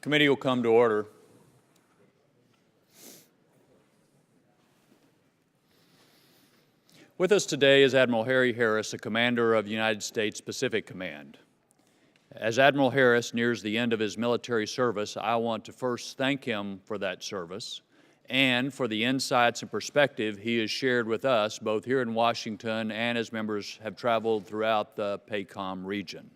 Committee will come to order. With us today is Admiral Harry Harris, the commander of the United States Pacific Command. As Admiral Harris nears the end of his military service, I want to first thank him for that service and for the insights and perspective he has shared with us, both here in Washington and as members have traveled throughout the PACOM region.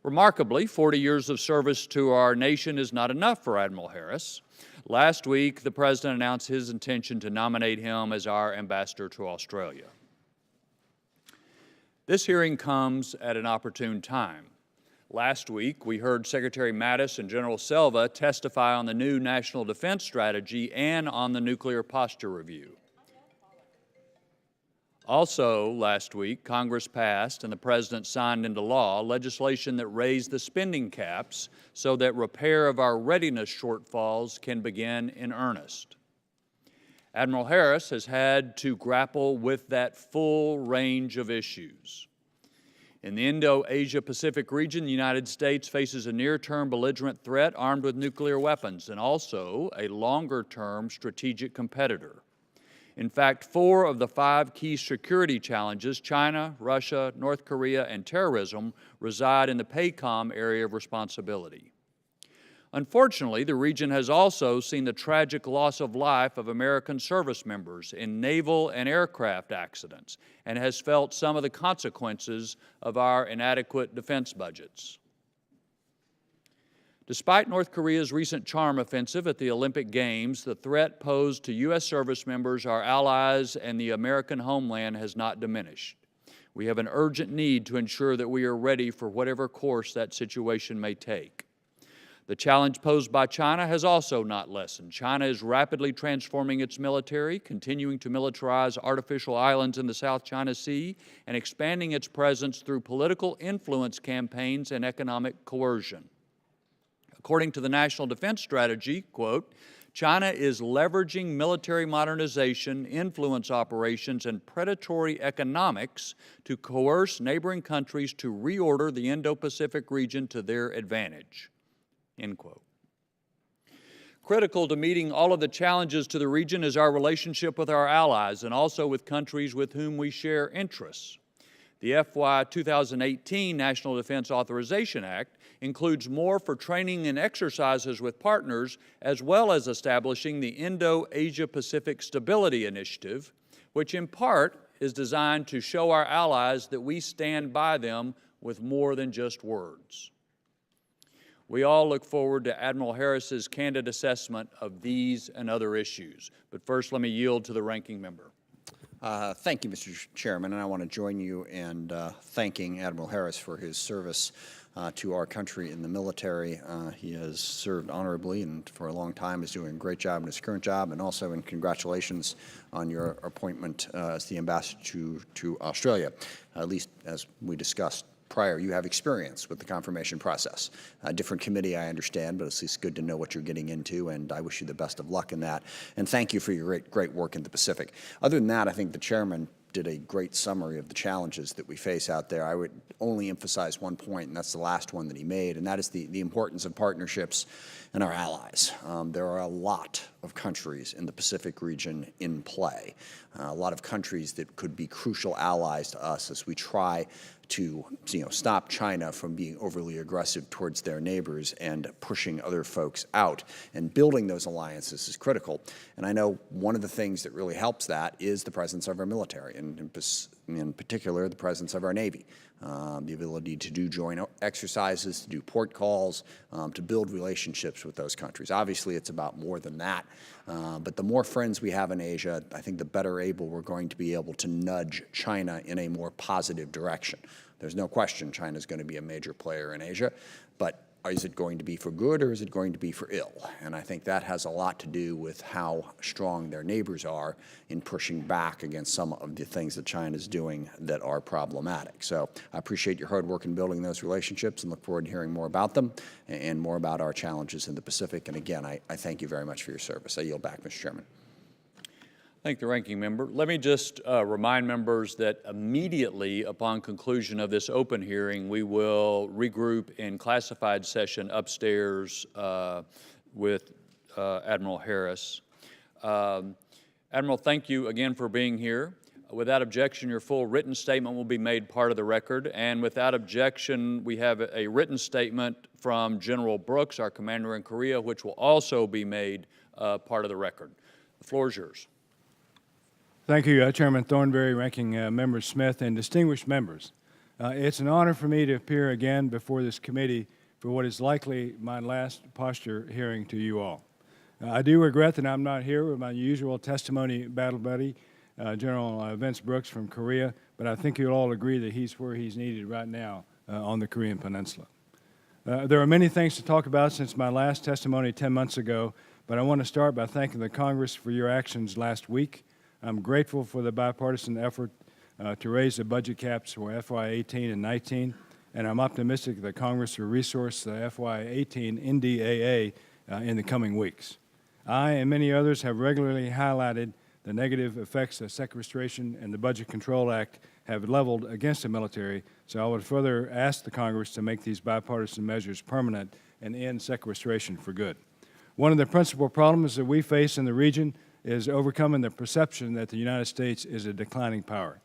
Remarkably, 40 years of service to our nation is not enough for Admiral Harris. Last week, the President announced his intention to nominate him as our ambassador to Australia. This hearing comes at an opportune time. Last week, we heard Secretary Mattis and General Selva testify on the new national defense strategy and on the nuclear posture review. Also, last week, Congress passed and the President signed into law legislation that raised the spending caps so that repair of our readiness shortfalls can begin in earnest. Admiral Harris has had to grapple with that full range of issues. In the Indo-Asia-Pacific region, the United States faces a near-term belligerent threat armed with nuclear weapons and also a longer-term strategic competitor. In fact, 4 of the 5 key security challenges, China, Russia, North Korea, and terrorism, reside in the PACOM area of responsibility. Unfortunately, the region has also seen the tragic loss of life of American service members in naval and aircraft accidents and has felt some of the consequences of our inadequate defense budgets. Despite North Korea's recent charm offensive at the Olympic Games, the threat posed to U.S. service members, our allies, and the American homeland has not diminished. We have an urgent need to ensure that we are ready for whatever course that situation may take. The challenge posed by China has also not lessened. China is rapidly transforming its military, continuing to militarize artificial islands in the South China Sea, and expanding its presence through political influence campaigns and economic coercion. According to the National Defense Strategy, quote, China is leveraging military modernization, influence operations, and predatory economics to coerce neighboring countries to reorder the Indo-Pacific region to their advantage, end quote. Critical to meeting all of the challenges to the region is our relationship with our allies and also with countries with whom we share interests. The FY 2018 National Defense Authorization Act includes more for training and exercises with partners, as well as establishing the Indo-Asia-Pacific Stability Initiative, which in part is designed to show our allies that we stand by them with more than just words. We all look forward to Admiral Harris's candid assessment of these and other issues. But first, let me yield to the ranking member. Thank you, Mr. Chairman, and I want to join you in thanking Admiral Harris for his service to our country in the military. He has served honorably and for a long time is doing a great job in his current job, and also in congratulations on your appointment as the ambassador to Australia. At least as we discussed prior, you have experience with the confirmation process. A different committee, I understand, but it's at least good to know what you're getting into, and I wish you the best of luck in that. And thank you for your great work in the Pacific. Other than that, I think the chairman did a great summary of the challenges that we face out there. I would only emphasize one point, and that's the last one that he made, and that is the importance of partnerships and our allies. There are a lot of countries in the Pacific region in play, a lot of countries that could be crucial allies to us as we try to stop China from being overly aggressive towards their neighbors and pushing other folks out. And building those alliances is critical. And I know one of the things that really helps that is the presence of our military, and in particular the presence of our Navy. The ability to do joint exercises, to do port calls, to build relationships with those countries. Obviously, it's about more than that, but the more friends we have in Asia, I think the better able we're going to be able to nudge China in a more positive direction. There's no question China is going to be a major player in Asia, but is it going to be for good or is it going to be for ill? And I think that has a lot to do with how strong their neighbors are in pushing back against some of the things that China is doing that are problematic. So I appreciate your hard work in building those relationships and look forward to hearing more about them and more about our challenges in the Pacific. And again, I thank you very much for your service. I yield back, Mr. Chairman. Thank the ranking member. Let me just remind members that immediately upon conclusion of this open hearing, we will regroup in classified session upstairs with Admiral Harris. Admiral, thank you again for being here. Without objection, your full written statement will be made part of the record. And without objection, we have a written statement from General Brooks, our commander in Korea, which will also be made part of the record. The floor is yours. Thank you, Chairman Thornberry, Ranking Member Smith, and distinguished members. It's an honor for me to appear again before this committee for what is likely my last posture hearing to you all. I do regret that I'm not here with my usual testimony battle buddy, General Vince Brooks from Korea, but I think you'll all agree that he's where he's needed right now on the Korean Peninsula. There are many things to talk about since my last testimony 10 months ago, but I want to start by thanking the Congress for your actions last week. I'm grateful for the bipartisan effort to raise the budget caps for FY18 and 19, and I'm optimistic that Congress will resource the FY18 NDAA in the coming weeks. I and many others have regularly highlighted the negative effects that sequestration and the Budget Control Act have leveled against the military, so I would further ask the Congress to make these bipartisan measures permanent and end sequestration for good. One of the principal problems that we face in the region is overcoming the perception that the United States is a declining power.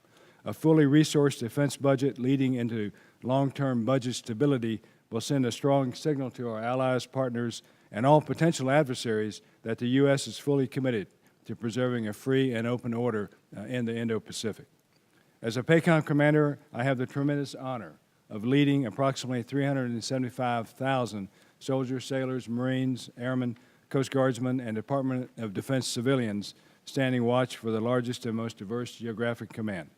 A fully resourced defense budget leading into long-term budget stability will send a strong signal to our allies, partners, and all potential adversaries that the U.S. is fully committed to preserving a free and open order in the Indo-Pacific. As a PACOM commander, I have the tremendous honor of leading approximately 375,000 soldiers, sailors, Marines, airmen, Coast Guardsmen, and Department of Defense civilians standing watch for the largest and most diverse geographic command.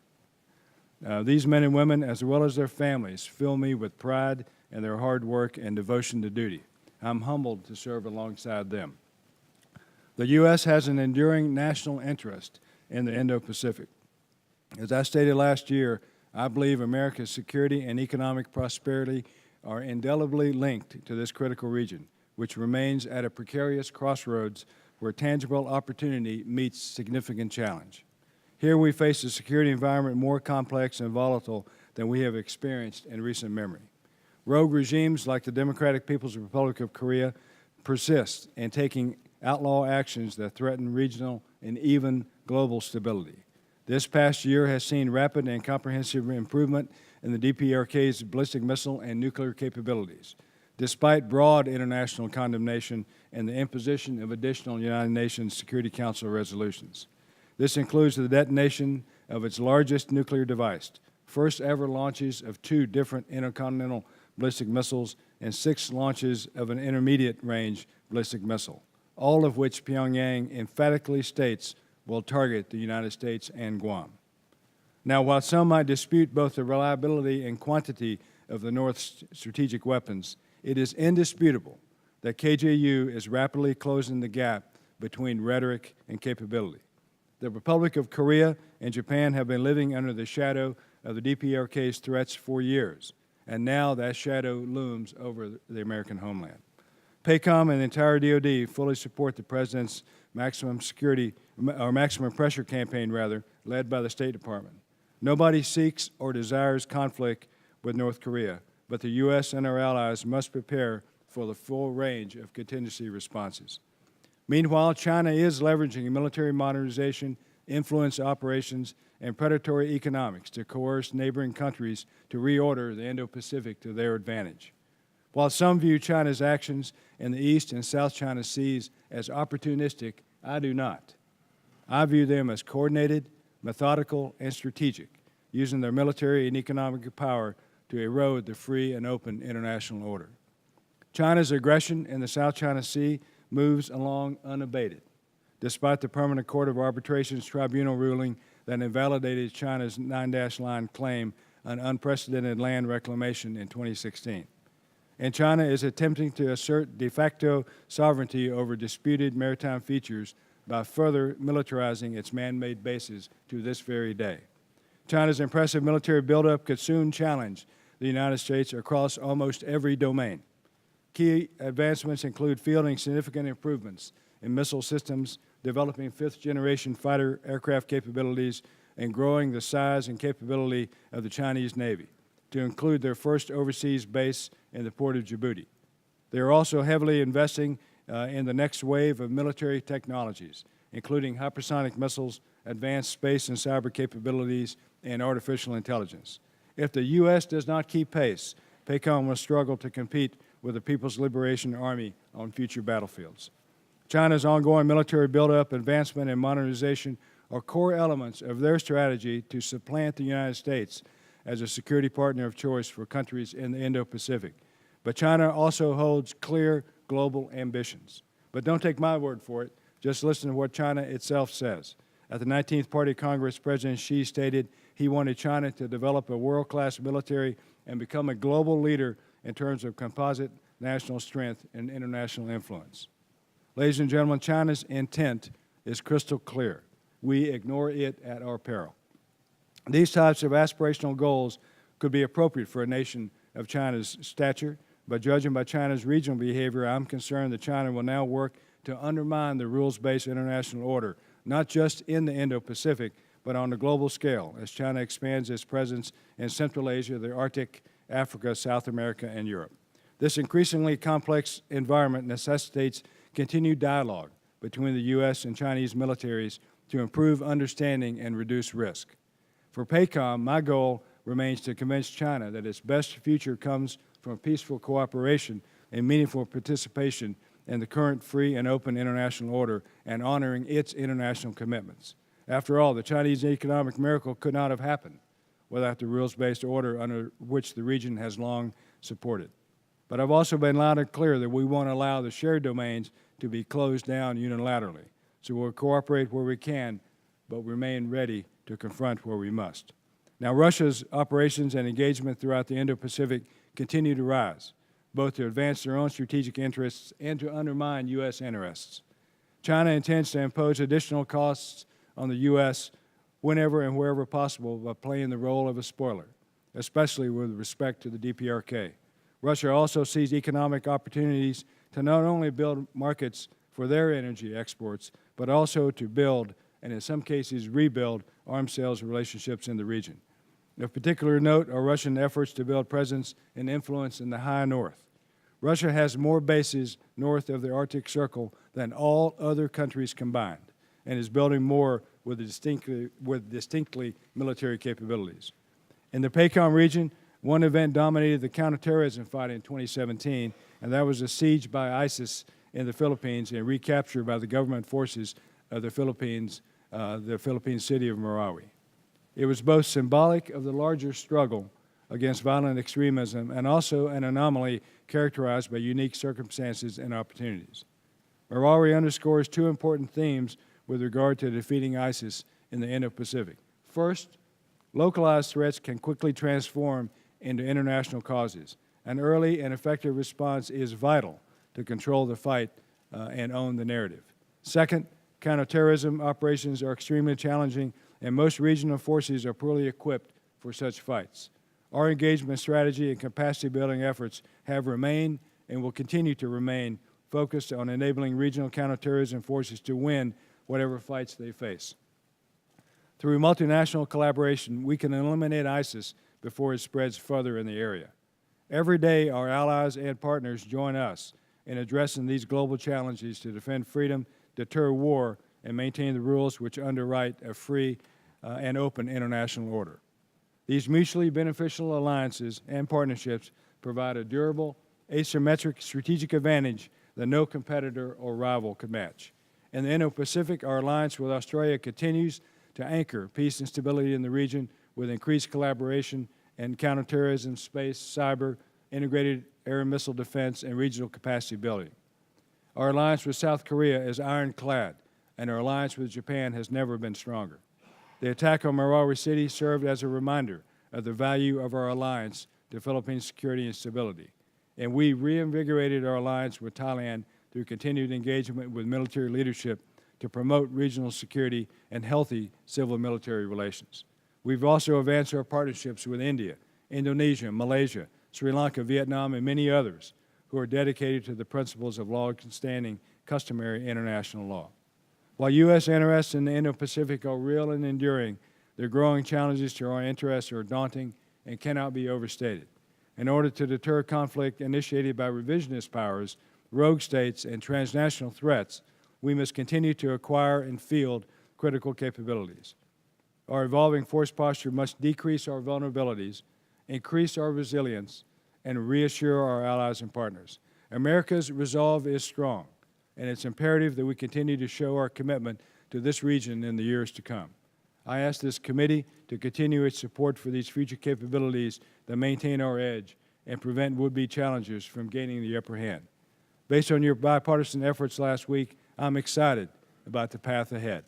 These men and women, as well as their families, fill me with pride in their hard work and devotion to duty. I'm humbled to serve alongside them. The U.S. has an enduring national interest in the Indo-Pacific. As I stated last year, I believe America's security and economic prosperity are indelibly linked to this critical region, which remains at a precarious crossroads where tangible opportunity meets significant challenge. Here we face a security environment more complex and volatile than we have experienced in recent memory. Rogue regimes like the Democratic People's Republic of Korea persist in taking outlaw actions that threaten regional and even global stability. This past year has seen rapid and comprehensive improvement in the DPRK's ballistic missile and nuclear capabilities, despite broad international condemnation and the imposition of additional United Nations Security Council resolutions. This includes the detonation of its largest nuclear device, first ever launches of 2 different intercontinental ballistic missiles, and 6 launches of an intermediate range ballistic missile, all of which Pyongyang emphatically states will target the United States and Guam. Now, while some might dispute both the reliability and quantity of the North's strategic weapons, it is indisputable that KJU is rapidly closing the gap between rhetoric and capability. The Republic of Korea and Japan have been living under the shadow of the DPRK's threats for years, and now that shadow looms over the American homeland. PACOM and the entire DoD fully support the President's maximum pressure campaign, led by the State Department. Nobody seeks or desires conflict with North Korea, but the U.S. and our allies must prepare for the full range of contingency responses. Meanwhile, China is leveraging military modernization, influence operations, and predatory economics to coerce neighboring countries to reorder the Indo-Pacific to their advantage. While some view China's actions in the East and South China Seas as opportunistic, I do not. I view them as coordinated, methodical, and strategic, using their military and economic power to erode the free and open international order. China's aggression in the South China Sea moves along unabated, despite the Permanent Court of Arbitration's tribunal ruling that invalidated China's 9-line claim on unprecedented land reclamation in 2016. And China is attempting to assert de facto sovereignty over disputed maritime features by further militarizing its man-made bases to this very day. China's impressive military buildup could soon challenge the United States across almost every domain. Key advancements include fielding significant improvements in missile systems developing fifth-generation fighter aircraft capabilities and growing the size and capability of the Chinese Navy, to include their first overseas base in the port of Djibouti. They are also heavily investing in the next wave of military technologies, including hypersonic missiles, advanced space and cyber capabilities, and artificial intelligence. If the U.S. does not keep pace, PACOM will struggle to compete with the People's Liberation Army on future battlefields. China's ongoing military buildup, advancement, and modernization are core elements of their strategy to supplant the United States as a security partner of choice for countries in the Indo-Pacific. But China also holds clear global ambitions. But don't take my word for it. Just listen to what China itself says. At the 19th Party Congress, President Xi stated he wanted China to develop a world-class military and become a global leader in terms of composite national strength and international influence. Ladies and gentlemen, China's intent is crystal clear. We ignore it at our peril. These types of aspirational goals could be appropriate for a nation of China's stature, but judging by China's regional behavior, I'm concerned that China will now work to undermine the rules-based international order, not just in the Indo-Pacific, but on a global scale, as China expands its presence in Central Asia, the Arctic, Africa, South America, and Europe. This increasingly complex environment necessitates continued dialogue between the U.S. and Chinese militaries to improve understanding and reduce risk. For PACOM, my goal remains to convince China that its best future comes from peaceful cooperation and meaningful participation in the current free and open international order and honoring its international commitments. After all, the Chinese economic miracle could not have happened without the rules-based order under which the region has long supported. But I've also been loud and clear that we won't allow the shared domains to be closed down unilaterally. So we'll cooperate where we can, but remain ready to confront where we must. Now, Russia's operations and engagement throughout the Indo-Pacific continue to rise, both to advance their own strategic interests and to undermine U.S. interests. China intends to impose additional costs on the U.S. whenever and wherever possible by playing the role of a spoiler, especially with respect to the DPRK. Russia also sees economic opportunities to not only build markets for their energy exports, but also to build, and in some cases rebuild, arms sales relationships in the region. Of particular note are Russian efforts to build presence and influence in the high north. Russia has more bases north of the Arctic Circle than all other countries combined, and is building more with distinctly military capabilities. In the PACOM region, one event dominated the counterterrorism fight in 2017, and that was a siege by ISIS in the Philippines and recapture by the government forces of the Philippine city of Marawi. It was both symbolic of the larger struggle against violent extremism and also an anomaly characterized by unique circumstances and opportunities. Marawi underscores two important themes with regard to defeating ISIS in the Indo-Pacific. First, localized threats can quickly transform into international causes. An early and effective response is vital to control the fight and own the narrative. Second, counterterrorism operations are extremely challenging, and most regional forces are poorly equipped for such fights. Our engagement strategy and capacity building efforts have remained and will continue to remain focused on enabling regional counterterrorism forces to win whatever fights they face. Through multinational collaboration, we can eliminate ISIS before it spreads further in the area. Every day, our allies and partners join us in addressing these global challenges to defend freedom, deter war, and maintain the rules which underwrite a free and open international order. These mutually beneficial alliances and partnerships provide a durable, asymmetric strategic advantage that no competitor or rival could match. In the Indo-Pacific, our alliance with Australia continues to anchor peace and stability in the region with increased collaboration in counterterrorism, space, cyber, integrated air and missile defense, and regional capacity building. Our alliance with South Korea is ironclad, and our alliance with Japan has never been stronger. The attack on Marawi City served as a reminder of the value of our alliance to Philippine security and stability, and we reinvigorated our alliance with Thailand through continued engagement with military leadership to promote regional security and healthy civil-military relations. We've also advanced our partnerships with India, Indonesia, Malaysia, Sri Lanka, Vietnam, and many others who are dedicated to the principles of long-standing customary international law. While U.S. interests in the Indo-Pacific are real and enduring, the growing challenges to our interests are daunting and cannot be overstated. In order to deter conflict initiated by revisionist powers, rogue states, and transnational threats, we must continue to acquire and field critical capabilities. Our evolving force posture must decrease our vulnerabilities, increase our resilience, and reassure our allies and partners. America's resolve is strong, and it's imperative that we continue to show our commitment to this region in the years to come. I ask this committee to continue its support for these future capabilities that maintain our edge and prevent would-be challengers from gaining the upper hand. Based on your bipartisan efforts last week, I'm excited about the path ahead.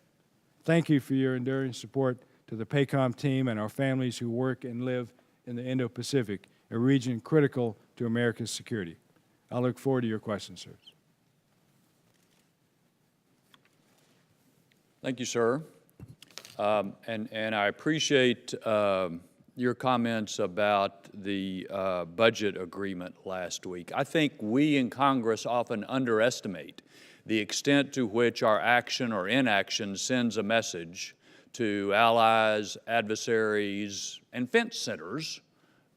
Thank you for your enduring support to the PACOM team and our families who work and live in the Indo-Pacific, a region critical to America's security. I look forward to your questions, sir. Thank you, sir. And I appreciate your comments about the budget agreement last week. I think we in Congress often underestimate the extent to which our action or inaction sends a message to allies, adversaries, and fence sitters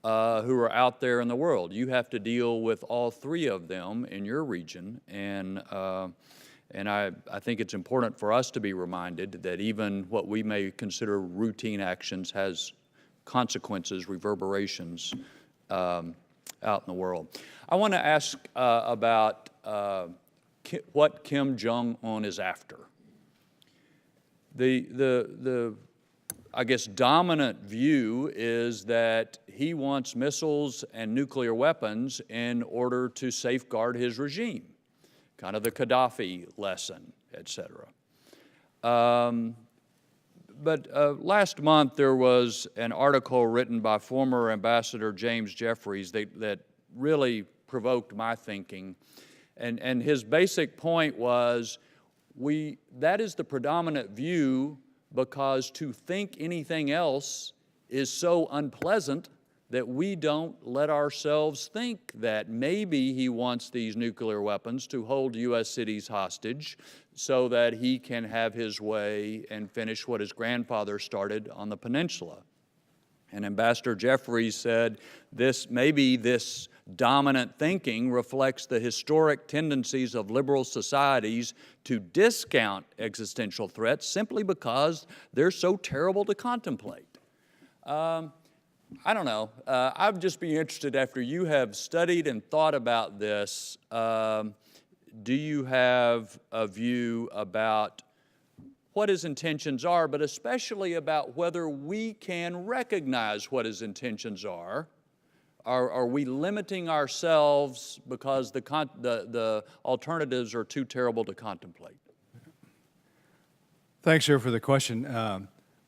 who are out there in the world. You have to deal with all three of them in your region, and I think it's important for us to be reminded that even what we may consider routine actions has consequences, reverberations out in the world. I want to ask about what Kim Jong-un is after. The I guess dominant view is that he wants missiles and nuclear weapons in order to safeguard his regime, kind of the Gaddafi lesson, et cetera. But last month there was an article written by former Ambassador James Jeffries that really provoked my thinking. And his basic point was, that is the predominant view because to think anything else is so unpleasant that we don't let ourselves think that maybe he wants these nuclear weapons to hold U.S. cities hostage so that he can have his way and finish what his grandfather started on the peninsula. And Ambassador Jeffries said maybe this dominant thinking reflects the historic tendencies of liberal societies to discount existential threats simply because they're so terrible to contemplate. I don't know. I'd just be interested, after you have studied and thought about this, do you have a view about what his intentions are, but especially about whether we can recognize what his intentions are? Are we limiting ourselves because the alternatives are too terrible to contemplate? Thanks, sir, for the question.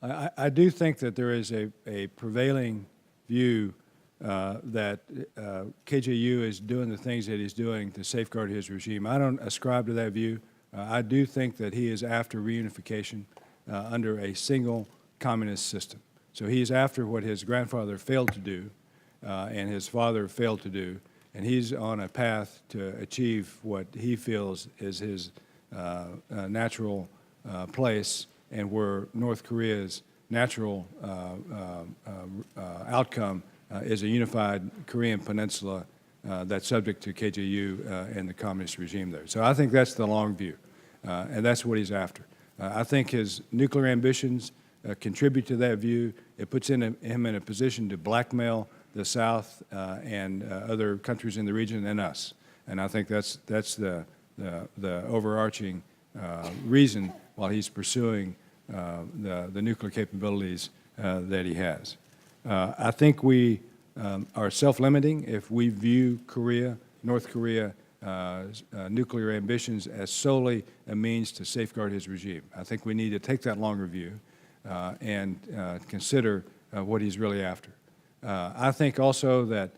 I do think that there is a prevailing view that KJU is doing the things that he's doing to safeguard his regime. I don't ascribe to that view. I do think that he is after reunification under a single communist system. So he's after what his grandfather failed to do and his father failed to do, and he's on a path to achieve what he feels is his natural place and where North Korea's natural outcome is a unified Korean peninsula that's subject to KJU and the communist regime there. So I think that's the long view, and that's what he's after. I think his nuclear ambitions contribute to that view. It puts him in a position to blackmail the South and other countries in the region and us. And I think that's the overarching reason why he's pursuing the nuclear capabilities that he has. I think we are self-limiting if we view North Korea, nuclear ambitions as solely a means to safeguard his regime. I think we need to take that longer view and consider what he's really after. I think also that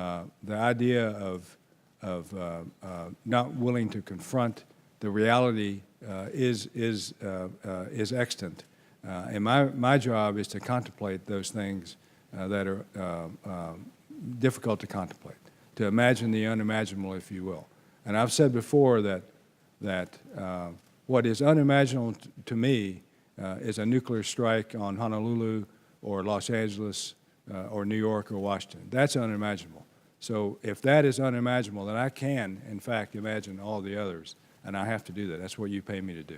the idea of not willing to confront the reality is extant. And my job is to contemplate those things that are difficult to contemplate, to imagine the unimaginable, if you will. And I've said before that What is unimaginable to me is a nuclear strike on Honolulu or Los Angeles or New York or Washington. That's unimaginable. So if that is unimaginable, then I can, in fact, imagine all the others, and I have to do that. That's what you pay me to do.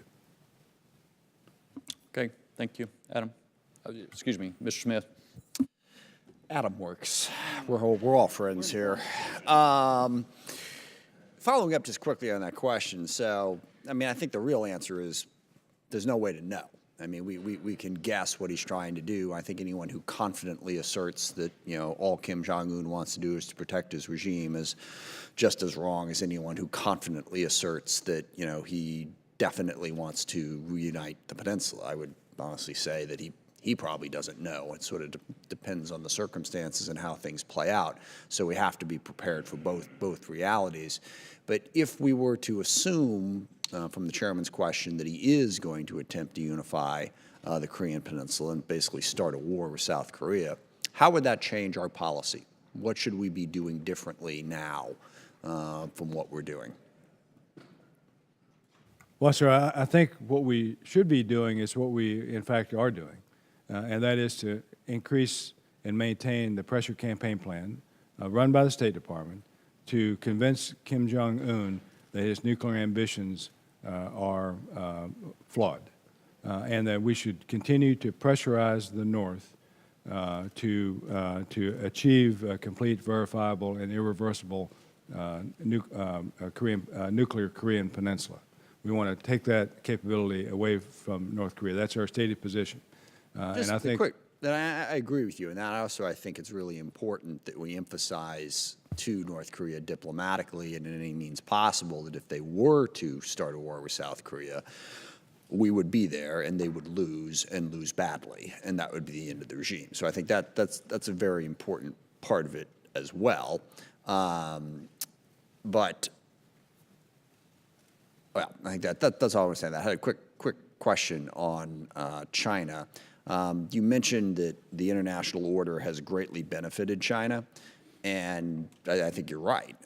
Okay, thank you. Adam? Excuse me, Mr. Smith. Adam works. We're all friends here. Following up just quickly on that question, so, I mean, I think the real answer is there's no way to know. I mean, we can guess what he's trying to do. I think anyone who confidently asserts that, you know, all Kim Jong-un wants to do is to protect his regime is just as wrong as anyone who confidently asserts that, you know, he definitely wants to reunite the peninsula. I would honestly say that he probably doesn't know. It sort of depends on the circumstances and how things play out. So we have to be prepared for both realities. But if we were to assume from the chairman's question that he is going to attempt to unify the Korean Peninsula and basically start a war with South Korea, how would that change our policy? What should we be doing differently now from what we're doing? Well, sir, I think what we should be doing is what we, in fact, are doing, and that is to increase and maintain the pressure campaign plan run by the State Department to convince Kim Jong-un that his nuclear ambitions are flawed, and that we should continue to pressurize the North to achieve a complete, verifiable, and irreversible nuclear Korean peninsula. We want to take that capability away from North Korea. That's our stated position. Just and I think quick, I agree with you, and that also I think it's really important that we emphasize to North Korea diplomatically and in any means possible that if they were to start a war with South Korea, we would be there and they would lose and lose badly, and that would be the end of the regime. So I think that's a very important part of it as well. But well, I think that's all I was saying. I had a quick question on China. You mentioned that the international order has greatly benefited China, and I think you're right.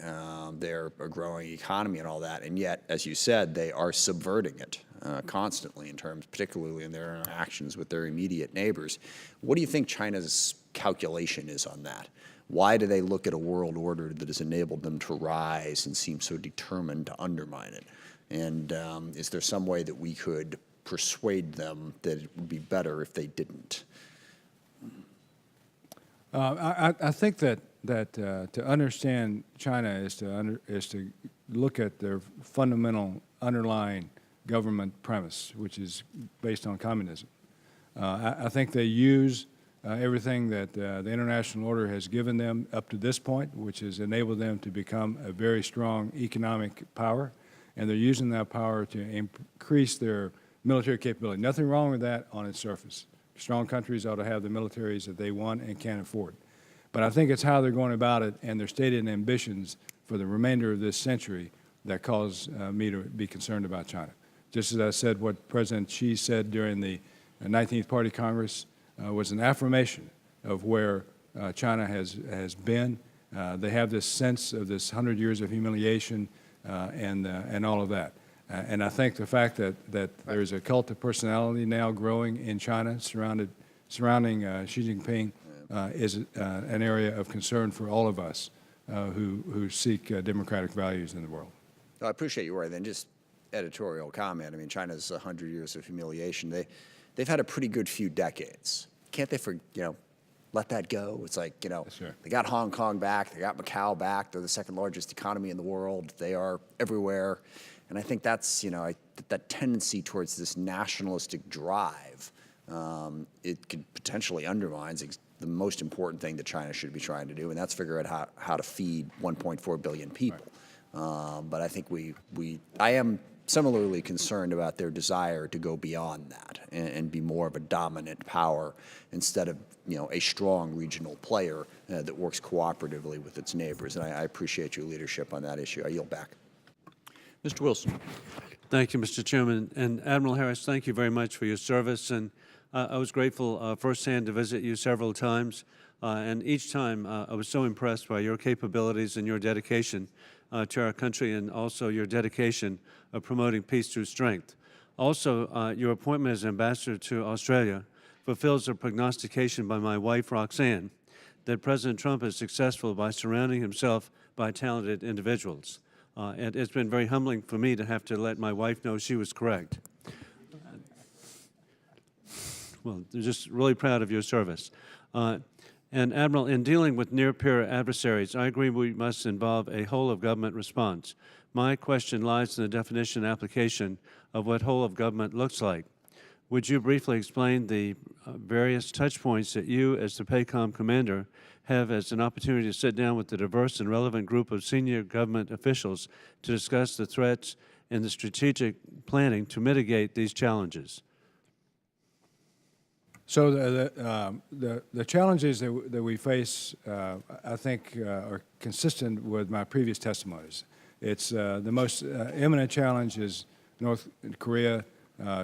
They're a growing economy and all that, and yet, as you said, they are subverting it constantly in terms, particularly in their interactions with their immediate neighbors. What do you think China's calculation is on that? Why do they look at a world order that has enabled them to rise and seem so determined to undermine it? And is there some way that we could persuade them that it would be better if they didn't? I think that to understand China is to look at their fundamental underlying government premise, which is based on communism. I think they use everything that the international order has given them up to this point, which has enabled them to become a very strong economic power, and they're using that power to increase their military capability. Nothing wrong with that on its surface. Strong countries ought to have the militaries that they want and can afford. But I think it's how they're going about it and their stated ambitions for the remainder of this century that cause me to be concerned about China. Just as I said, what President Xi said during the 19th Party Congress was an affirmation of where China has been. They have this sense of this 100 years of humiliation and all of that. And I think the fact that there's a cult of personality now growing in China surrounding Xi Jinping is an area of concern for all of us who seek democratic values in the world. I appreciate you, Roy. Then just editorial comment. I mean, China's 100 years of humiliation. They've had a pretty good few decades. Can't they, let that go? It's like, Sure. They got Hong Kong back. They got Macau back. They're the second largest economy in the world. They are everywhere. And I think that's, that tendency towards this nationalistic drive, it could potentially undermine the most important thing that China should be trying to do, and that's figure out how to feed 1.4 billion people. Right. But I think I am similarly concerned about their desire to go beyond that and be more of a dominant power instead of, a strong regional player that works cooperatively with its neighbors. And I appreciate your leadership on that issue. I yield back. Mr. Wilson. Thank you, Mr. Chairman. And Admiral Harris, thank you very much for your service. And I was grateful firsthand to visit you several times. And each time I was so impressed by your capabilities and your dedication to our country, and also your dedication of promoting peace through strength. Also, your appointment as ambassador to Australia fulfills a prognostication by my wife, Roxanne, that President Trump is successful by surrounding himself by talented individuals. And it's been very humbling for me to have to let my wife know she was correct. Well, they're just really proud of your service. And Admiral, in dealing with near-peer adversaries, I agree we must involve a whole-of-government response. My question lies in the definition and application of what whole-of-government looks like. Would you briefly explain the various touch points that you, as the PACOM commander, have as an opportunity to sit down with the diverse and relevant group of senior government officials to discuss the threats and the strategic planning to mitigate these challenges? So the challenges that we face, I think, are consistent with my previous testimonies. It's the most imminent challenge is North Korea.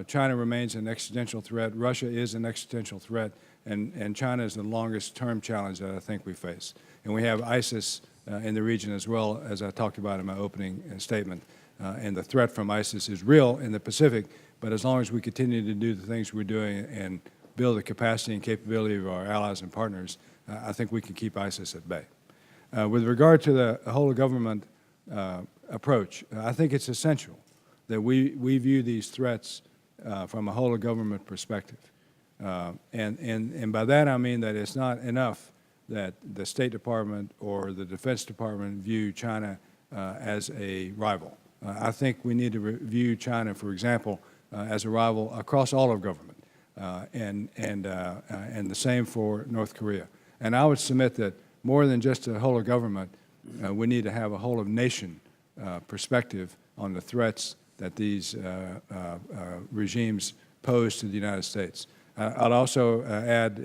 China remains an existential threat. Russia is an existential threat, and China is the longest-term challenge that I think we face. And we have ISIS in the region as well, as I talked about in my opening statement. And the threat from ISIS is real in the Pacific, but as long as we continue to do the things we're doing and build the capacity and capability of our allies and partners, I think we can keep ISIS at bay. With regard to the whole-of-government approach, I think it's essential that we view these threats from a whole-of-government perspective. And by that I mean that it's not enough that the State Department or the Defense Department view China as a rival. I think we need to view China, for example, as a rival across all of government. And the same for North Korea. And I would submit that more than just a whole of government, we need to have a whole of nation perspective on the threats that these regimes pose to the United States. I'd also add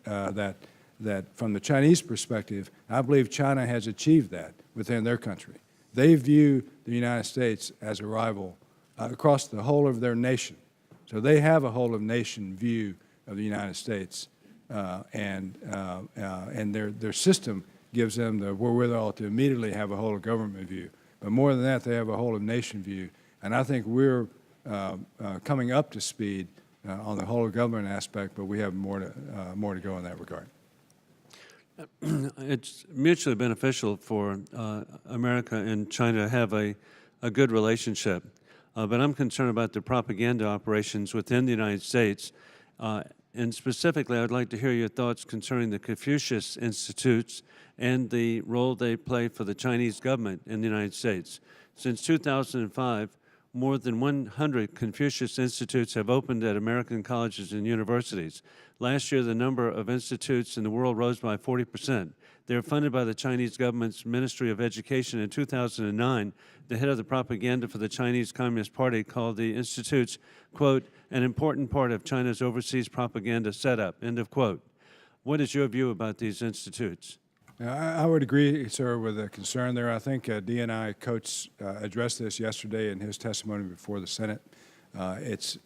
that from the Chinese perspective, I believe China has achieved that within their country. They view the United States as a rival across the whole of their nation. So they have a whole-of-nation view of the United States, and their system gives them the wherewithal to immediately have a whole-of-government view. But more than that, they have a whole-of-nation view, and I think we're coming up to speed on the whole-of-government aspect, but we have more to go in that regard. It's mutually beneficial for America and China to have a good relationship. But I'm concerned about the propaganda operations within the United States. And specifically, I'd like to hear your thoughts concerning the Confucius Institutes and the role they play for the Chinese government in the United States. Since 2005, more than 100 Confucius Institutes have opened at American colleges and universities. Last year, the number of institutes in the world rose by 40%. They are funded by the Chinese government's Ministry of Education. In 2009, the head of the propaganda for the Chinese Communist Party called the institutes, quote, an important part of China's overseas propaganda setup, end of quote. What is your view about these institutes? I would agree, sir, with the concern there. I think D&I Coates addressed this yesterday in his testimony before the Senate. It's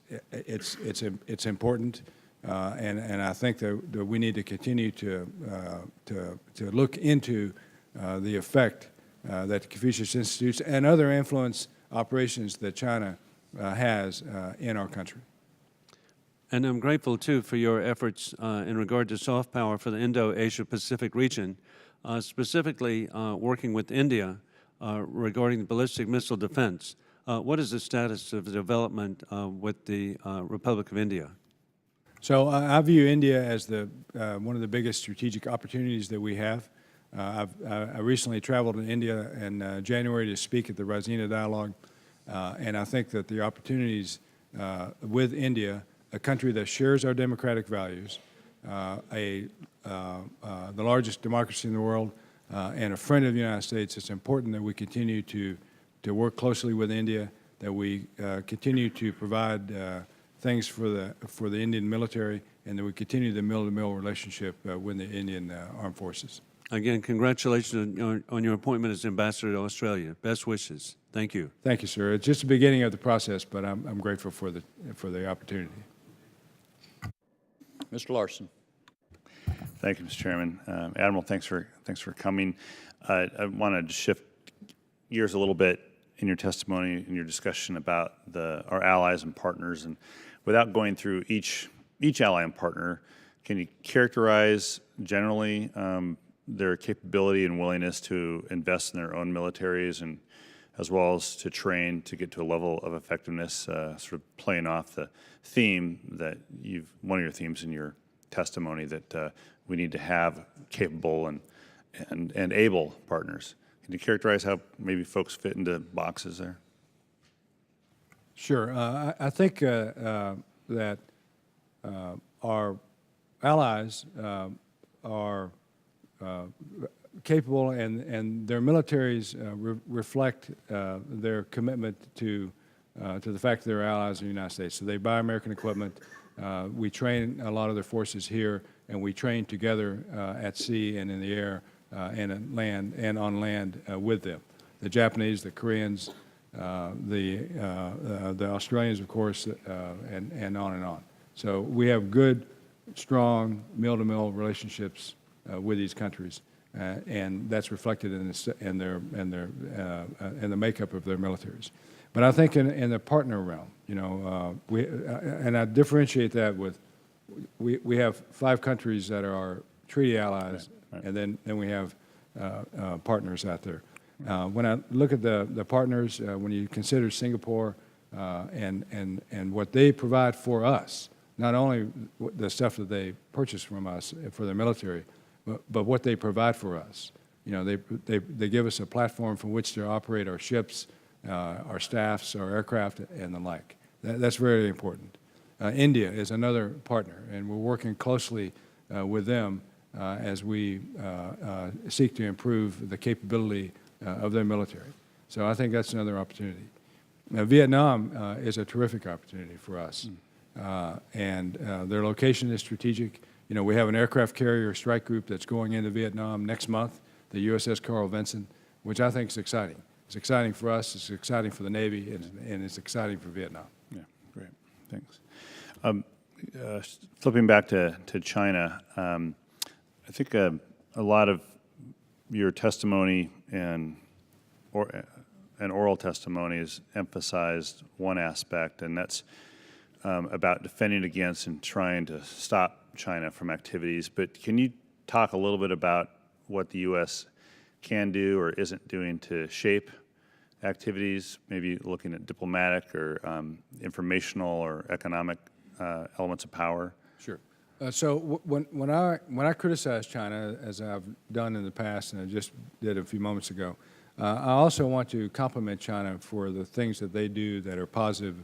important, and I think that we need to continue to look into the effect that the Confucius Institutes and other influence operations that China has in our country. And I'm grateful, too, for your efforts in regard to soft power for the Indo-Asia-Pacific region, specifically working with India regarding ballistic missile defense. What is the status of the development with the Republic of India? So I view India as one of the biggest strategic opportunities that we have. I recently traveled to India in January to speak at the Raisina Dialogue, and I think that the opportunities with India, a country that shares our democratic values, the largest democracy in the world, and a friend of the United States, it's important that we continue to work closely with India, that we continue to provide things for the Indian military, and that we continue the mill-to-mill relationship with the Indian Armed Forces. Again, congratulations on your appointment as ambassador to Australia. Best wishes. Thank you. Thank you, sir. It's just the beginning of the process, but I'm grateful for the opportunity. Mr. Larson. Thank you, Mr. Chairman. Admiral, thanks for coming. I wanted to shift gears a little bit in your testimony, in your discussion about our allies and partners, and without going through each ally and partner, can you characterize generally their capability and willingness to invest in their own militaries, and as well as to train to get to a level of effectiveness, sort of playing off the theme that one of your themes in your testimony, that we need to have capable and able partners. Can you characterize how maybe folks fit into boxes there? Sure. I think that our allies are capable, and their militaries reflect their commitment to the fact that they're allies of the United States. So they buy American equipment. We train a lot of their forces here, and we train together at sea and in the air and at land and on land with them. The Japanese, the Koreans, the Australians, of course, and on and on. So we have good, strong mill-to-mill relationships with these countries, and that's reflected in the makeup of their militaries. But I think in the partner realm, and I differentiate that with we have 5 countries that are our treaty allies, right. And then we have partners out there. When I look at the partners, when you consider Singapore and what they provide for us, not only the stuff that they purchase from us for their military, but what they provide for us. They give us a platform from which to operate our ships, our staffs, our aircraft, and the like. That's very important. India is another partner, and we're working closely with them as we seek to improve the capability of their military. So I think that's another opportunity. Vietnam is a terrific opportunity for us, and their location is strategic. We have an aircraft carrier strike group that's going into Vietnam next month, the USS Carl Vinson, which I think is exciting. It's exciting for us, it's exciting for the Navy, and it's exciting for Vietnam. Yeah, great, thanks. Flipping back to China, I think a lot of your testimony and oral testimonies emphasized one aspect, and that's about defending against and trying to stop China from activities. But can you talk a little bit about what the U.S. can do or isn't doing to shape activities, maybe looking at diplomatic or informational or economic elements of power? Sure. So when I criticize China, as I've done in the past, and I just did a few moments ago, I also want to compliment China for the things that they do that are positive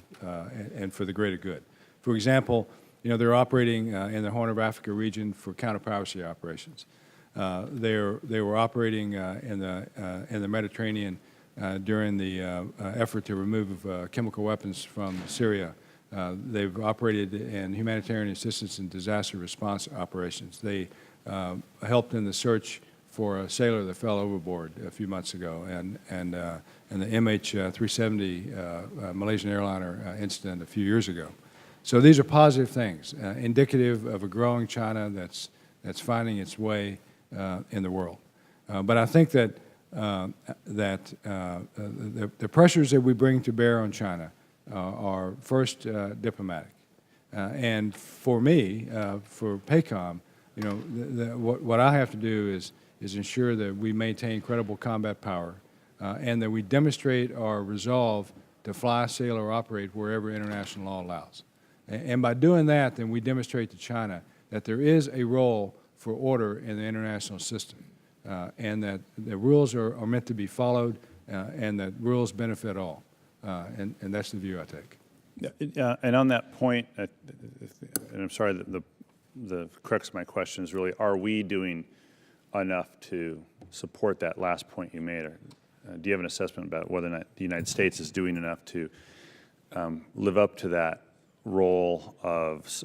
and for the greater good. For example, they're operating in the Horn of Africa region for counter-piracy operations. They were operating in the Mediterranean during the effort to remove chemical weapons from Syria. They've operated in humanitarian assistance and disaster response operations. They helped in the search for a sailor that fell overboard a few months ago, and the MH370 Malaysian airliner incident a few years ago. So these are positive things, indicative of a growing China that's finding its way in the world. But I think that the pressures that we bring to bear on China are first diplomatic, and for me, for PACOM, what I have to do is ensure that we maintain credible combat power, and that we demonstrate our resolve to fly, sail, or operate wherever international law allows. And by doing that, then we demonstrate to China that there is a role for order in the international system, and that the rules are meant to be followed, and that rules benefit all. And that's the view I take. Yeah, and on that point, and I'm sorry that the crux of my question is really, are we doing enough to support that last point you made? Or, do you have an assessment about whether or not the United States is doing enough to live up to that role of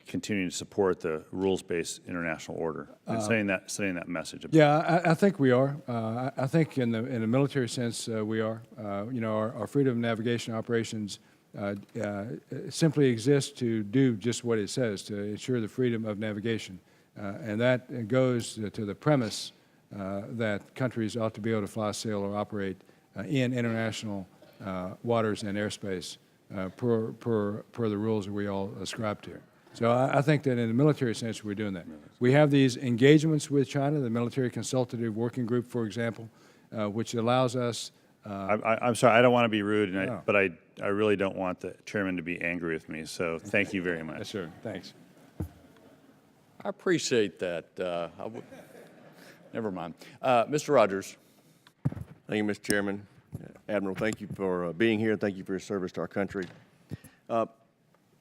continuing to support the rules-based international order and setting that message? Yeah, I think we are. I think in the military sense we are. Our freedom of navigation operations simply exist to do just what it says, to ensure the freedom of navigation, and that goes to the premise that countries ought to be able to fly, sail, or operate in international waters and airspace per the rules that we all ascribe to. So I think that in the military sense, we're doing that. We have these engagements with China, the Military Consultative Working Group, for example, which allows us. I'm sorry, I don't want to be rude, No. but I really don't want the chairman to be angry with me, so thank you very much. Yes, sir. Thanks. I appreciate that. Never mind. Mr. Rogers. Thank you, Mr. Chairman. Admiral, thank you for being here, and thank you for your service to our country.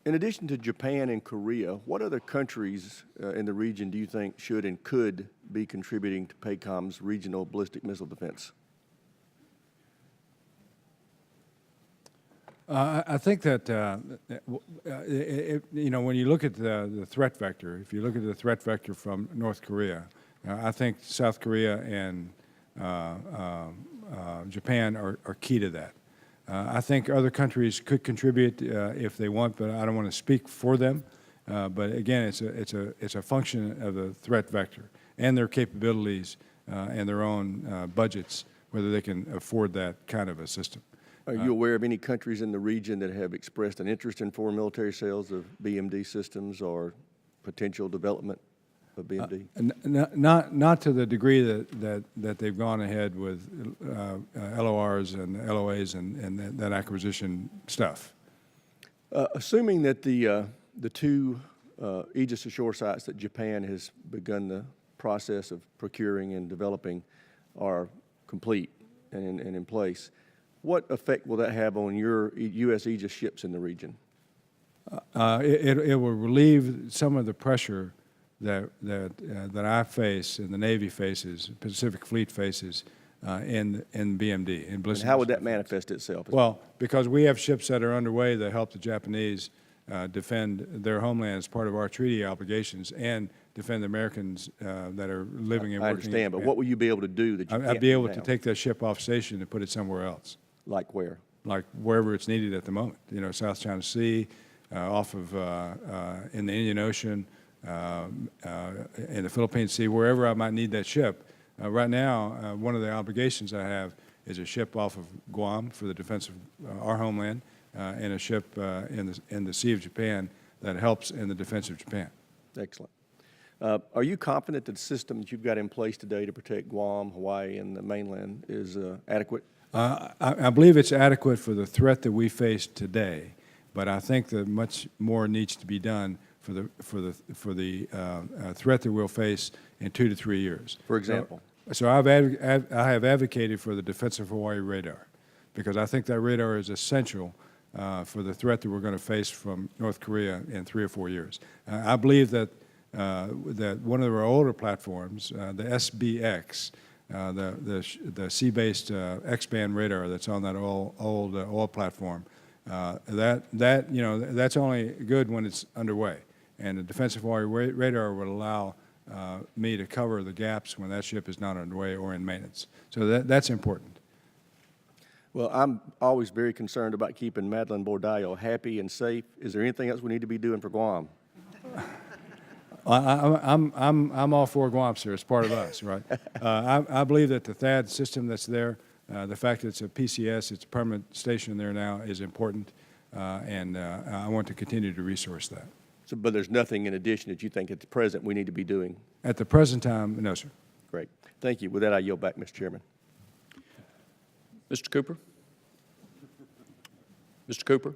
In addition to Japan and Korea, what other countries in the region do you think should and could be contributing to PACOM's regional ballistic missile defense? I think that, you know, when you look at the threat vector, if you look at the threat vector from North Korea, I think South Korea and Japan are key to that. I think other countries could contribute if they want, but I don't want to speak for them. But again, it's a function of the threat vector and their capabilities and their own budgets, whether they can afford that kind of a system. Are you aware of any countries in the region that have expressed an interest in foreign military sales of BMD systems or potential development of BMD? Not to the degree that they've gone ahead with LORs and LOAs and that acquisition stuff. Assuming that the two Aegis Ashore sites that Japan has begun the process of procuring and developing are complete and in place, what effect will that have on your U.S. Aegis ships in the region? It will relieve some of the pressure that I face and the Navy faces, Pacific Fleet faces, in BMD, in ballistic. And how would that manifest itself? Well, because we have ships that are underway that help the Japanese defend their homeland as part of our treaty obligations and defend the Americans that are living and working. I understand, but what will you be able to do that you can't I'd be able do to now? take that ship off station and put it somewhere else. Like where? Like wherever it's needed at the moment. You know, South China Sea, off of in the Indian Ocean, in the Philippine Sea, wherever I might need that ship. Right now, one of the obligations I have is a ship off of Guam for the defense of our homeland, and a ship in the Sea of Japan that helps in the defense of Japan. Excellent. Are you confident that the system that you've got in place today to protect Guam, Hawaii, and the mainland is adequate? I believe it's adequate for the threat that we face today, but I think that much more needs to be done for the threat that we'll face in 2 to 3 years. For example? So I have advocated for the defensive Hawaii radar, because I think that radar is essential for the threat that we're going to face from North Korea in 3 or 4 years. I believe that one of our older platforms, the SBX, the sea-based X-band radar that's on that old oil platform, that's only good when it's underway, and the defensive Hawaii radar will allow me to cover the gaps when that ship is not underway or in maintenance. So that's important. Well, I'm always very concerned about keeping Madeline Bordallo happy and safe. Is there anything else we need to be doing for Guam? I'm all for Guam, sir. It's part of us, right? I believe that the THAAD system that's there, the fact that it's a PCS, it's a permanent station there now, is important, and I want to continue to resource that. So, but there's nothing in addition that you think at the present we need to be doing? At the present time, no, sir. Great. Thank you. With that, I yield back, Mr. Chairman. Mr. Cooper? Mr. Cooper?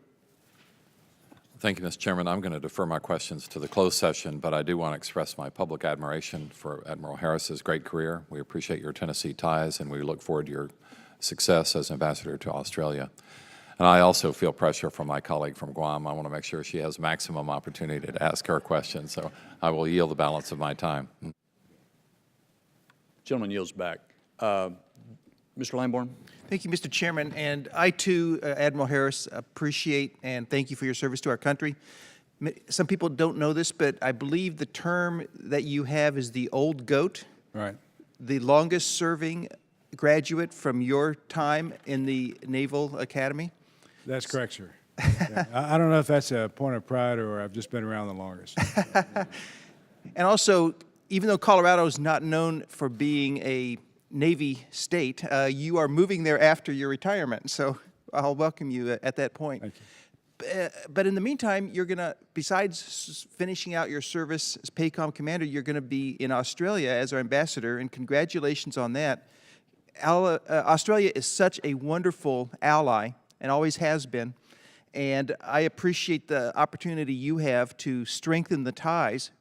Thank you, Mr. Chairman. I'm going to defer my questions to the closed session, but I do want to express my public admiration for Admiral Harris's great career. We appreciate your Tennessee ties, and we look forward to your success as ambassador to Australia. And I also feel pressure from my colleague from Guam. I want to make sure she has maximum opportunity to ask her questions, so I will yield the balance of my time. Gentleman yields back. Mr. Lamborn? Thank you, Mr. Chairman. And I, too, Admiral Harris, appreciate and thank you for your service to our country. Some people don't know this, but I believe the term that you have is the old goat. Right. The longest serving graduate from your time in the Naval Academy. That's correct, sir. Yeah. I don't know if that's a point of pride or I've just been around the longest. And also, even though Colorado is not known for being a Navy state. You are moving there after your retirement, so I'll welcome you at that point. Thank you. But in the meantime, you're going to, besides finishing out your service as PACOM commander, you're going to be in Australia as our ambassador, and congratulations on that. Australia is such a wonderful ally and always has been, and I appreciate the opportunity you have to strengthen the ties.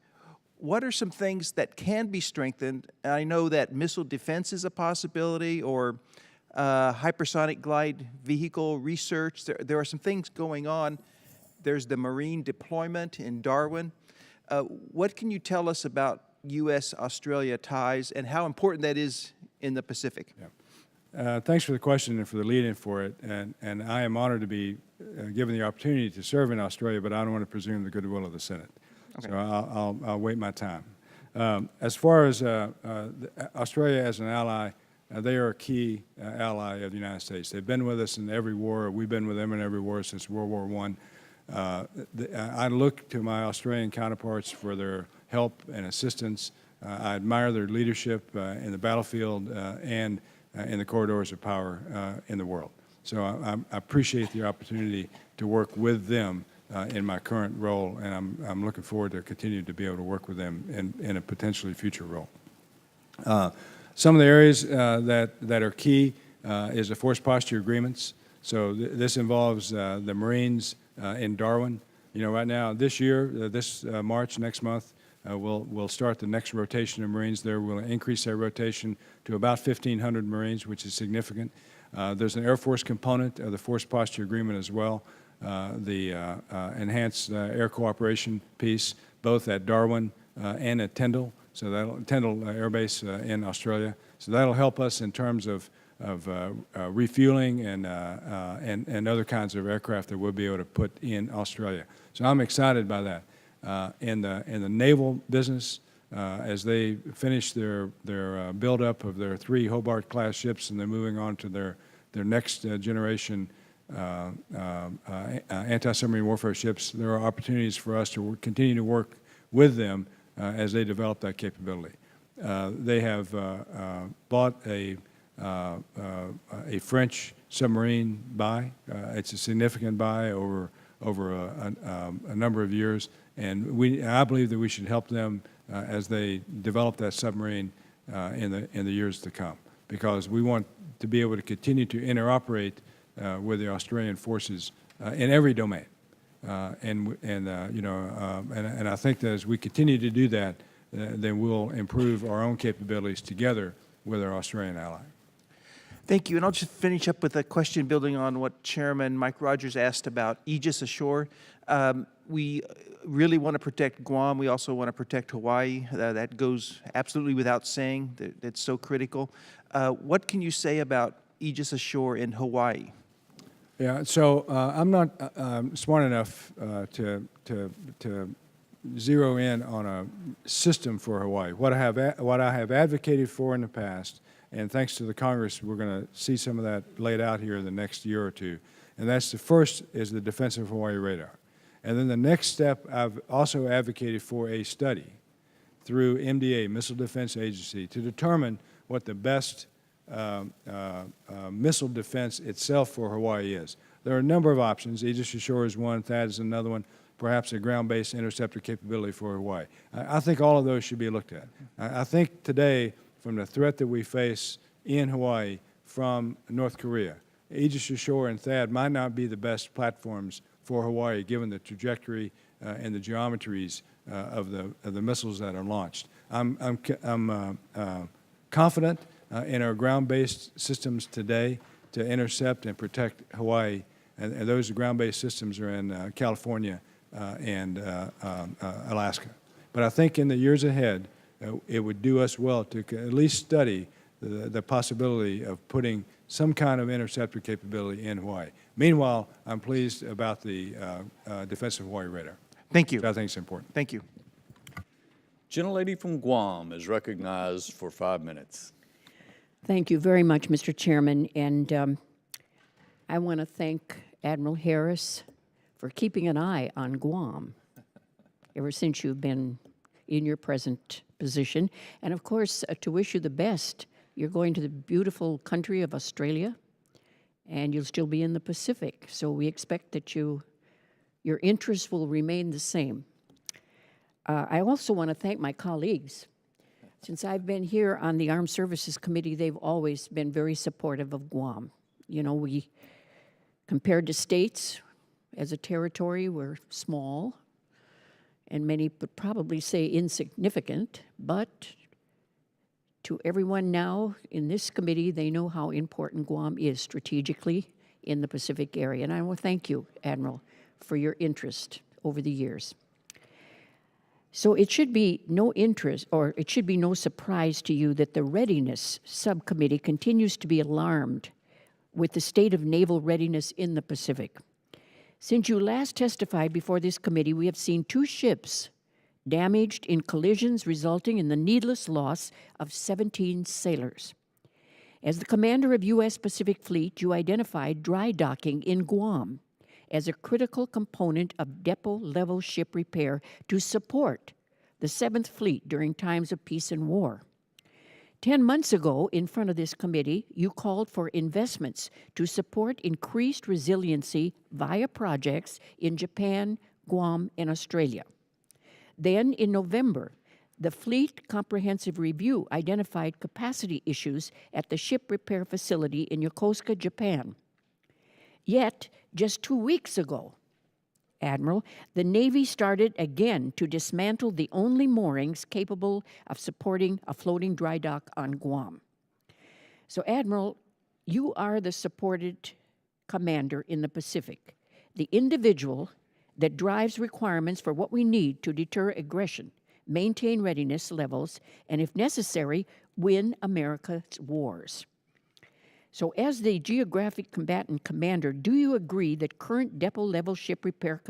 What are some things that can be strengthened? I know that missile defense is a possibility, or hypersonic glide vehicle research. There are some things going on. There's the Marine deployment in Darwin. What can you tell us about U.S.-Australia ties and how important that is in the Pacific? Yeah. Thanks for the question and for the lead-in for it. And I am honored to be given the opportunity to serve in Australia, but I don't want to presume the goodwill of the Senate. Okay. So I'll wait my time. As far as Australia as an ally, they are a key ally of the United States. They've been with us in every war. We've been with them in every war since World War I. I look to my Australian counterparts for their help and assistance. I admire their leadership in the battlefield and in the corridors of power in the world. So I appreciate the opportunity to work with them in my current role, and I'm looking forward to continuing to be able to work with them in a potentially future role. Some of the areas that are key is the force posture agreements. So this involves the Marines in Darwin. You know, right now, this year, this March, next month, we'll start the next rotation of Marines there. We'll increase their rotation to about 1,500 Marines, which is significant. There's an Air Force component of the force posture agreement as well, the enhanced air cooperation piece, both at Darwin and at Tyndall. So that'll Tyndall Air Base in Australia. So that'll help us in terms of refueling and other kinds of aircraft that we'll be able to put in Australia. So I'm excited by that. In the naval business, as they finish their buildup of their 3 Hobart-class ships, and they're moving on to their next generation anti-submarine warfare ships, there are opportunities for us to continue to work with them as they develop that capability. They have bought a French submarine buy. It's a significant buy over a number of years, and I believe that we should help them as they develop that submarine in the years to come, because we want to be able to continue to interoperate with the Australian forces in every domain. And I think that as we continue to do that, then we'll improve our own capabilities together with our Australian ally. Thank you. And I'll just finish up with a question building on what Chairman Mike Rogers asked about Aegis Ashore. We really want to protect Guam. We also want to protect Hawaii. That goes absolutely without saying. It's so critical. What can you say about Aegis Ashore in Hawaii? Yeah, so I'm not smart enough to zero in on a system for Hawaii. What I have advocated for in the past, and thanks to the Congress, we're going to see some of that laid out here in the next year or two. And that's the first is the Defensive Hawaii Radar. And then the next step, I've also advocated for a study through MDA, Missile Defense Agency, to determine what the best missile defense itself for Hawaii is. There are a number of options. Aegis Ashore is one, THAAD is another one, perhaps a ground-based interceptor capability for Hawaii. I think all of those should be looked at. I think today, from the threat that we face in Hawaii from North Korea, Aegis Ashore and THAAD might not be the best platforms for Hawaii, given the trajectory and the geometries of the missiles that are launched. I'm confident in our ground-based systems today to intercept and protect Hawaii, and those ground-based systems are in California and Alaska. But I think in the years ahead, it would do us well to at least study the possibility of putting some kind of interceptor capability in Hawaii. Meanwhile, I'm pleased about the Defensive Hawaii Radar. Thank you. Which I think is important. Thank you. Gentlelady from Guam is recognized for 5 minutes. Thank you very much, Mr. Chairman, and I want to thank Admiral Harris for keeping an eye on Guam ever since you've been in your present position, and of course to wish you the best You're going to the beautiful country of Australia, and you'll still be in the Pacific. So we expect that your interests will remain the same. I also want to thank my colleagues. Since I've been here on the Armed Services Committee, they've always been very supportive of Guam. You know, we, compared to states, as a territory, we're small, and many would probably say insignificant, but to everyone now in this committee, they know how important Guam is strategically in the Pacific area. And I want to thank you, Admiral, for your interest over the years. So it should be no interest, or it should be no surprise to you that the Readiness Subcommittee continues to be alarmed with the state of naval readiness in the Pacific. Since you last testified before this committee, we have seen 2 ships damaged in collisions resulting in the needless loss of 17 sailors. As the commander of U.S. Pacific Fleet, you identified dry docking in Guam as a critical component of depot-level ship repair to support the 7th Fleet during times of peace and war. 10 months ago, in front of this committee, you called for investments to support increased resiliency via projects in Japan, Guam, and Australia. Then, in November, the Fleet Comprehensive Review identified capacity issues at the ship repair facility in Yokosuka, Japan. Yet, just 2 weeks ago, Admiral, the Navy started again to dismantle the only moorings capable of supporting a floating dry dock on Guam. So, Admiral, you are the supported commander in the Pacific, the individual that drives requirements for what we need to deter aggression, maintain readiness levels, and if necessary, win America's wars. So as the geographic combatant commander, do you agree that current depot-level ship repair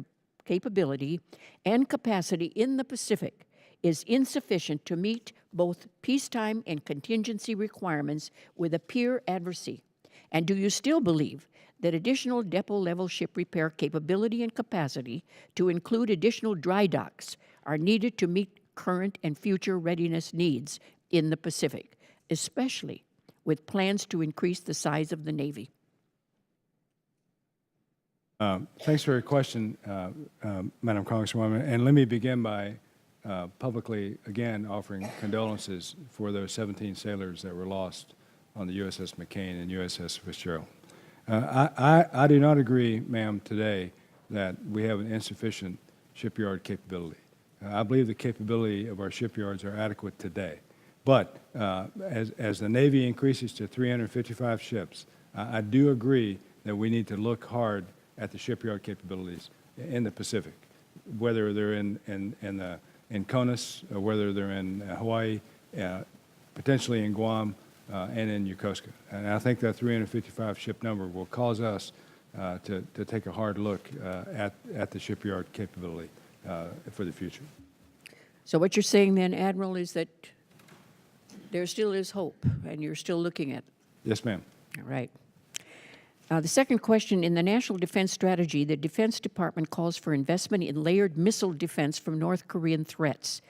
capability and capacity in the Pacific is insufficient to meet both peacetime and contingency requirements with a peer adversary? And do you still believe that additional depot-level ship repair capability and capacity, to include additional dry docks, are needed to meet current and future readiness needs in the Pacific, especially with plans to increase the size of the Navy? Thanks for your question, Madam Congresswoman. And let me begin by publicly, again, offering condolences for those 17 sailors that were lost on the USS McCain and USS Fitzgerald. I do not agree, ma'am, today that we have an insufficient shipyard capability. I believe the capability of our shipyards are adequate today. But as the Navy increases to 355 ships, I do agree that we need to look hard at the shipyard capabilities in the Pacific, whether they're in CONUS, or whether they're in Hawaii, potentially in Guam, and in Yokosuka. And I think that 355 ship number will cause us to take a hard look at the shipyard capability for the future. So what you're saying then, Admiral, is that there still is hope, and you're still looking at it. Yes, ma'am. All right. The second question, in the National Defense Strategy, the Defense Department calls for investment in layered missile defense from North Korean threats.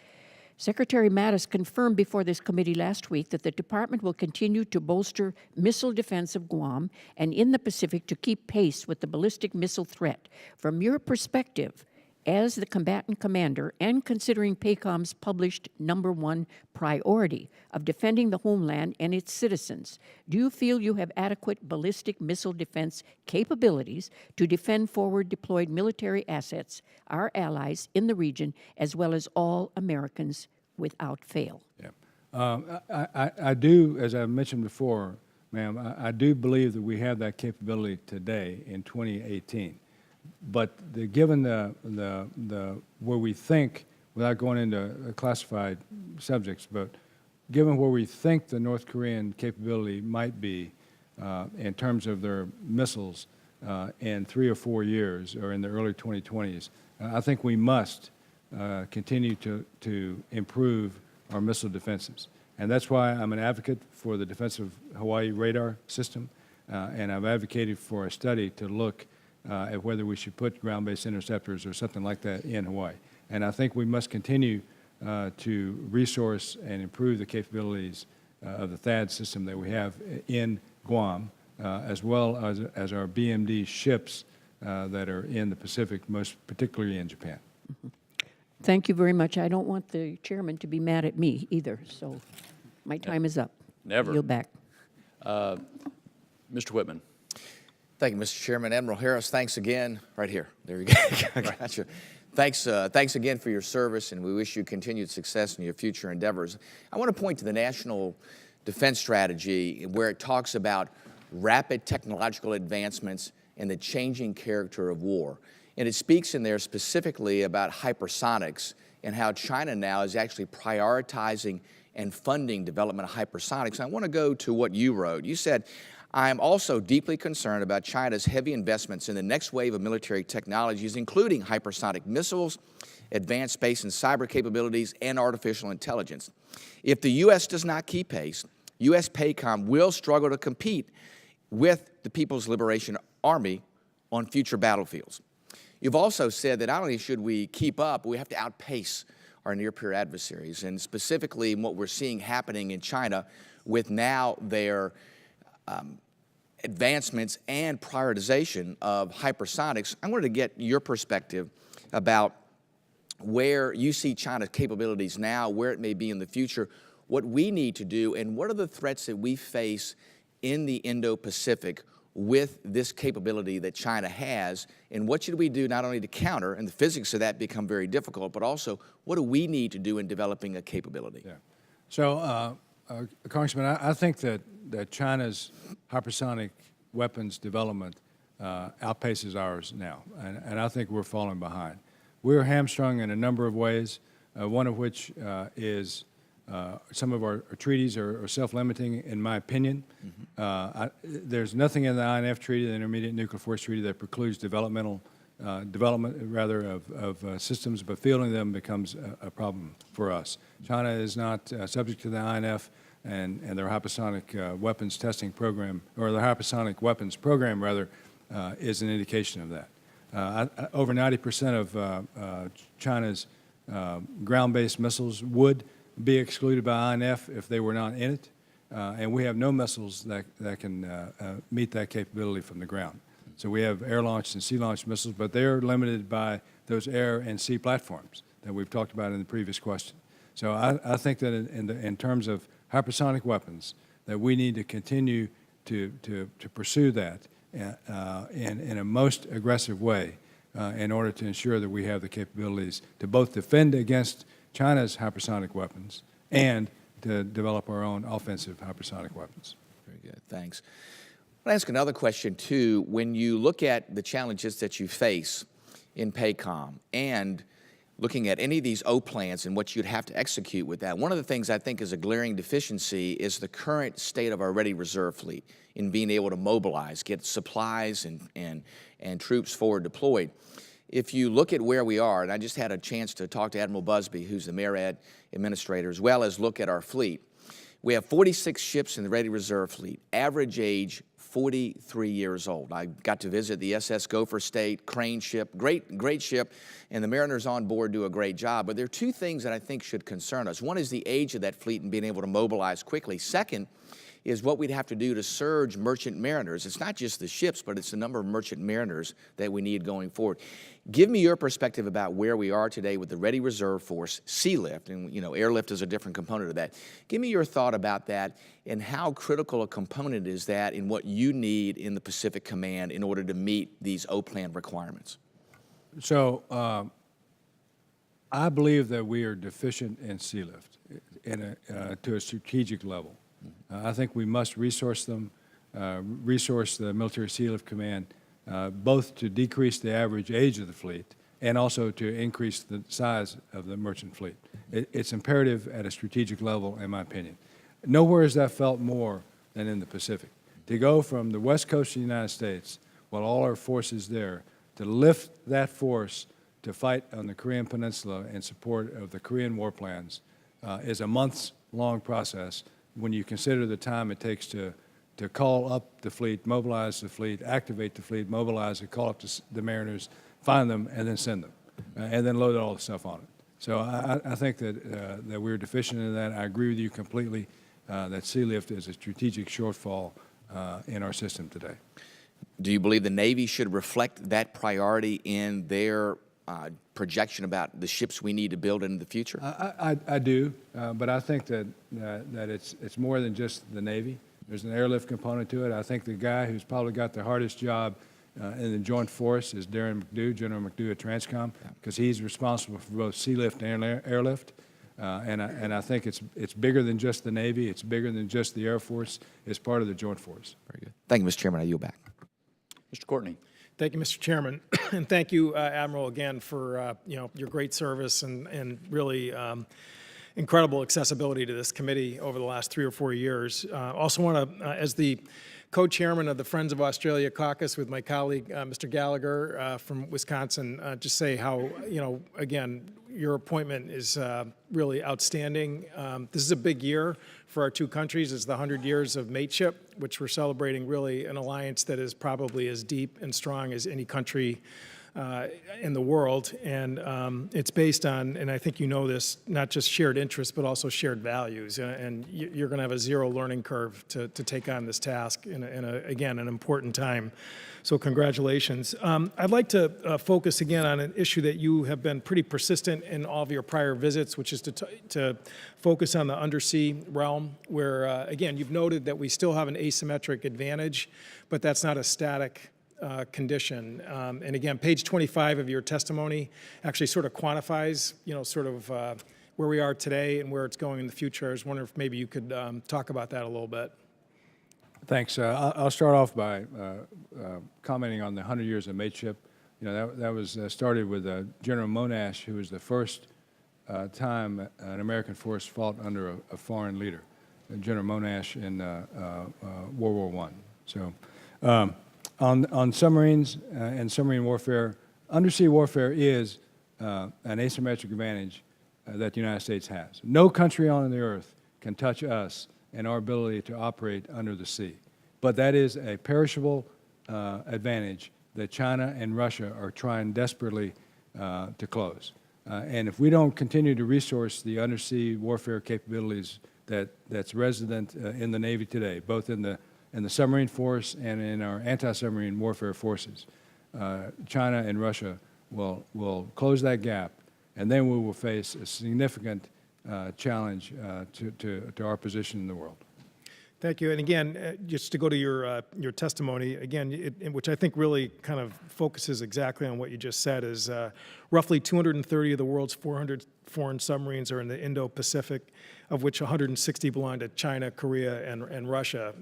Secretary Mattis confirmed before this committee last week that the department will continue to bolster missile defense of Guam and in the Pacific to keep pace with the ballistic missile threat. From your perspective, as the combatant commander, and considering PACOM's published #1 priority of defending the homeland and its citizens, do you feel you have adequate ballistic missile defense capabilities to defend forward deployed military assets, our allies in the region, as well as all Americans without fail? Yeah. I do, as I mentioned before, ma'am, I do believe that we have that capability today in 2018. But given where we think, without going into classified subjects, but given where we think the North Korean capability might be in terms of their missiles in 3 or 4 years or in the early 2020s, I think we must continue to improve our missile defenses. And that's why I'm an advocate for the Defensive Hawaii radar system, and I've advocated for a study to look at whether we should put ground-based interceptors or something like that in Hawaii. And I think we must continue to resource and improve the capabilities of the THAAD system that we have in Guam, as well as our BMD ships that are in the Pacific, most particularly in Japan. Thank you very much. I don't want the chairman to be mad at me either, so my time is up. Never. Yield back. Mr. Whitman. Thank you, Mr. Chairman. Admiral Harris, thanks again. Right here. There you go. Gotcha. Thanks again for your service, and we wish you continued success in your future endeavors. I want to point to the National Defense Strategy, where it talks about rapid technological advancements and the changing character of war. And it speaks in there specifically about hypersonics and how China now is actually prioritizing and funding development of hypersonics. And I want to go to what you wrote. You said, I am also deeply concerned about China's heavy investments in the next wave of military technologies, including hypersonic missiles, advanced space and cyber capabilities, and artificial intelligence. If the U.S. does not keep pace, U.S. PACOM will struggle to compete with the People's Liberation Army on future battlefields. You've also said that not only should we keep up, but we have to outpace our near-peer adversaries, and specifically what we're seeing happening in China with now their advancements and prioritization of hypersonics. I wanted to get your perspective about where you see China's capabilities now, where it may be in the future, what we need to do, and what are the threats that we face in the Indo-Pacific with this capability that China has, and what should we do not only to counter, and the physics of that become very difficult, but also what do we need to do in developing a capability? Yeah. So, Congressman, I think that China's hypersonic weapons development outpaces ours now, and I think we're falling behind. We're hamstrung in a number of ways, one of which is some of our treaties are self-limiting, in my opinion. There's nothing in the INF Treaty, the Intermediate Nuclear Force Treaty, that precludes development of systems, but fielding them becomes a problem for us. China is not subject to the INF, and their hypersonic weapons testing program, or their hypersonic weapons program, rather, is an indication of that. Over 90% of China's ground-based missiles would be excluded by INF if they were not in it, and we have no missiles that can meet that capability from the ground. So we have air-launched and sea-launched missiles, but they're limited by those air and sea platforms that we've talked about in the previous question. So I think that in terms of hypersonic weapons, that we need to continue to pursue that in a most aggressive way in order to ensure that we have the capabilities to both defend against China's hypersonic weapons and to develop our own offensive hypersonic weapons. Very good, thanks. I want to ask another question, too. When you look at the challenges that you face in PACOM and looking at any of these O plans and what you'd have to execute with that, one of the things I think is a glaring deficiency is the current state of our ready reserve fleet in being able to mobilize, get supplies and troops forward deployed. If you look at where we are, and I just had a chance to talk to Admiral Busby, who's the MARAD administrator, as well as look at our fleet. We have 46 ships in the Ready Reserve Fleet, average age 43 years old. I got to visit the SS Gopher State, crane ship, great ship, and the mariners on board do a great job. But there are two things that I think should concern us. One is the age of that fleet and being able to mobilize quickly. Second is what we'd have to do to surge merchant mariners. It's not just the ships, but it's the number of merchant mariners that we need going forward. Give me your perspective about where we are today with the Ready Reserve Force, sea lift, and airlift is a different component of that. Give me your thought about that and how critical a component is that in what you need in the Pacific Command in order to meet these O-plan requirements. So I believe that we are deficient in sea lift to a strategic level. I think we must resource them, resource the Military Sea Lift Command, both to decrease the average age of the fleet and also to increase the size of the merchant fleet. It's imperative at a strategic level, in my opinion. Nowhere is that felt more than in the Pacific. To go from the west coast of the United States, while all our forces there, to lift that force to fight on the Korean Peninsula in support of the Korean war plans is a months-long process when you consider the time it takes to call up the fleet, mobilize the fleet, activate the fleet, mobilize it, call up the mariners, find them, and then send them, and then load all the stuff on it. So I think that we're deficient in that. I agree with you completely. that sea lift is a strategic shortfall in our system today. Do you believe the Navy should reflect that priority in their projection about the ships we need to build in the future? I do, but I think that it's more than just the Navy. There's an airlift component to it. I think the guy who's probably got the hardest job in the Joint Force is General McDew at Transcom, because he's responsible for both sea lift and airlift. And I think it's bigger than just the Navy. It's bigger than just the Air Force. It's part of the Joint Force. Very good. Thank you, Mr. Chairman. I yield back. Mr. Courtney. Thank you, Mr. Chairman, and thank you, Admiral, again for your great service and really incredible accessibility to this committee over the last 3 or 4 years. Also want to, as the co-chairman of the Friends of Australia caucus with my colleague, Mr. Gallagher from Wisconsin, just say how, again, your appointment is really outstanding. This is a big year for our two countries. It's the 100 years of mateship, which we're celebrating really an alliance that is probably as deep and strong as any country in the world. And it's based on, and I think you know this, not just shared interests, but also shared values. And you're going to have a zero learning curve to take on this task in, again, an important time. So congratulations. I'd like to focus again on an issue that you have been pretty persistent in all of your prior visits, which is to focus on the undersea realm, where, again, you've noted that we still have an asymmetric advantage, but that's not a static condition. And again, page 25 of your testimony actually sort of quantifies, where we are today and where it's going in the future. I was wondering if maybe you could talk about that a little bit. Thanks. I'll start off by commenting on the 100 years of mateship. That was started with General Monash, who was the first time an American force fought under a foreign leader, General Monash in World War I. So on submarines and submarine warfare, undersea warfare is an asymmetric advantage that the United States has. No country on the earth can touch us and our ability to operate under the sea. But that is a perishable advantage that China and Russia are trying desperately to close. And if we don't continue to resource the undersea warfare capabilities that's resident in the Navy today, both in the submarine force and in our anti-submarine warfare forces, China and Russia will close that gap, and then we will face a significant challenge to our position in the world. Thank you. And again, just to go to your testimony, again, which I think really kind of focuses exactly on what you just said, is roughly 230 of the world's 400 foreign submarines are in the Indo-Pacific, of which 160 belong to China, Korea, and Russia.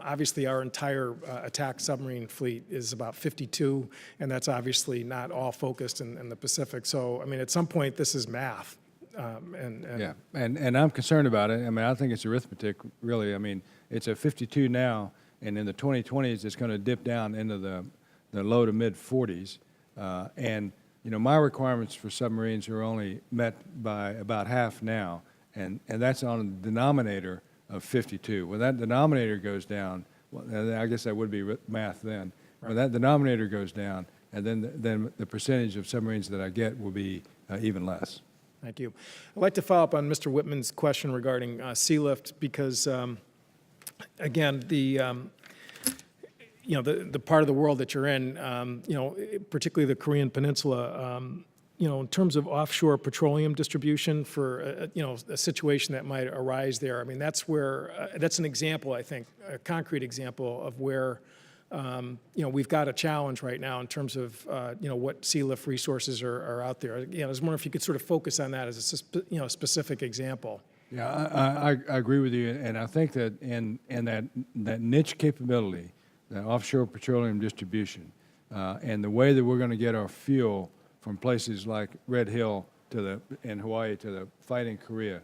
Obviously, our entire attack submarine fleet is about 52, and that's obviously not all focused in the Pacific. So, I mean, at some point, this is math. Yeah, and I'm concerned about it. I mean, I think it's arithmetic, really. I mean, it's a 52 now, and in the 2020s, it's going to dip down into the low to mid 40s. And my requirements for submarines are only met by about half now, and that's on a denominator of 52. When that denominator goes down, well, I guess that would be math then. Right. When that denominator goes down, and then the percentage of submarines that I get will be even less. Thank you. I'd like to follow up on Mr. Whitman's question regarding sea lift, because again, the part of the world that you're in, particularly the Korean Peninsula, in terms of offshore petroleum distribution for a situation that might arise there. I mean, that's where that's an example, I think, a concrete example of where we've got a challenge right now in terms of what sea lift resources are out there. I was wondering if you could sort of focus on that as a specific example. Yeah, I agree with you, and I think that in that niche capability, the offshore petroleum distribution, and the way that we're going to get our fuel from places like Red Hill in Hawaii to the fight in Korea,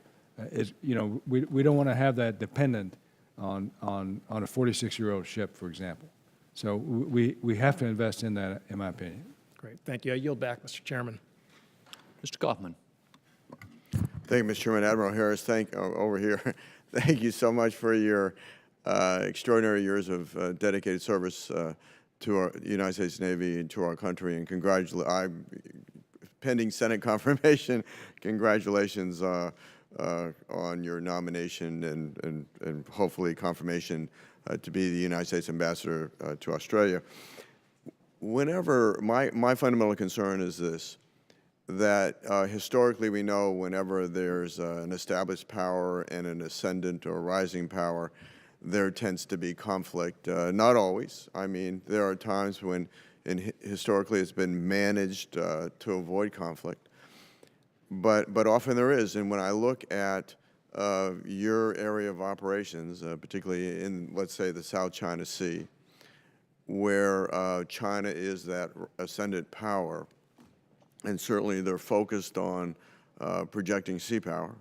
is we don't want to have that dependent on a 46-year-old ship, for example. So we have to invest in that, in my opinion. Great, thank you. I yield back, Mr. Chairman. Mr. Kaufman. Thank you, Mr. Chairman. Admiral Harris, over here. Thank you so much for your extraordinary years of dedicated service to our United States Navy and to our country. And pending Senate confirmation, congratulations on your nomination and hopefully confirmation to be the United States ambassador to Australia. Whenever, my fundamental concern is this, that historically we know whenever there's an established power and an ascendant or rising power, there tends to be conflict. Not always. I mean, there are times when historically it's been managed to avoid conflict, but often there is. And when I look at your area of operations, particularly in, let's say, the South China Sea, where China is that ascendant power, and certainly they're focused on projecting sea power,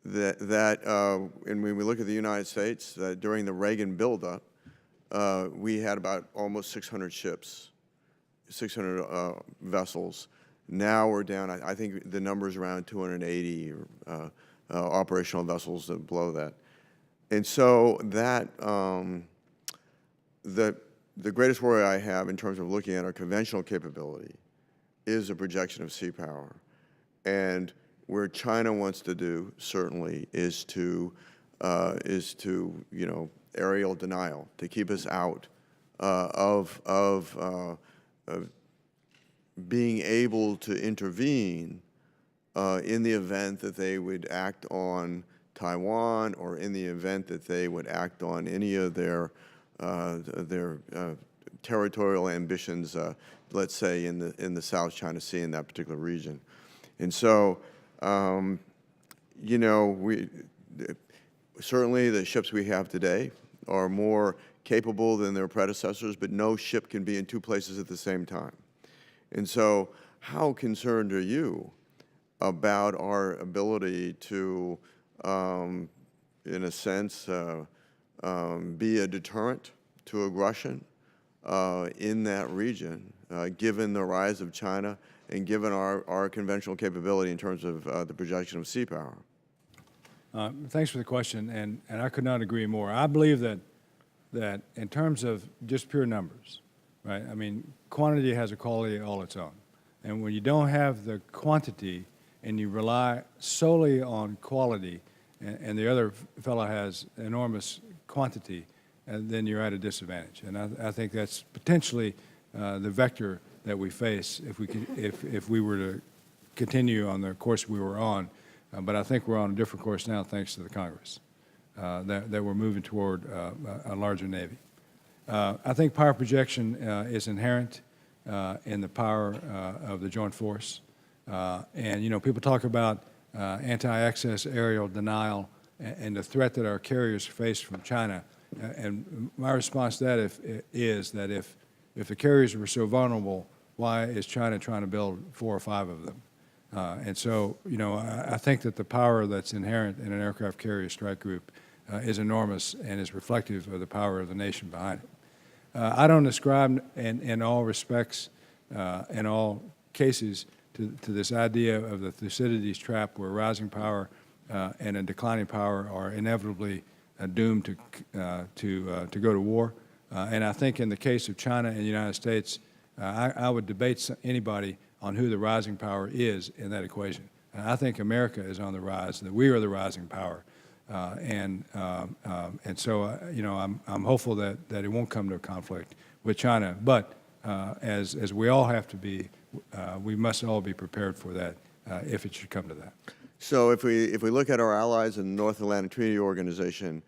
and when we look at the United States, during the Reagan buildup, we had about almost 600 ships, 600 vessels. Now we're down, I think the number's around 280 operational vessels below that. And so that, the greatest worry I have in terms of looking at our conventional capability is a projection of sea power. And where China wants to do, certainly, is to aerial denial, to keep us out of being able to intervene in the event that they would act on Taiwan, or in the event that they would act on any of their territorial ambitions, let's say in the South China Sea, in that particular region. And so, certainly the ships we have today are more capable than their predecessors, but no ship can be in two places at the same time. And so, how concerned are you about our ability to, in a sense, be a deterrent to aggression in that region, given the rise of China and given our conventional capability in terms of the projection of sea power? Thanks for the question, and I could not agree more. I believe that in terms of just pure numbers, right? I mean, quantity has a quality all its own. And when you don't have the quantity and you rely solely on quality, and the other fellow has enormous quantity, then you're at a disadvantage. And I think that's potentially the vector that we face if we were to continue on the course we were on. But I think we're on a different course now, thanks to the Congress, that we're moving toward a larger Navy. I think power projection is inherent in the power of the joint force. And, people talk about anti-access aerial denial and the threat that our carriers face from China. And my response to that is that if the carriers were so vulnerable, why is China trying to build 4 or 5 of them? And so, I think that the power that's inherent in an aircraft carrier strike group is enormous and is reflective of the power of the nation behind it. I don't ascribe in all respects, in all cases, to this idea of the Thucydides trap, where rising power and a declining power are inevitably doomed to go to war. And I think in the case of China and the United States, I would debate anybody on who the rising power is in that equation. I think America is on the rise, that we are the rising power. And so, I'm hopeful that it won't come to a conflict with China. But as we all have to be, we must all be prepared for that if it should come to that. So if we look at our allies in the North Atlantic Treaty Organization,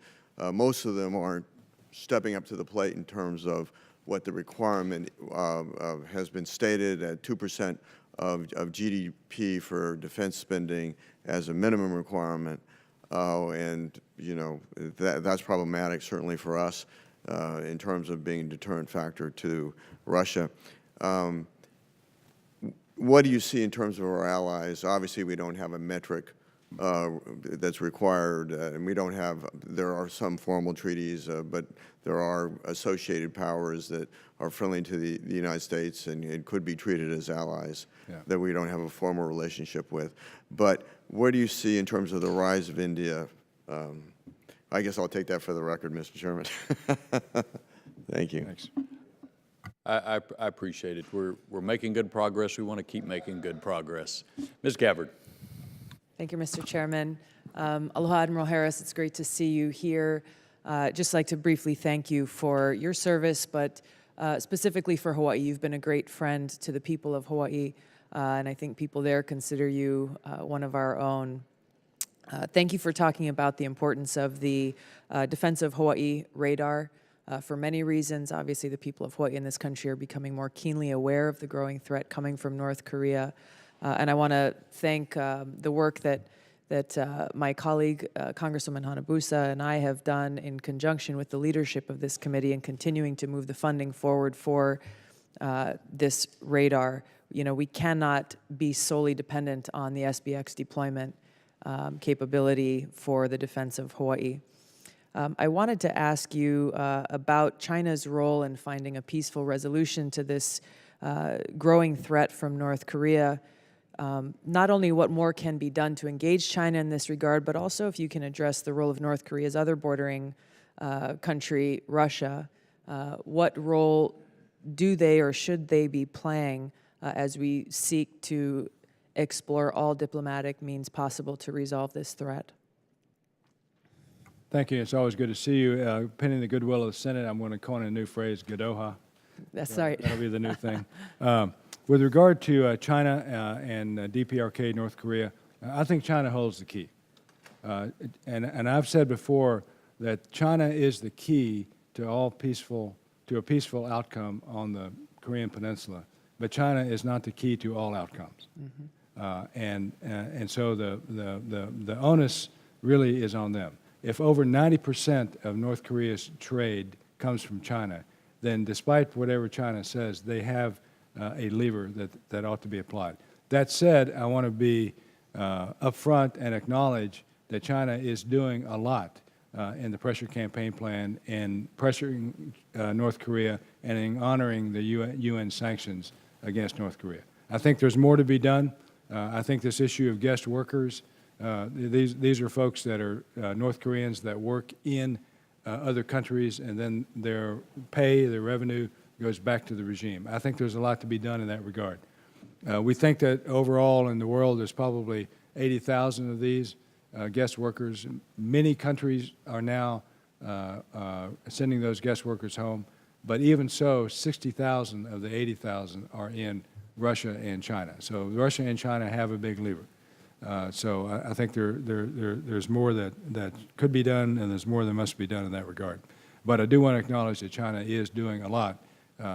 most of them aren't stepping up to the plate in terms of what the requirement has been stated at 2% of GDP for defense spending as a minimum requirement. And, that's problematic, certainly for us, in terms of being a deterrent factor to Russia. What do you see in terms of our allies? Obviously, we don't have a metric that's required, and there are some formal treaties, but there are associated powers that are friendly to the United States and could be treated as allies that we don't have a formal relationship with. But where do you see in terms of the rise of India? I guess I'll take that for the record, Mr. Chairman. Thank you. Thanks. I appreciate it. We're making good progress. We want to keep making good progress. Ms. Gabbard. Thank you, Mr. Chairman. Aloha, Admiral Harris. It's great to see you here. Just like to briefly thank you for your service, but specifically for Hawaii. You've been a great friend to the people of Hawaii, and I think people there consider you one of our own. Thank you for talking about the importance of the Defense of Hawaii radar. For many reasons, obviously the people of Hawaii in this country are becoming more keenly aware of the growing threat coming from North Korea. And I want to thank the work that my colleague, Congresswoman Hanabusa, and I have done in conjunction with the leadership of this committee in continuing to move the funding forward for this radar. You know, we cannot be solely dependent on the SBX deployment capability for the defense of Hawaii. I wanted to ask you about China's role in finding a peaceful resolution to this growing threat from North Korea. Not only what more can be done to engage China in this regard, but also if you can address the role of North Korea's other bordering country, Russia. What role do they or should they be playing as we seek to explore all diplomatic means possible to resolve this threat? Thank you. It's always good to see you. Pending the goodwill of the Senate, I'm going to coin a new phrase, Gadoha. That's right. That'll be the new thing. With regard to China and DPRK, North Korea, I think China holds the key. And I've said before that China is the key to a peaceful outcome on the Korean Peninsula, but China is not the key to all outcomes. And so the onus really is on them. If over 90% of North Korea's trade comes from China, then despite whatever China says, they have a lever that ought to be applied. That said, I want to be upfront and acknowledge that China is doing a lot in the pressure campaign plan in pressuring North Korea and in honoring the UN sanctions against North Korea. I think there's more to be done. I think this issue of guest workers, these are folks that are North Koreans that work in other countries, and then their pay, their revenue goes back to the regime. I think there's a lot to be done in that regard. We think that overall in the world there's probably 80,000 of these guest workers. Many countries are now sending those guest workers home, but even so, 60,000 of the 80,000 are in Russia and China. So Russia and China have a big lever. So I think there's more that could be done, and there's more that must be done in that regard. But I do want to acknowledge that China is doing a lot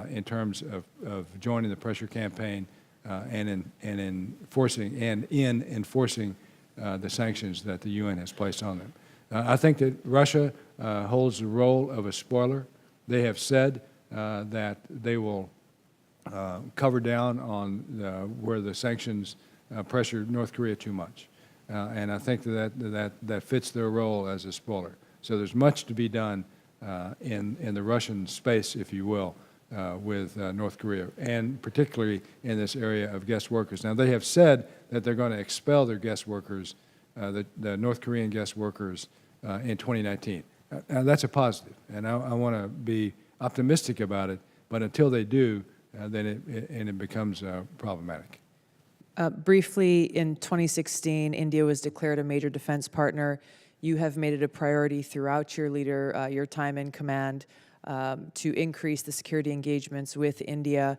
in terms of joining the pressure campaign and in enforcing the sanctions that the UN has placed on them. I think that Russia holds the role of a spoiler. They have said that they will cover down on where the sanctions pressured North Korea too much. And I think that fits their role as a spoiler. So there's much to be done in the Russian space, if you will, with North Korea, and particularly in this area of guest workers. Now, they have said that they're going to expel their guest workers, the North Korean guest workers, in 2019. That's a positive, and I want to be optimistic about it, but until they do, then it becomes problematic. Briefly, in 2016, India was declared a major defense partner. You have made it a priority throughout your time in command to increase the security engagements with India.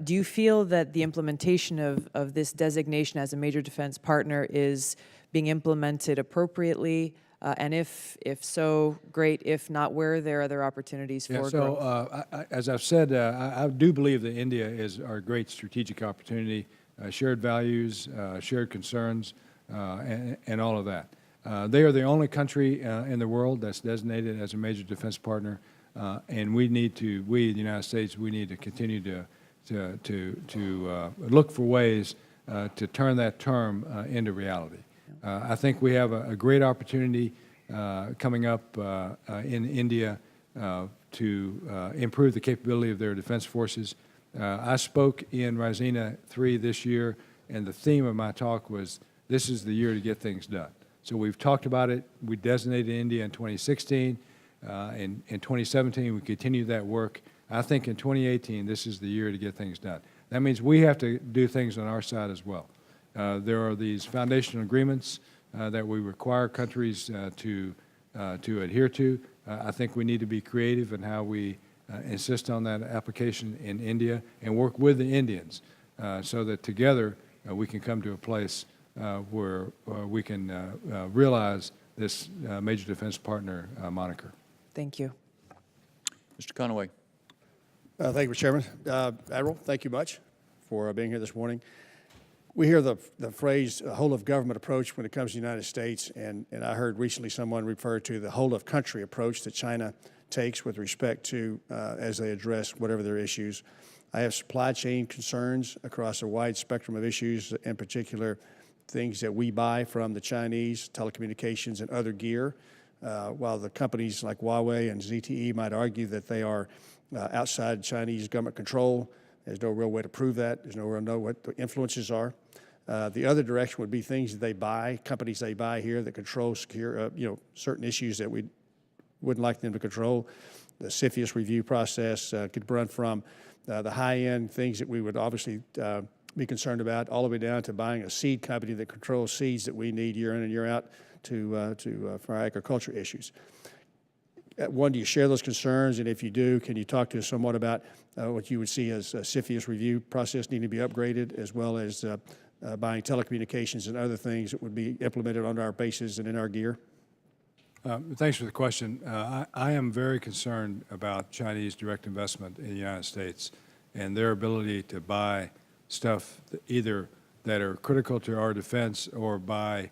Do you feel that the implementation of this designation as a major defense partner is being implemented appropriately? And if so, great. If not, where are there other opportunities for growth? So, as I've said, I do believe that India is our great strategic opportunity, shared values, shared concerns, and all of that. They are the only country in the world that's designated as a major defense partner, and we, the United States, we need to continue to look for ways to turn that term into reality. I think we have a great opportunity coming up in India to improve the capability of their defense forces. I spoke in Raisina 3 this year, and the theme of my talk was, this is the year to get things done. So we've talked about it. We designated India in 2016. In 2017, we continued that work. I think in 2018, this is the year to get things done. That means we have to do things on our side as well. There are these foundational agreements that we require countries to adhere to. I think we need to be creative in how we insist on that application in India and work with the Indians so that together we can come to a place where we can realize this major defense partner moniker. Thank you. Mr. Conaway. Thank you, Mr. Chairman. Admiral, thank you much for being here this morning. We hear the phrase whole of government approach when it comes to the United States, and I heard recently someone refer to the whole of country approach that China takes with respect to as they address whatever their issues. I have supply chain concerns across a wide spectrum of issues, in particular things that we buy from the Chinese, telecommunications and other gear. While the companies like Huawei and ZTE might argue that they are outside Chinese government control, there's no real way to prove that. There's no real know what the influences are. The other direction would be things that they buy, companies they buy here that control secure, certain issues that we wouldn't like them to control. The CFIUS review process could run from the high-end things that we would obviously be concerned about, all the way down to buying a seed company that controls seeds that we need year in and year out for our agriculture issues. One, do you share those concerns? And if you do, can you talk to us somewhat about what you would see as a CFIUS review process needing to be upgraded, as well as buying telecommunications and other things that would be implemented on our bases and in our gear? Thanks for the question. I am very concerned about Chinese direct investment in the United States and their ability to buy stuff either that are critical to our defense or buy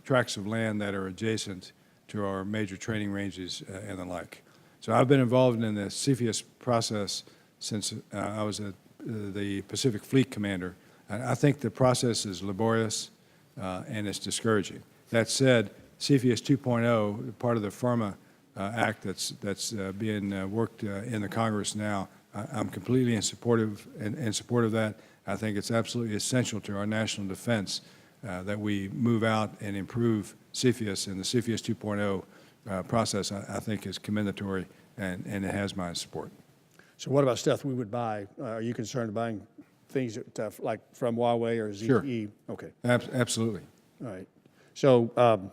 tracts of land that are adjacent to our major training ranges and the like. So I've been involved in the CFIUS process since I was the Pacific Fleet Commander. I think the process is laborious and it's discouraging. That said, CFIUS 2.0, part of the PhRMA Act that's being worked in the Congress now, I'm completely in support of that. I think it's absolutely essential to our national defense that we move out and improve CFIUS, and the CFIUS 2.0 process I think is commendatory and it has my support. So what about stuff we would buy? Are you concerned buying things that, like from Huawei or ZTE? Sure. Okay. Absolutely. All right. So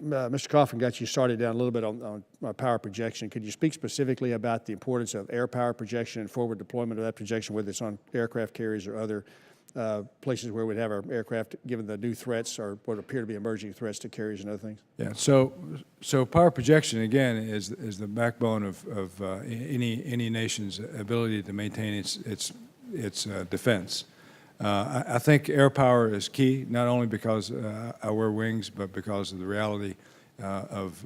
Mr. Coffin got you started down a little bit on power projection. Could you speak specifically about the importance of air power projection and forward deployment of that projection, whether it's on aircraft carriers or other places where we'd have our aircraft, given the new threats or what appear to be emerging threats to carriers and other things? Yeah. So power projection again is the backbone of any nation's ability to maintain its defense. I think air power is key, not only because I wear wings, but because of the reality of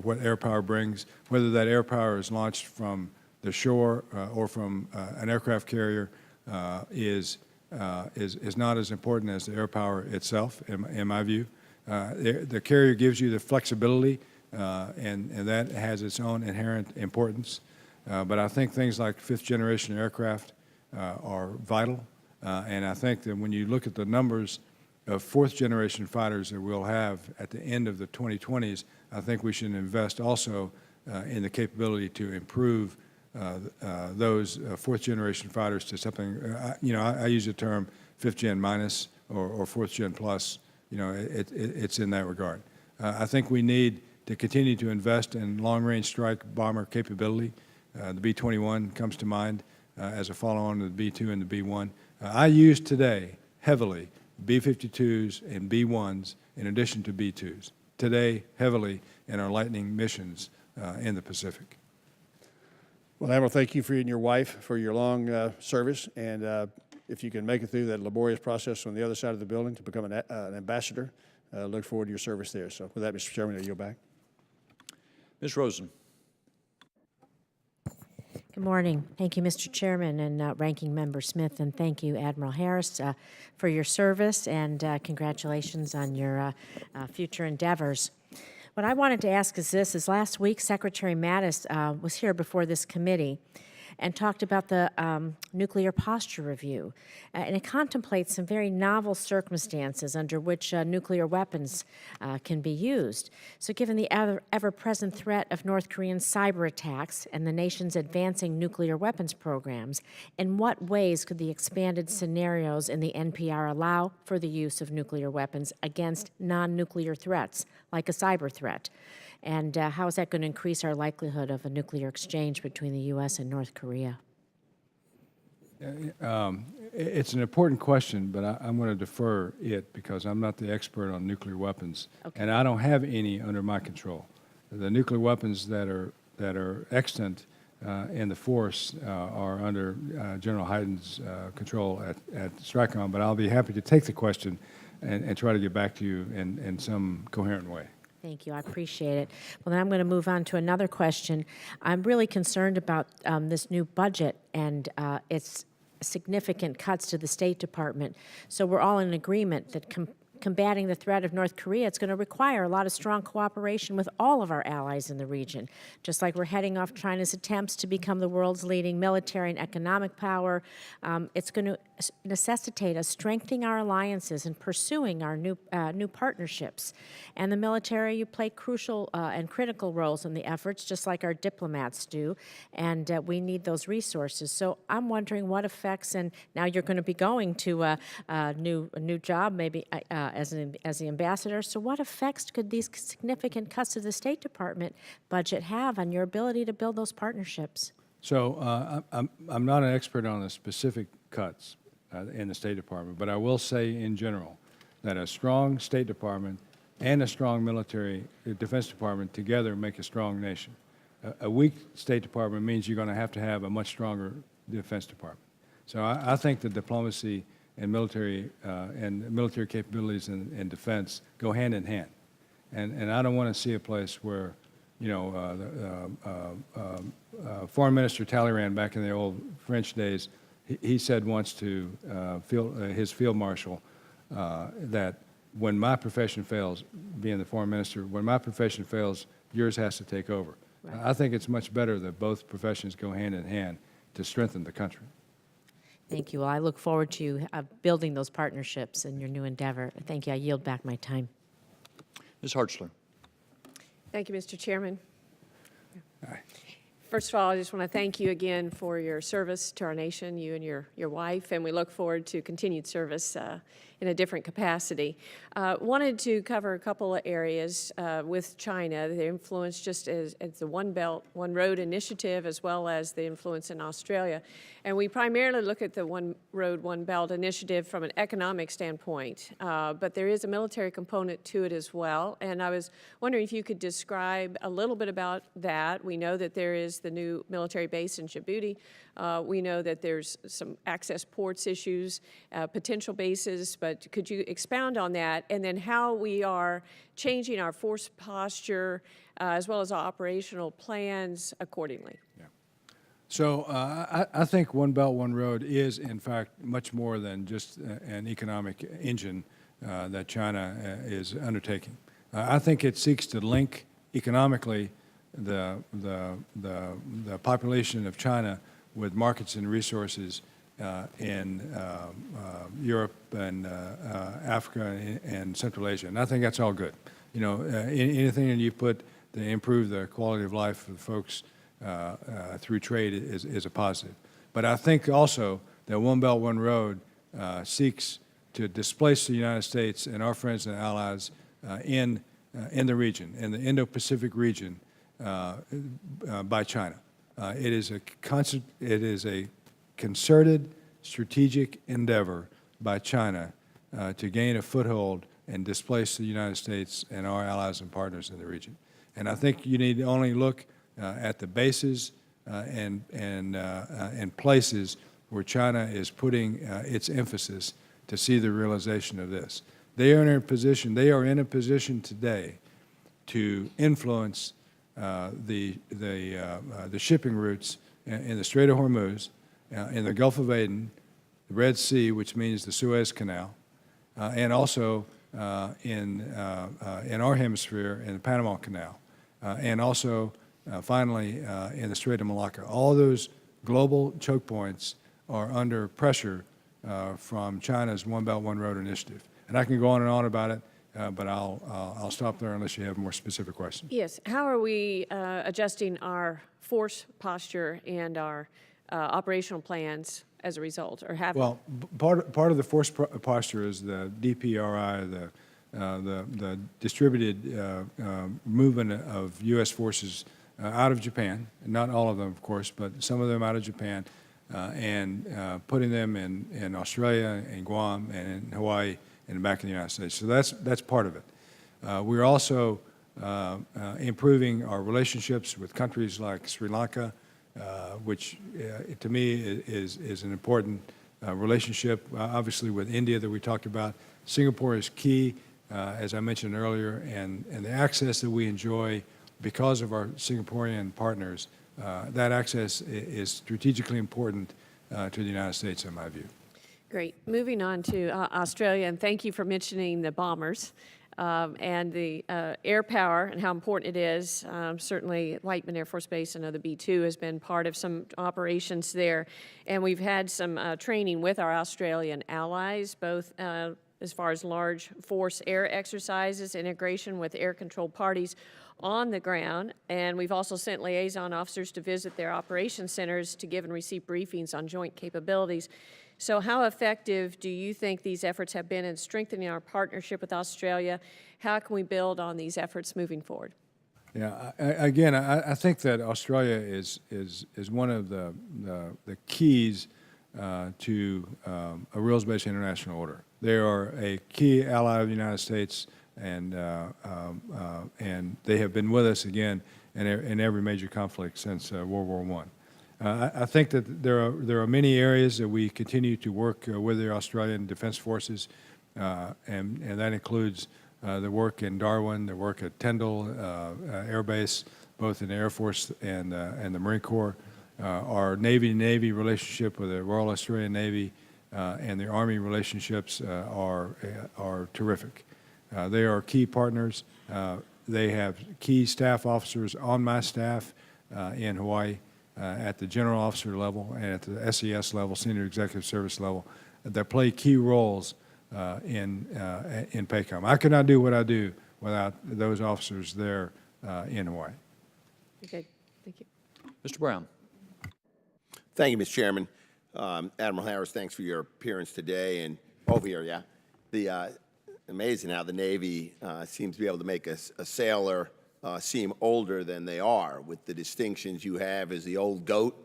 what air power brings. Whether that air power is launched from the shore or from an aircraft carrier is not as important as the air power itself, in my view. The carrier gives you the flexibility, and that has its own inherent importance. But I think things like fifth-generation aircraft are vital, and I think that when you look at the numbers of fourth-generation fighters that we'll have at the end of the 2020s, I think we should invest also in the capability to improve those fourth-generation fighters to something. I use the term fifth-gen minus or fourth-gen plus. It's in that regard. I think we need to continue to invest in long-range strike bomber capability. The B-21 comes to mind as a follow-on to the B-2 and the B-1. I use today heavily B-52s and B-1s in addition to B-2s. Today, heavily in our Lightning missions in the Pacific. Well, Admiral, thank you for you and your wife for your long service, and if you can make it through that laborious process on the other side of the building to become an ambassador, look forward to your service there. So with that, Mr. Chairman, I yield back. Ms. Rosen. Good morning. Thank you, Mr. Chairman and Ranking Member Smith, and thank you, Admiral Harris, for your service, and congratulations on your future endeavors. What I wanted to ask is this, is last week Secretary Mattis was here before this committee, and talked about the nuclear posture review. And it contemplates some very novel circumstances under which nuclear weapons can be used. So given the ever-present threat of North Korean cyber attacks and the nation's advancing nuclear weapons programs, in what ways could the expanded scenarios in the NPR allow for the use of nuclear weapons against non-nuclear threats, like a cyber threat? And how is that going to increase our likelihood of a nuclear exchange between the U.S. and North Korea? It's an important question, but I'm going to defer it because I'm not the expert on nuclear weapons, and I don't have any under my control. The nuclear weapons that are extant in the force are under General Hyden's control at STRICOM, but I'll be happy to take the question and try to get back to you in some coherent way. Thank you. I appreciate it. Well, then I'm going to move on to another question. I'm really concerned about this new budget and its significant cuts to the State Department. So we're all in agreement that combating the threat of North Korea, it's going to require a lot of strong cooperation with all of our allies in the region. Just like we're heading off China's attempts to become the world's leading military and economic power, it's going to necessitate us strengthening our alliances and pursuing our new partnerships. And the military, you play crucial and critical roles in the efforts, just like our diplomats do, and we need those resources. So I'm wondering what effects, and now you're going to be going to a new job, maybe as the ambassador. So what effects could these significant cuts to the State Department budget have on your ability to build those partnerships? So I'm not an expert on the specific cuts in the State Department, but I will say in general that a strong State Department and a strong military Defense Department together make a strong nation. A weak State Department means you're going to have a much stronger Defense Department. So I think the diplomacy and military capabilities and defense go hand in hand, and I don't want to see a place where, you know, Foreign Minister Talleyrand back in the old French days, he said once to his field marshal that when my profession fails, being the foreign minister, when my profession fails, yours has to take over. Right. I think it's much better that both professions go hand in hand to strengthen the country. Thank you. Well, I look forward to you building those partnerships in your new endeavor. Thank you. I yield back my time. Ms. Hartzler. Thank you, Mr. Chairman. Aye. First of all, I just want to thank you again for your service to our nation, you and your wife, and we look forward to continued service in a different capacity. Wanted to cover a couple of areas with China, the influence just as the One Belt, One Road initiative, as well as the influence in Australia. And we primarily look at the One Road, One Belt initiative from an economic standpoint, but there is a military component to it as well. And I was wondering if you could describe a little bit about that. We know that there is the new military base in Djibouti. We know that there's some access ports issues, potential bases, but could you expound on that? And then how we are changing our force posture as well as our operational plans accordingly. Yeah. So I think One Belt, One Road is, in fact, much more than just an economic engine that China is undertaking. I think it seeks to link economically the population of China with markets and resources in Europe and Africa and Central Asia, and I think that's all good. You know, anything that you put to improve the quality of life of folks through trade is a positive. But I think also that One Belt, One Road seeks to displace the United States and our friends and allies in the region, in the Indo-Pacific region, by China. It is a concerted strategic endeavor by China to gain a foothold and displace the United States and our allies and partners in the region. And I think you need to only look at the bases and places where China is putting its emphasis to see the realization of this. They are in a position today to influence the shipping routes in the Strait of Hormuz, in the Gulf of Aden, the Red Sea, which means the Suez Canal, and also in our hemisphere in the Panama Canal, and also finally in the Strait of Malacca. All those global choke points are under pressure from China's One Belt, One Road initiative. And I can go on and on about it, but I'll stop there unless you have more specific questions. Yes. How are we adjusting our force posture and our operational plans as a result, or have? Well, part of the force posture is the DPRI, the distributed movement of U.S. forces out of Japan, not all of them, of course, but some of them out of Japan, and putting them in Australia, in Guam, and in Hawaii, and back in the United States. So that's part of it. We're also improving our relationships with countries like Sri Lanka, which to me is an important relationship, obviously with India that we talked about. Singapore is key, as I mentioned earlier, and the access that we enjoy because of our Singaporean partners, that access is strategically important to the United States, in my view. Great. Moving on to Australia, and thank you for mentioning the bombers and the air power and how important it is. Certainly, Whiteman Air Force Base, I know the B-2 has been part of some operations there, and we've had some training with our Australian allies, both as far as large force air exercises, integration with air-controlled parties on the ground, and we've also sent liaison officers to visit their operations centers to give and receive briefings on joint capabilities. So how effective do you think these efforts have been in strengthening our partnership with Australia? How can we build on these efforts moving forward? Yeah, I think that Australia is one of the keys to a rules-based international order. They are a key ally of the United States, and they have been with us again in every major conflict since World War I. I think that there are many areas that we continue to work with the Australian Defense Forces, and that includes the work in Darwin, the work at Tyndall Air Base, both in the Air Force and the Marine Corps. Our Navy-Navy relationship with the Royal Australian Navy and the Army relationships are terrific. They are key partners. They have key staff officers on my staff in Hawaii at the general officer level and at the SES level, senior executive service level, that play key roles in PACOM. I could not do what I do without those officers there in Hawaii. Okay, thank you. Mr. Brown. Thank you, Mr. Chairman. Admiral Harris, thanks for your appearance today. And over here, yeah. Amazing how the Navy seems to be able to make a sailor seem older than they are, with the distinctions you have as the old goat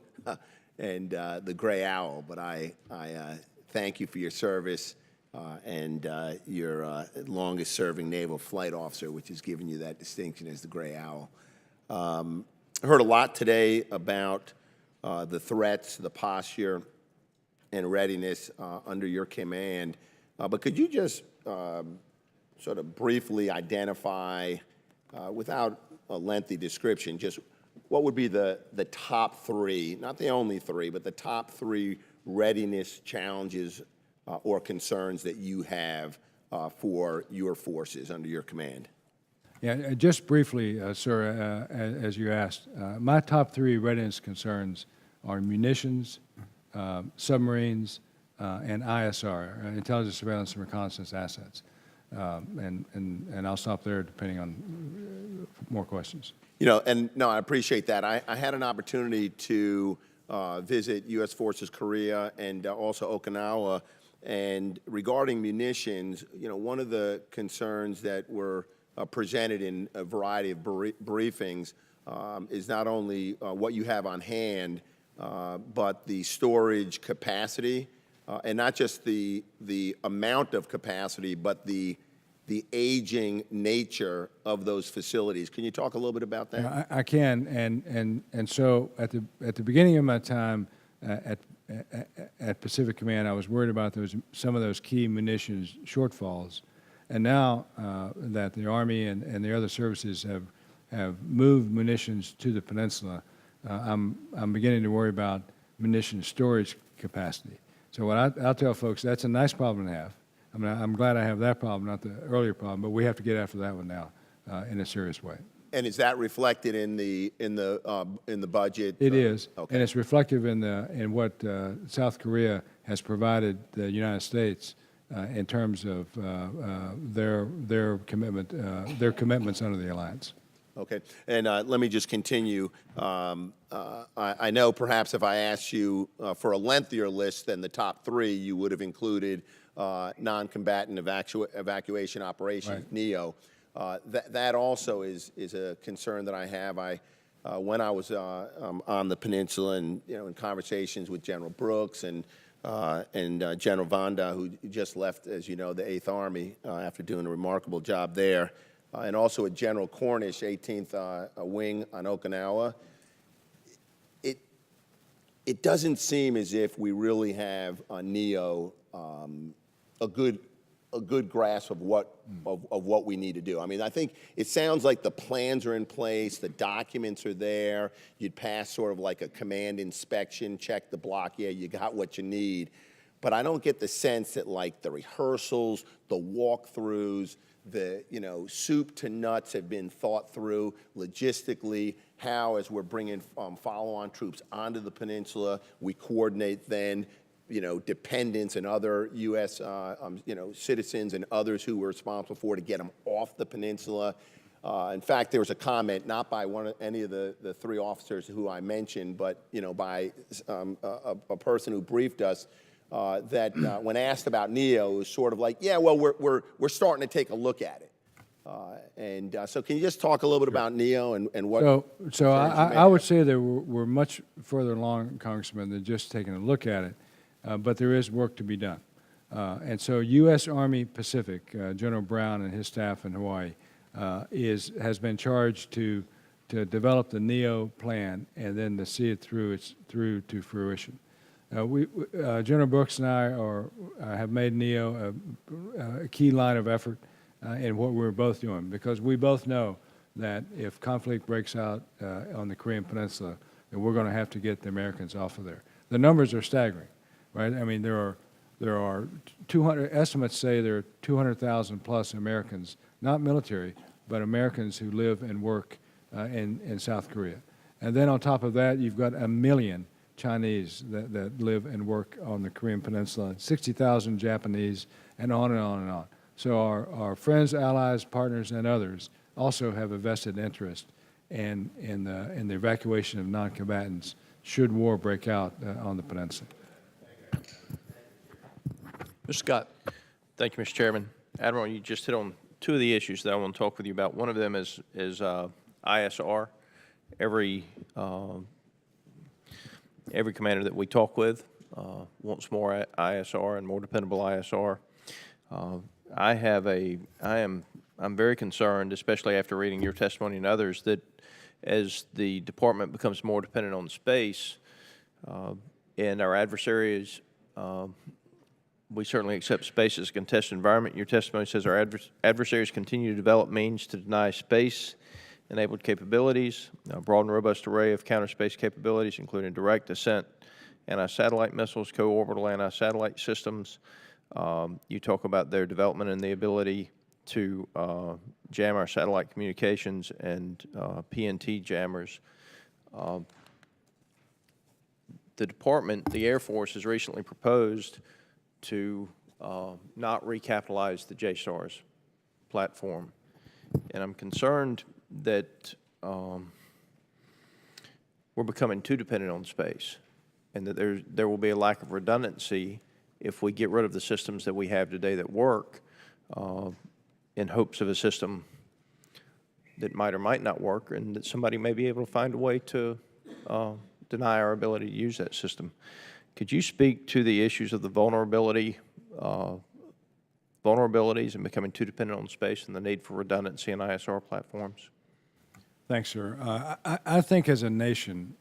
and the gray owl. But I thank you for your service and your longest-serving naval flight officer, which has given you that distinction as the gray owl. I heard a lot today about the threats, the posture, and readiness under your command. But could you just sort of briefly identify, without a lengthy description, just what would be the top three, not the only three, but the top three readiness challenges or concerns that you have for your forces under your command? Yeah, just briefly, sir, as you asked, my top three readiness concerns are munitions, submarines, and ISR, intelligence, surveillance, and reconnaissance assets. And I'll stop there depending on more questions. You know, and no, I appreciate that. I had an opportunity to visit U.S. Forces Korea and also Okinawa. And regarding munitions, you know, one of the concerns that were presented in a variety of briefings is not only what you have on hand, but the storage capacity, and not just the amount of capacity, but the aging nature of those facilities. Can you talk a little bit about that? I can, and so at the beginning of my time at Pacific Command, I was worried about some of those key munitions shortfalls, and now that the Army and the other services have moved munitions to the peninsula, I'm beginning to worry about munition storage capacity. So what I'll tell folks, that's a nice problem to have. I mean, I'm glad I have that problem, not the earlier problem, but we have to get after that one now in a serious way. And is that reflected in the budget? It is, Okay. and it's reflective in what South Korea has provided the United States in terms of their commitments under the alliance. Okay, and let me just continue. I know perhaps if I asked you for a lengthier list than the top three, you would have included non-combatant evacuation operations, Right. NEO. That also is a concern that I have. When I was on the peninsula and in conversations with General Brooks and General Vanda, who just left, as you know, the 8th Army after doing a remarkable job there, and also with General Cornish, 18th Wing on Okinawa. It doesn't seem as if we really have on NEO a good grasp of what we need to do. I mean, I think it sounds like the plans are in place, the documents are there. You'd pass sort of like a command inspection, check the block. Yeah, you got what you need. But I don't get the sense that like the rehearsals, the walkthroughs, the soup to nuts have been thought through logistically. How, as we're bringing follow-on troops onto the peninsula, we coordinate then dependents and other U.S. Citizens and others who were responsible for to get them off the peninsula. In fact, there was a comment not by any of the three officers who I mentioned, but by a person who briefed us. That when asked about NEO, it was sort of like, yeah, well, we're starting to take a look at it. So can you just talk a little bit about NEO and what? So I would say that we're much further along, Congressman, than just taking a look at it, but there is work to be done. And so U.S. Army Pacific, General Brown and his staff in Hawaii, has been charged to develop the NEO plan and then to see it through to fruition. General Brooks and I have made NEO a key line of effort in what we're both doing, because we both know that if conflict breaks out on the Korean Peninsula, then we're going to have to get the Americans off of there. The numbers are staggering, right? I mean, there are 200, estimates say there are 200,000 plus Americans, not military, but Americans who live and work in South Korea. And then on top of that, you've got 1 million Chinese that live and work on the Korean Peninsula, 60,000 Japanese, and on and on and on. So our friends, allies, partners, and others also have a vested interest in the evacuation of non-combatants should war break out on the peninsula. Mr. Scott. Thank you, Mr. Chairman. Admiral, you just hit on two of the issues that I want to talk with you about. One of them is ISR. Every commander that we talk with wants more ISR and more dependable ISR. I'm very concerned, especially after reading your testimony and others, that as the department becomes more dependent on space and our adversaries, we certainly accept space as a contested environment. Your testimony says our adversaries continue to develop means to deny space-enabled capabilities, a broad and robust array of counter-space capabilities, including direct ascent, anti-satellite missiles, co-orbital anti-satellite systems. You talk about their development and the ability to jam our satellite communications and PNT jammers. The department, the Air Force, has recently proposed to not recapitalize the JSTARS platform. And I'm concerned that we're becoming too dependent on space, and that there will be a lack of redundancy if we get rid of the systems that we have today that work in hopes of a system that might or might not work, and that somebody may be able to find a way to deny our ability to use that system. Could you speak to the issues of the vulnerabilities and becoming too dependent on space and the need for redundancy in ISR platforms? Thanks, sir. I think as a nation,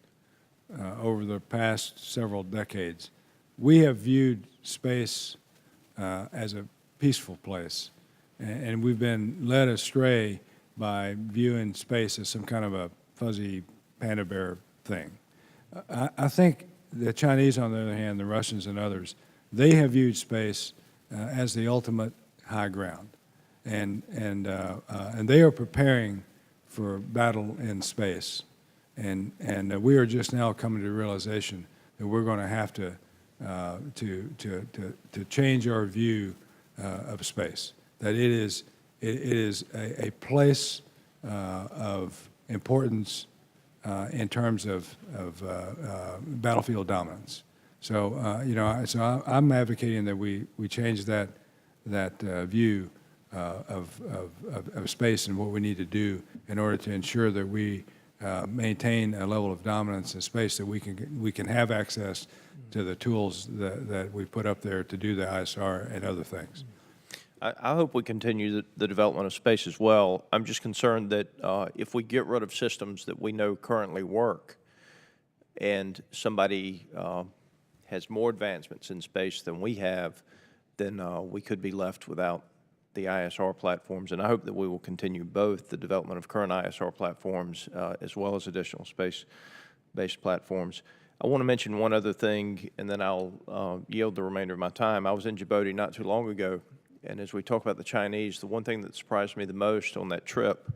over the past several decades, we have viewed space as a peaceful place, and we've been led astray by viewing space as some kind of a fuzzy panda bear thing. I think the Chinese, on the other hand, the Russians and others, they have viewed space as the ultimate high ground, and they are preparing for battle in space. And we are just now coming to the realization that we're going to have to change our view of space. That it is a place of importance in terms of battlefield dominance. So I'm advocating that we change that view of space and what we need to do in order to ensure that we maintain a level of dominance in space, that we can have access to the tools that we put up there to do the ISR and other things. I hope we continue the development of space as well. I'm just concerned that if we get rid of systems that we know currently work and somebody has more advancements in space than we have, then we could be left without the ISR platforms. And I hope that we will continue both the development of current ISR platforms as well as additional space-based platforms. I want to mention one other thing, and then I'll yield the remainder of my time. I was in Djibouti not too long ago, and as we talk about the Chinese, the one thing that surprised me the most on that trip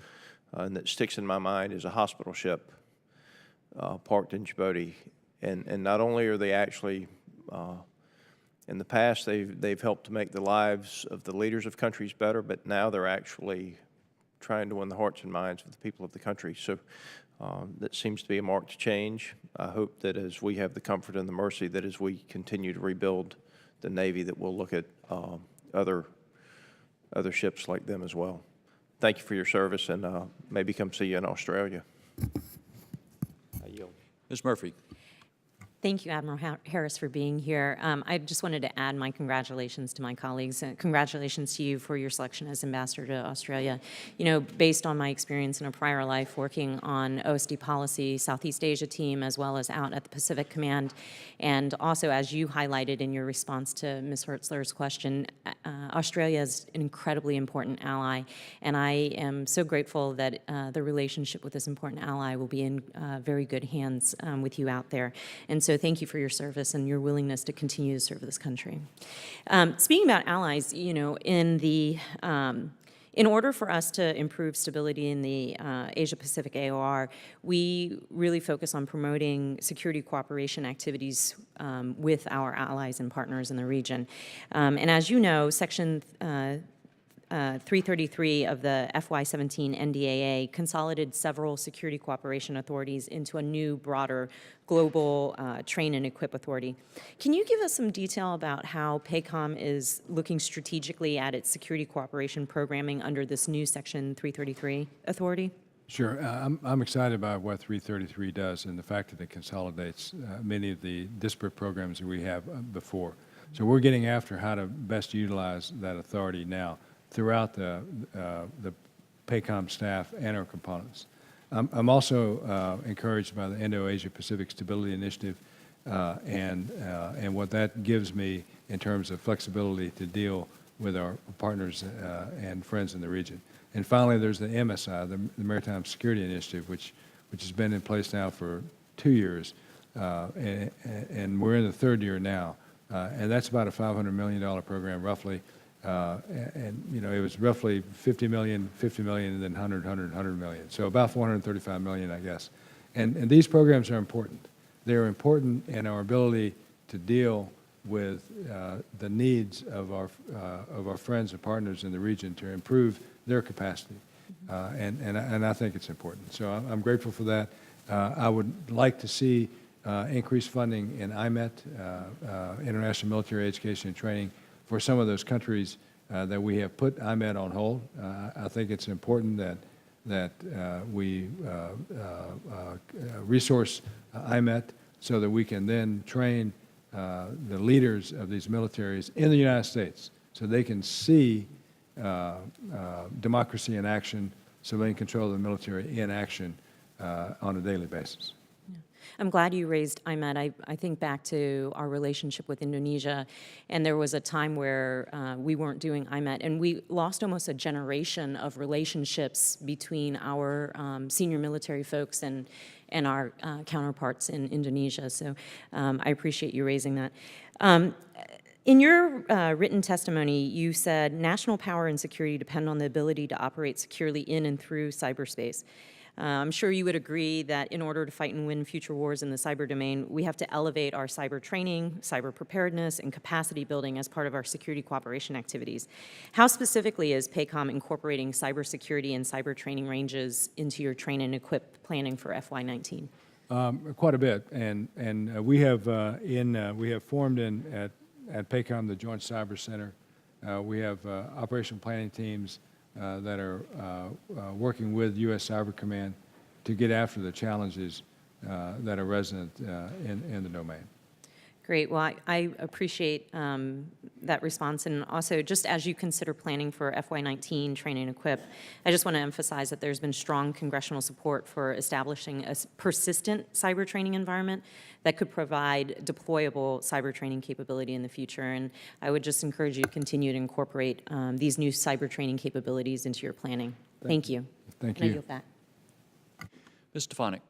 and that sticks in my mind is a hospital ship parked in Djibouti. And not only are they actually, in the past, they've helped to make the lives of the leaders of countries better, but now they're actually trying to win the hearts and minds of the people of the country. So that seems to be a marked change. I hope that as we have the comfort and the mercy, that as we continue to rebuild the Navy, that we'll look at other ships like them as well. Thank you for your service, and maybe come see you in Australia. I yield. Ms. Murphy. Thank you, Admiral Harris, for being here. I just wanted to add my congratulations to my colleagues. Congratulations to you for your selection as ambassador to Australia. You know, based on my experience in a prior life working on OSD policy, Southeast Asia team, as well as out at the Pacific Command, and also as you highlighted in your response to Ms. Hertzler's question, Australia is an incredibly important ally, and I am so grateful that the relationship with this important ally will be in very good hands with you out there. And so thank you for your service and your willingness to continue to serve this country. Speaking about allies, you know, in order for us to improve stability in the Asia-Pacific AOR, we really focus on promoting security cooperation activities with our allies and partners in the region. And as you know, Section 333 of the FY17 NDAA consolidated several security cooperation authorities into a new, broader global train and equip authority. Can you give us some detail about how PACOM is looking strategically at its security cooperation programming under this new Section 333 authority? Sure. I'm excited about what 333 does and the fact that it consolidates many of the disparate programs that we have before. So we're getting after how to best utilize that authority now throughout the PACOM staff and our components. I'm also encouraged by the Indo-Asia-Pacific Stability Initiative and what that gives me in terms of flexibility to deal with our partners and friends in the region. And finally, there's the MSI, the Maritime Security Initiative, which has been in place now for 2 years, and we're in the third year now. And that's about a $500 million program, roughly. And you know, it was roughly 50 million, and then 100 million. So about 435 million, I guess. And these programs are important. They're important in our ability to deal with the needs of our friends and partners in the region to improve their capacity. And I think it's important. So I'm grateful for that. I would like to see increased funding in IMET, International Military Education and Training, for some of those countries that we have put IMET on hold. I think it's important that we resource IMET so that we can then train the leaders of these militaries in the United States so they can see democracy in action, civilian control of the military in action on a daily basis. I'm glad you raised IMET. I think back to our relationship with Indonesia, and there was a time where we weren't doing IMET, and we lost almost a generation of relationships between our senior military folks and our counterparts in Indonesia. So I appreciate you raising that. In your written testimony, you said national power and security depend on the ability to operate securely in and through cyberspace. I'm sure you would agree that in order to fight and win future wars in the cyber domain, we have to elevate our cyber training, cyber preparedness, and capacity building as part of our security cooperation activities. How specifically is PACOM incorporating cybersecurity and cyber training ranges into your train and equip planning for FY19? Quite a bit, and we have formed at PACOM the Joint Cyber Center. We have operational planning teams that are working with U.S. Cyber Command to get after the challenges that are resident in the domain. Great. Well, I appreciate that response. And also, just as you consider planning for FY19 train and equip, I just want to emphasize that there's been strong congressional support for establishing a persistent cyber training environment that could provide deployable cyber training capability in the future. And I would just encourage you to continue to incorporate these new cyber training capabilities into your planning. Thank you. Thank And I you. yield back. Ms. Stefanik.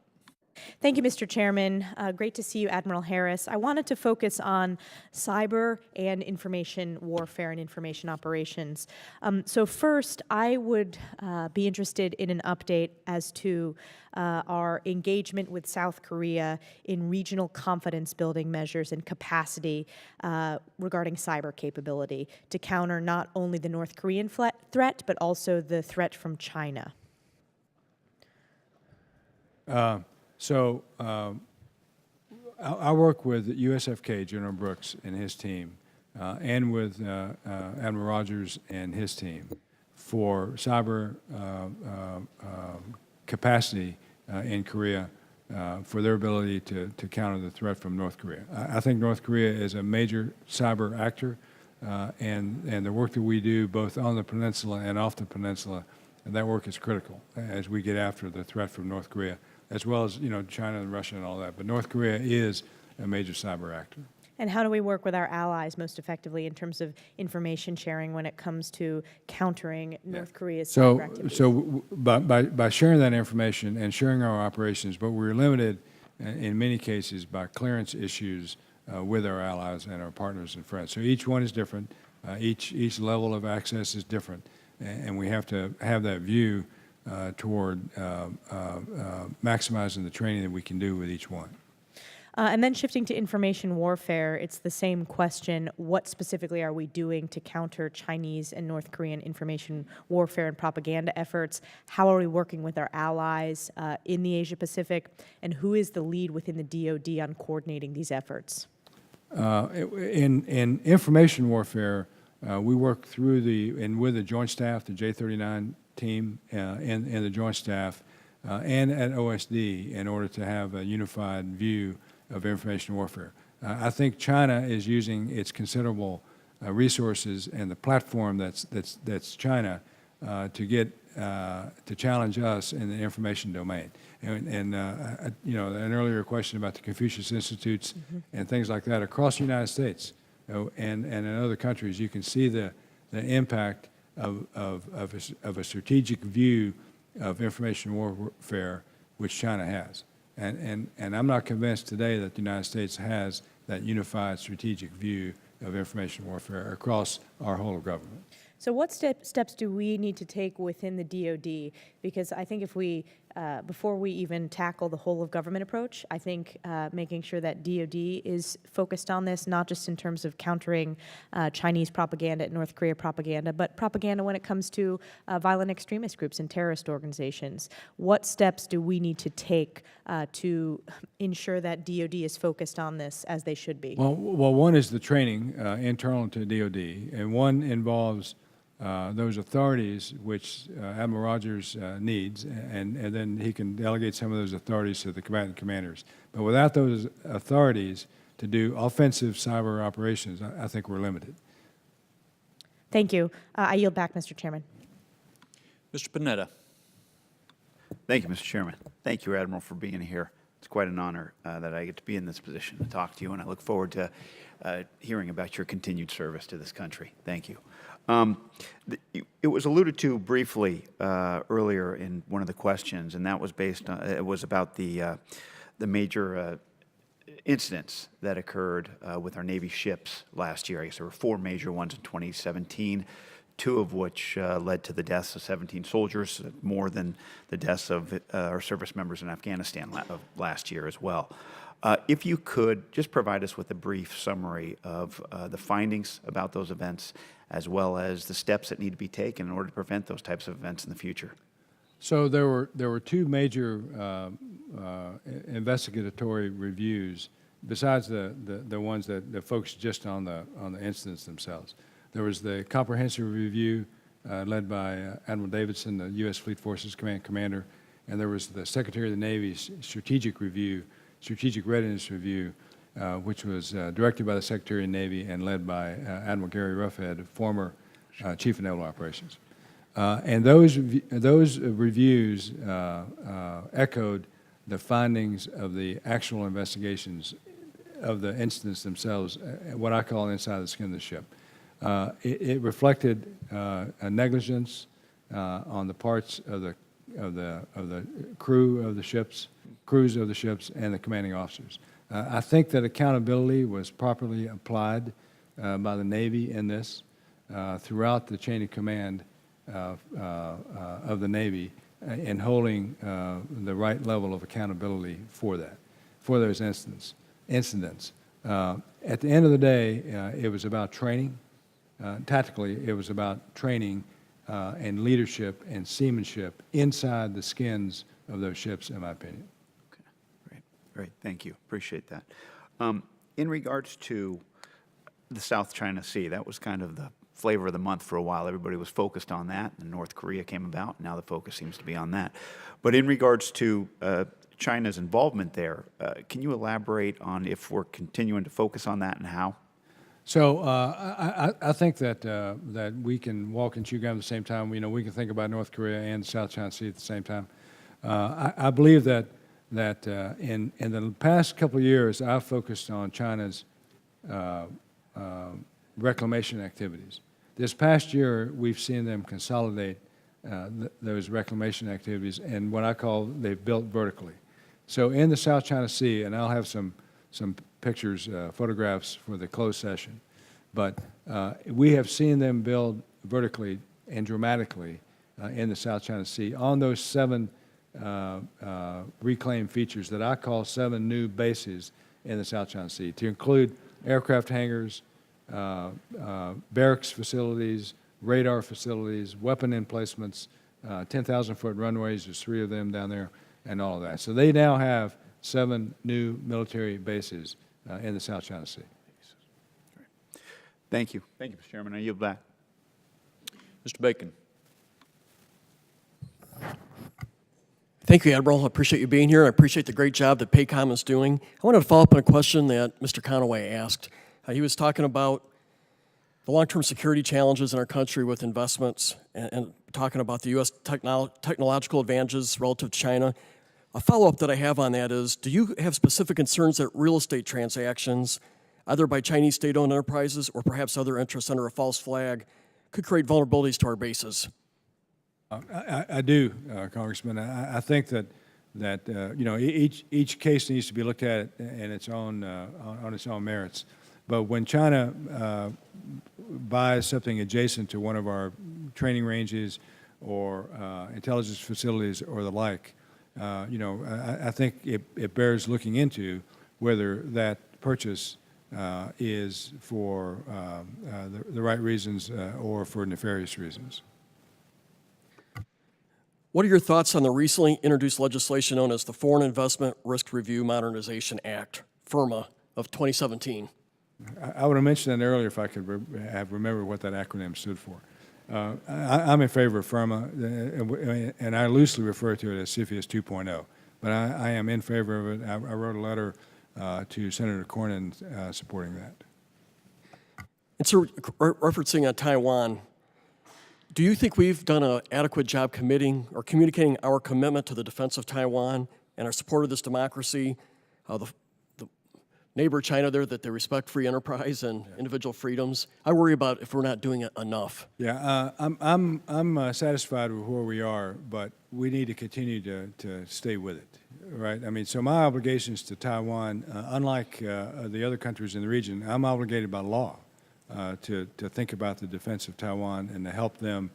Thank you, Mr. Chairman. Great to see you, Admiral Harris. I wanted to focus on cyber and information warfare and information operations. So first, I would be interested in an update as to our engagement with South Korea in regional confidence building measures and capacity regarding cyber capability to counter not only the North Korean threat, but also the threat from China. So I work with USFK, General Brooks, and his team, and with Admiral Rogers and his team for cyber capacity in Korea for their ability to counter the threat from North Korea. I think North Korea is a major cyber actor, and the work that we do both on the peninsula and off the peninsula, and that work is critical as we get after the threat from North Korea, as well as, China and Russia and all that. But North Korea is a major cyber actor. And how do we work with our allies most effectively in terms of information sharing when it comes to countering North Korea's cyber activities? So by sharing that information and sharing our operations, but we're limited in many cases by clearance issues with our allies and our partners and friends. So each one is different. Each level of access is different. And we have to have that view toward maximizing the training that we can do with each one. And then shifting to information warfare, it's the same question. What specifically are we doing to counter Chinese and North Korean information warfare and propaganda efforts? How are we working with our allies in the Asia-Pacific? And who is the lead within the DoD on coordinating these efforts? In information warfare, we work through with the Joint Staff, the J39 team, and the Joint Staff, and at OSD in order to have a unified view of information warfare. I think China is using its considerable resources and the platform that's China to challenge us in the information domain. And an earlier question about the Confucius Institutes and things like that across the United States and in other countries, you can see the impact of a strategic view of information warfare which China has. And I'm not convinced today that the United States has that unified strategic view of information warfare across our whole of government. So what steps do we need to take within the DoD? Because I think if we, before we even tackle the whole of government approach, I think making sure that DoD is focused on this, not just in terms of countering Chinese propaganda and North Korea propaganda, but propaganda when it comes to violent extremist groups and terrorist organizations. What steps do we need to take to ensure that DoD is focused on this as they should be? Well, one is the training internal to DoD, and one involves those authorities which Admiral Rogers needs, and then he can delegate some of those authorities to the combatant commanders. But without those authorities to do offensive cyber operations, I think we're limited. Thank you. I yield back, Mr. Chairman. Mr. Panetta. Thank you, Mr. Chairman. Thank you, Admiral, for being here. It's quite an honor that I get to be in this position to talk to you, and I look forward to hearing about your continued service to this country. Thank you. It was alluded to briefly earlier in one of the questions, and that was based on, it was about the major incidents that occurred with our Navy ships last year. I guess there were 4 major ones in 2017, 2 of which led to the deaths of 17 soldiers, more than the deaths of our service members in Afghanistan last year as well. If you could just provide us with a brief summary of the findings about those events, as well as the steps that need to be taken in order to prevent those types of events in the future. So there were 2 major investigatory reviews, besides the ones that focused just on the incidents themselves. There was the comprehensive review led by Admiral Davidson, the U.S. Fleet Forces Command Commander, and there was the Secretary of the Navy's strategic readiness review, which was directed by the Secretary of the Navy and led by Admiral Gary Ruffhead, former Chief of Naval Operations. And those reviews echoed the findings of the actual investigations of the incidents themselves, what I call inside the skin of the ship. It reflected a negligence on the parts of the crews of the ships, and the commanding officers. I think that accountability was properly applied by the Navy in this throughout the chain of command of the Navy in holding the right level of accountability for those incidents. At the end of the day, it was about training. Tactically, it was about training and leadership and seamanship inside the skins of those ships, in my opinion. Okay, great, thank you, appreciate that. In regards to the South China Sea, that was kind of the flavor of the month for a while. Everybody was focused on that, and North Korea came about. Now the focus seems to be on that. But in regards to China's involvement there, can you elaborate on if we're continuing to focus on that and how? So I think that we can walk and chew gum at the same time. You know, we can think about North Korea and the South China Sea at the same time. I believe that in the past couple of years, I've focused on China's reclamation activities. This past year, we've seen them consolidate those reclamation activities and what I call they've built vertically. So in the South China Sea, and I'll have some pictures, photographs for the closed session, but we have seen them build vertically and dramatically in the South China Sea on those 7 reclaimed features that I call 7 new bases in the South China Sea, to include aircraft hangars, barracks facilities, radar facilities, weapon emplacements, 10,000-foot runways, there's 3 of them down there, and all of that. So they now have 7 new military bases in the South China Sea. Thank you. Thank you, Mr. Chairman. I yield back. Mr. Bacon. Thank you, Admiral. I appreciate you being here. I appreciate the great job that PACOM is doing. I wanted to follow up on a question that Mr. Conaway asked. He was talking about the long-term security challenges in our country with investments and talking about the U.S. technological advantages relative to China. A follow-up that I have on that is, do you have specific concerns that real estate transactions, either by Chinese state-owned enterprises or perhaps other interests under a false flag, could create vulnerabilities to our bases? I do, Congressman. I think that you know, each case needs to be looked at in its own on its own merits. But when China buys something adjacent to one of our training ranges or intelligence facilities or the like, you know, I think it bears looking into whether that purchase is for the right reasons or for nefarious reasons. What are your thoughts on the recently introduced legislation known as the Foreign Investment Risk Review Modernization Act, FIRMA, of 2017? I would have mentioned that earlier if I could have remembered what that acronym stood for. I'm in favor of FIRMA, and I loosely refer to it as CFIUS 2.0, but I am in favor of it. I wrote a letter to Senator Cornyn supporting that. And so, referencing Taiwan, do you think we've done an adequate job committing or communicating our commitment to the defense of Taiwan and our support of this democracy, the neighbor China there, that they respect free enterprise and individual freedoms? I worry about if we're not doing it enough. Yeah, I'm satisfied with where we are, but we need to continue to stay with it. right? I mean, so my obligations to Taiwan, unlike the other countries in the region, I'm obligated by law to think about the defense of Taiwan and to help them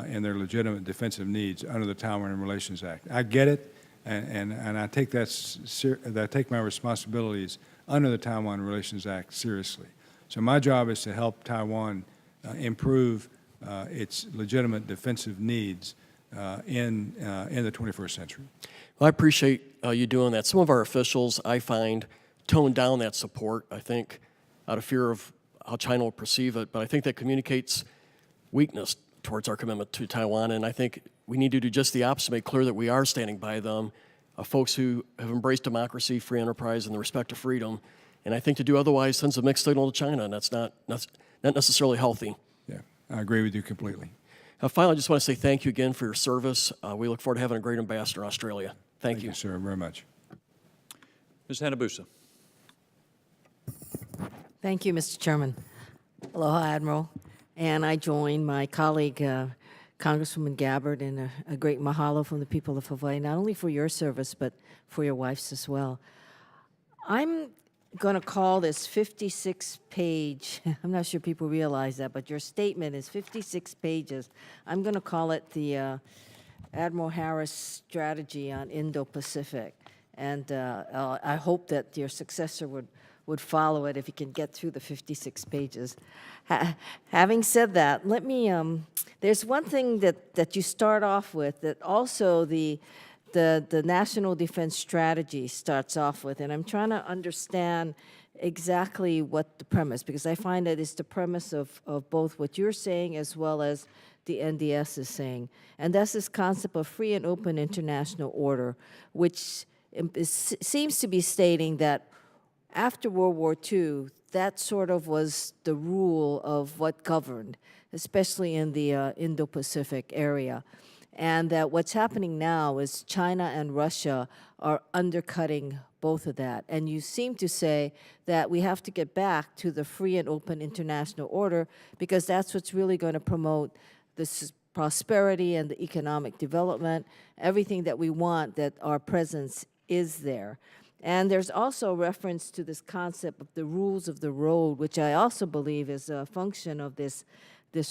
in their legitimate defensive needs under the Taiwan Relations Act. I get it, and I take I take my responsibilities under the Taiwan Relations Act seriously. So my job is to help Taiwan improve its legitimate defensive needs in the 21st century. Well, I appreciate you doing that. Some of our officials, I find, tone down that support, I think, out of fear of how China will perceive it. But I think that communicates weakness towards our commitment to Taiwan. And I think we need to do just the opposite, make clear that we are standing by them, folks who have embraced democracy, free enterprise, and the respect of freedom. And I think to do otherwise sends a mixed signal to China, and that's not necessarily healthy. Yeah, I agree with you completely. Finally, I just want to say thank you again for your service. We look forward to having a great ambassador in Australia. Thank you. Thank you, sir, very much. Ms. Hanabusa. Thank you, Mr. Chairman. Aloha, Admiral. And I join my colleague, Congresswoman Gabbard, in a great mahalo from the people of Hawaii, not only for your service, but for your wife's as well. I'm going to call this 56-page, I'm not sure people realize that, but your statement is 56 pages. I'm going to call it the Admiral Harris strategy on Indo-Pacific. And I hope that your successor would follow it if he can get through the 56 pages. Having said that, let me, there's one thing that you start off with that also the National Defense Strategy starts off with, and I'm trying to understand exactly what the premise, because I find that it's the premise of both what you're saying as well as the NDS is saying. And that's this concept of free and open international order, which seems to be stating that after World War II, that sort of was the rule of what governed, especially in the Indo-Pacific area. And that what's happening now is China and Russia are undercutting both of that. And you seem to say that we have to get back to the free and open international order because that's what's really going to promote this prosperity and the economic development, everything that we want, that our presence is there. And there's also reference to this concept of the rules of the road, which I also believe is a function of this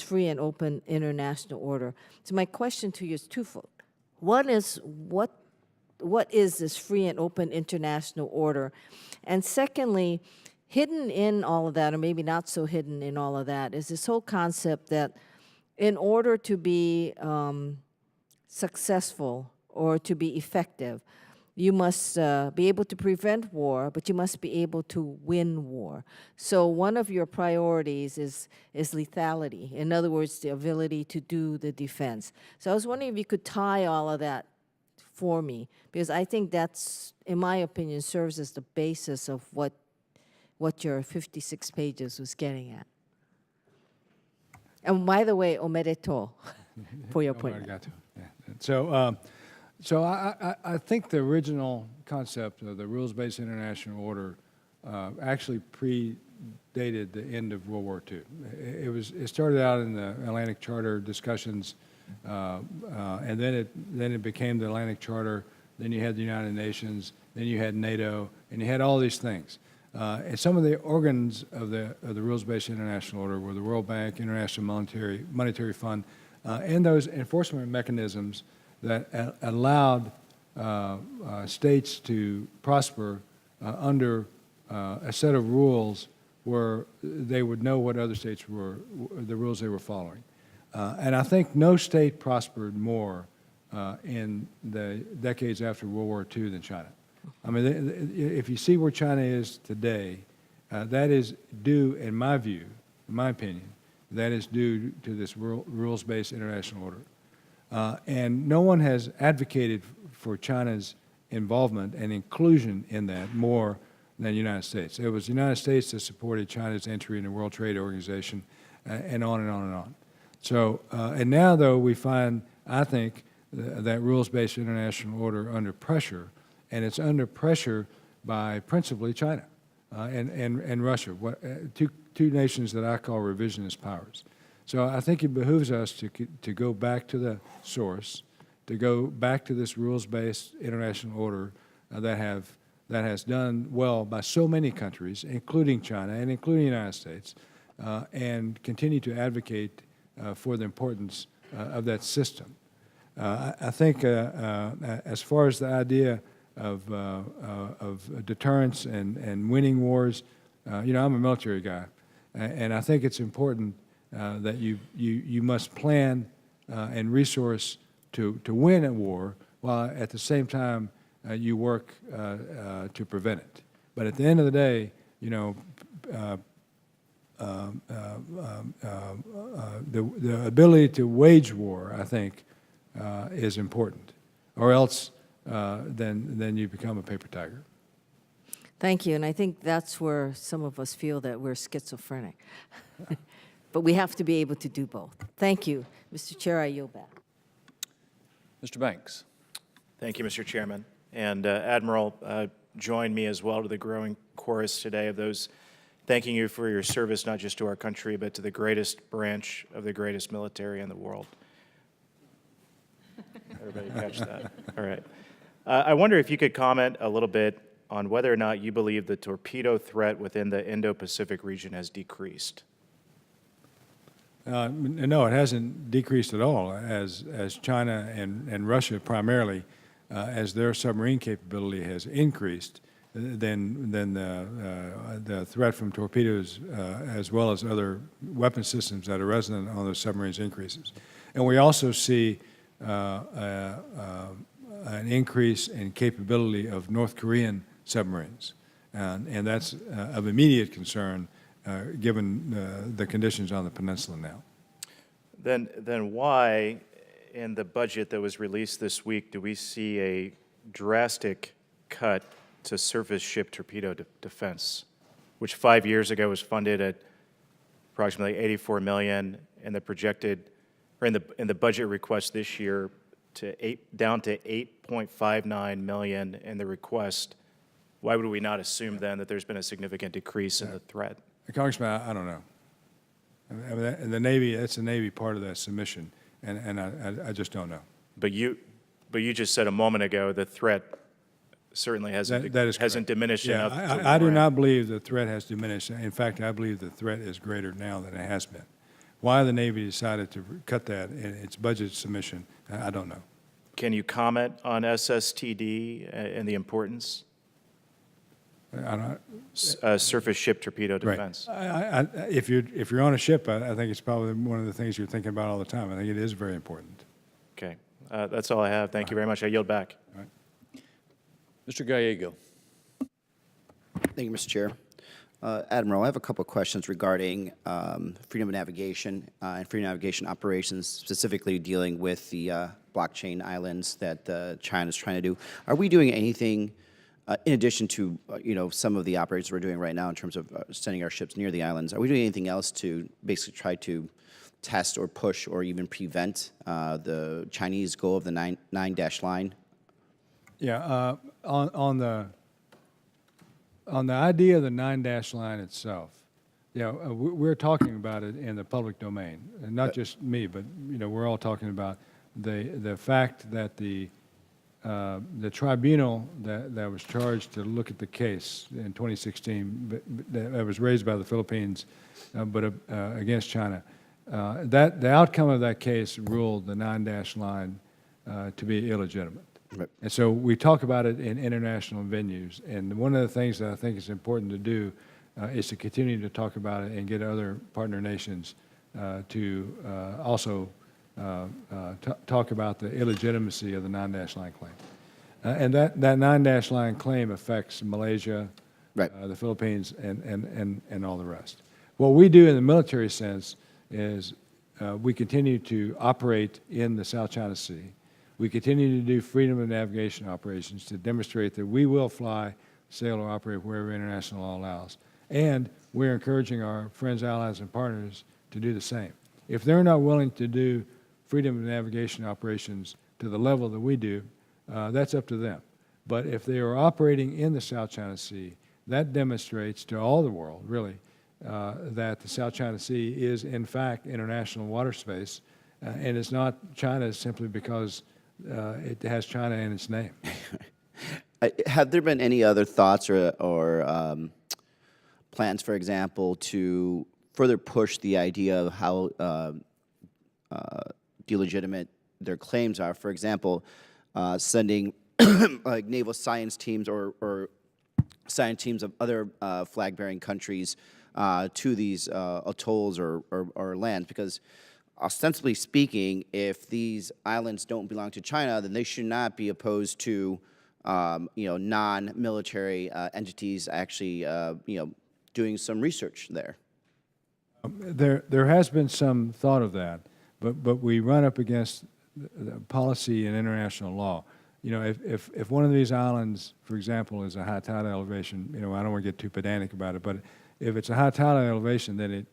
free and open international order. So my question to you is twofold. One is, what is this free and open international order? And secondly, hidden in all of that, or maybe not so hidden in all of that, is this whole concept that in order to be successful or to be effective, you must be able to prevent war, but you must be able to win war. So one of your priorities is lethality. In other words, the ability to do the defense. So I was wondering if you could tie all of that for me, because I think that's, in my opinion, serves as the basis of what your 56 pages was getting at. And by the way, omedeto for your appointment. Arigato. Yeah. So I think the original concept of the rules-based international order actually predated the end of World War II. It started out in the Atlantic Charter discussions, and then it became the Atlantic Charter. Then you had the United Nations. Then you had NATO, and you had all these things. And some of the organs of the rules-based international order were the World Bank, International Monetary Fund, and those enforcement mechanisms that allowed states to prosper under a set of rules where they would know what other states were, the rules they were following. And I think no state prospered more in the decades after World War II than China. I mean, if you see where China is today, that is due, in my view, in my opinion, that is due to this rules-based international order. And no one has advocated for China's involvement and inclusion in that more than the United States. It was the United States that supported China's entry in the World Trade Organization, and on and on and on. So, and now, though, we find, I think, that rules-based international order under pressure, and it's under pressure by principally China and Russia, two nations that I call revisionist powers. So I think it behooves us to go back to the source, to go back to this rules-based international order that has done well by so many countries, including China and including the United States, and continue to advocate for the importance of that system. I think as far as the idea of deterrence and winning wars, I'm a military guy, and I think it's important that you must plan and resource to win a war, while at the same time you work to prevent it. But at the end of the day, the ability to wage war, I think, is important, or else then you become a paper tiger. Thank you, and I think that's where some of us feel that we're schizophrenic. But we have to be able to do both. Thank you. Mr. Chair, I yield back. Mr. Banks. Thank you, Mr. Chairman. And Admiral, join me as well to the growing chorus today of those thanking you for your service, not just to our country, but to the greatest branch of the greatest military in the world. Everybody catch that? All right. I wonder if you could comment a little bit on whether or not you believe the torpedo threat within the Indo-Pacific region has decreased. No, it hasn't decreased at all, as China and Russia primarily, as their submarine capability has increased, then the threat from torpedoes, as well as other weapon systems that are resident on those submarines, increases. And we also see an increase in capability of North Korean submarines, and that's of immediate concern given the conditions on the peninsula now. Then why, in the budget that was released this week, do we see a drastic cut to surface ship torpedo defense, which 5 years ago was funded at approximately $84 million, and the projected, or in the budget request this year, down to $8.59 million in the request? Why would we not assume then that there's been a significant decrease in the threat? Congressman, I don't know. I mean, the Navy, that's the Navy part of that submission, and I just don't know. But you just said a moment ago the threat certainly hasn't diminished enough. I do not believe the threat has diminished. In fact, I believe the threat is greater now than it has been. Why the Navy decided to cut that in its budget submission, I don't know. Can you comment on SSTD and the importance? Surface ship torpedo defense. Right. If you're on a ship, I think it's probably one of the things you're thinking about all the time. I think it is very important. Okay, that's all I have. Thank you very much. I yield back. All right. Mr. Gallego. Thank you, Mr. Chair. Admiral, I have a couple of questions regarding freedom of navigation and freedom of navigation operations, specifically dealing with the blockchain islands that China is trying to do. Are we doing anything in addition to some of the operations we're doing right now in terms of sending our ships near the islands? Are we doing anything else to basically try to test or push or even prevent the Chinese goal of the nine-dash line? Yeah, on the idea of the nine-dash line itself, we're talking about it in the public domain, and not just me, but we're all talking about the fact that the tribunal that was charged to look at the case in 2016, that was raised by the Philippines, but against China, that the outcome of that case ruled the nine-dash line to be illegitimate. Right. And so we talk about it in international venues, and one of the things that I think is important to do is to continue to talk about it and get other partner nations to also talk about the illegitimacy of the nine-dash line claim. And that nine-dash line claim affects Malaysia, right, the Philippines, and all the rest. What we do in the military sense is we continue to operate in the South China Sea. We continue to do freedom of navigation operations to demonstrate that we will fly, sail, or operate wherever international law allows. And we're encouraging our friends, allies, and partners to do the same. If they're not willing to do freedom of navigation operations to the level that we do, that's up to them. But if they are operating in the South China Sea, that demonstrates to all the world, really, that the South China Sea is, in fact, international water space, and it's not China simply because it has China in its name. Have there been any other thoughts or plans, for example, to further push the idea of how delegitimate their claims are? For example, sending like naval science teams or science teams of other flag-bearing countries to these atolls or lands, because ostensibly speaking, if these islands don't belong to China, then they should not be opposed to non-military entities actually doing some research there. There has been some thought of that, but we run up against the policy and international law. If one of these islands, for example, is a high tide elevation, I don't want to get too pedantic about it, but if it's a high tide elevation, then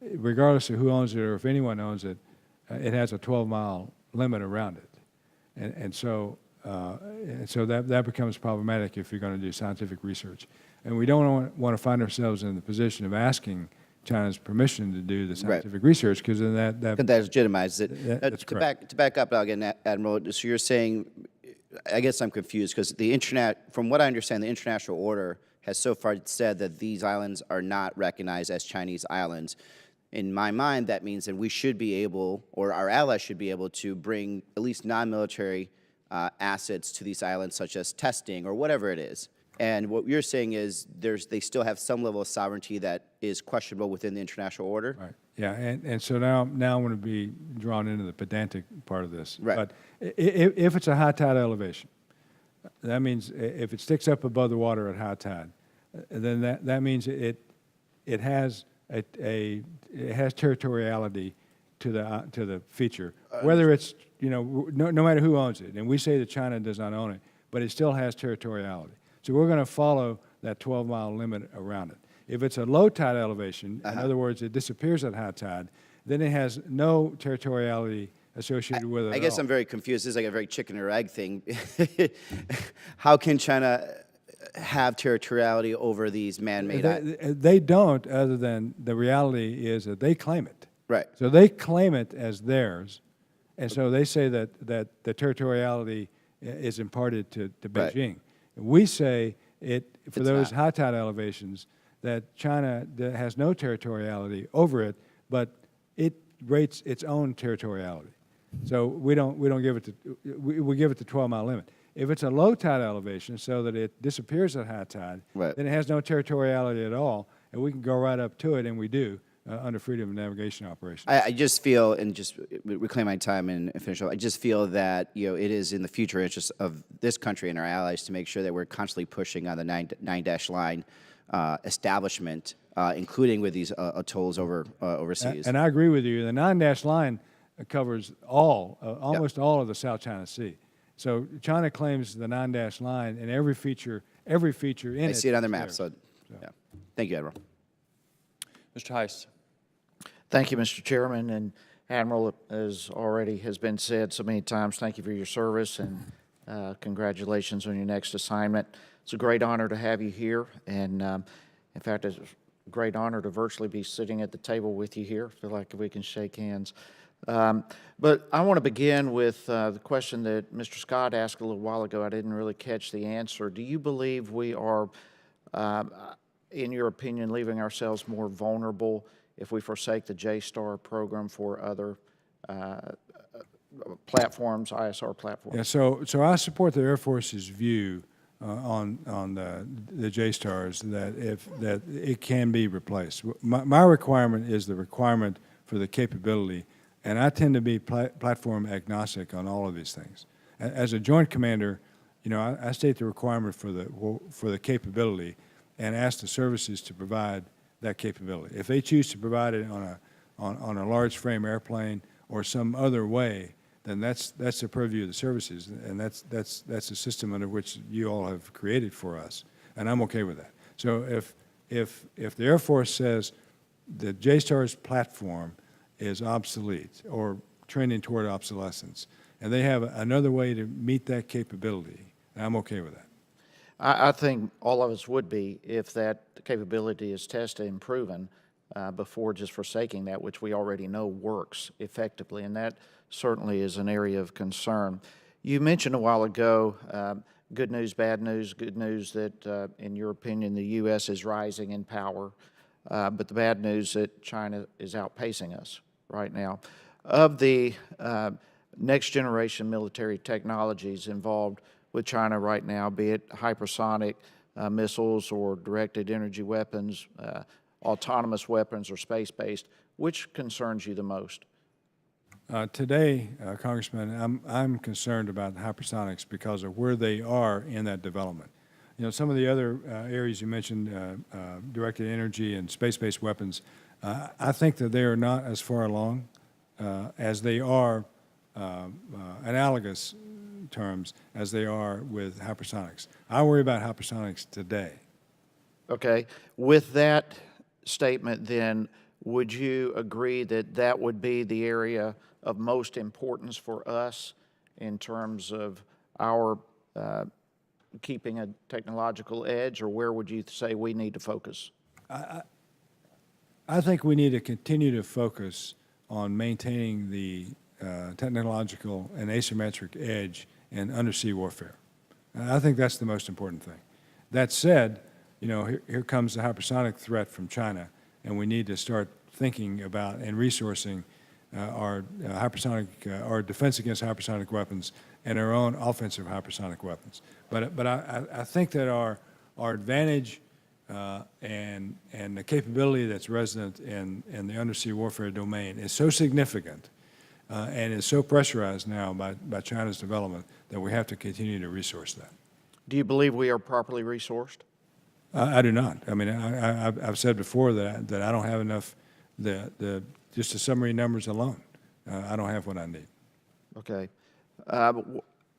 regardless of who owns it or if anyone owns it, it has a 12-mile limit around it, and so that becomes problematic if you're going to do scientific research, and we don't want to find ourselves in the position of asking China's permission to do the scientific research, because then that legitimizes it. That's correct. To back up again, Admiral, so you're saying, I guess I'm confused, because from what I understand, the international order has so far said that these islands are not recognized as Chinese islands. In my mind, that means that we should be able, or our allies should be able, to bring at least non-military assets to these islands, such as testing or whatever it is. And what you're saying is they still have some level of sovereignty that is questionable within the international order? Right. Yeah, and so now I'm going to be drawn into the pedantic part of this. Right. But if it's a high tide elevation, that means if it sticks up above the water at high tide, then that means it has it has territoriality to the feature, whether it's no matter who owns it. And we say that China does not own it, but it still has territoriality. So we're going to follow that 12-mile limit around it. If it's a low tide elevation, in other words, it disappears at high tide, then it has no territoriality associated with it. I guess I'm very confused. This is like a very chicken or egg thing. How can China have territoriality over these man-made islands? They don't, other than the reality is that they claim it. Right. So they claim it as theirs, and so they say that the territoriality is imparted to Beijing. Right. We say for those high tide elevations that China has no territoriality over it, but it rates its own territoriality. So we give it we give it the 12-mile limit. If it's a low tide elevation, so that it disappears at high tide, then it has no territoriality at all, and we can go right up to it, and we do under freedom of navigation operations. I just feel, and just reclaim my time and finish up, I just feel that it is in the future interest of this country and our allies to make sure that we're constantly pushing on the nine-dash line establishment, including with these atolls overseas. And I agree with you. The 9-dash line covers almost all of the South China Sea. So China claims the 9-dash line, and every feature in it. I see it on their map. So, yeah. Thank you, Admiral. Mr. Heiss. Thank you, Mr. Chairman. And Admiral, as already has been said so many times, thank you for your service and congratulations on your next assignment. It's a great honor to have you here. And in fact, it's a great honor to virtually be sitting at the table with you here. I feel like we can shake hands. But I want to begin with the question that Mr. Scott asked a little while ago. I didn't really catch the answer. Do you believe we are, in your opinion, leaving ourselves more vulnerable if we forsake the JSTAR program for other platforms, ISR platforms? Yeah, so I support the Air Force's view on the JSTARs that it can be replaced. My requirement is the requirement for the capability, and I tend to be platform agnostic on all of these things. As a Joint Commander, I state the requirement for the capability and ask the services to provide that capability. If they choose to provide it on a large frame airplane or some other way, then that's the purview of the services, and that's the system under which you all have created for us, and I'm okay with that. So if the Air Force says the JSTARS platform is obsolete or trending toward obsolescence, and they have another way to meet that capability, I'm okay with that. I think all of us would be if that capability is tested and proven before just forsaking that, which we already know works effectively, and that certainly is an area of concern. You mentioned a while ago good news, bad news. Good news that, in your opinion, the U.S. is rising in power, but the bad news that China is outpacing us right now. Of the next generation military technologies involved with China right now, be it hypersonic missiles or directed energy weapons, autonomous weapons, or space-based, which concerns you the most? Today, Congressman, I'm concerned about hypersonics because of where they are in that development. You know, some of the other areas you mentioned, directed energy and space-based weapons, I think that they are not as far along as they are analogous terms as they are with hypersonics. I worry about hypersonics today. Okay. With that statement, then, would you agree that that would be the area of most importance for us in terms of our keeping a technological edge, or where would you say we need to focus? I think we need to continue to focus on maintaining the technological and asymmetric edge in undersea warfare. I think that's the most important thing. That said, you know, here comes the hypersonic threat from China, and we need to start thinking about and resourcing our hypersonic, our defense against hypersonic weapons and our own offensive hypersonic weapons. But I think that our advantage and the capability that's resident in the undersea warfare domain is so significant and is so pressurized now by China's development that we have to continue to resource that. Do you believe we are properly resourced? I do not. I mean, I've said before that I don't have enough, just the summary numbers alone. I don't have what I need. Okay.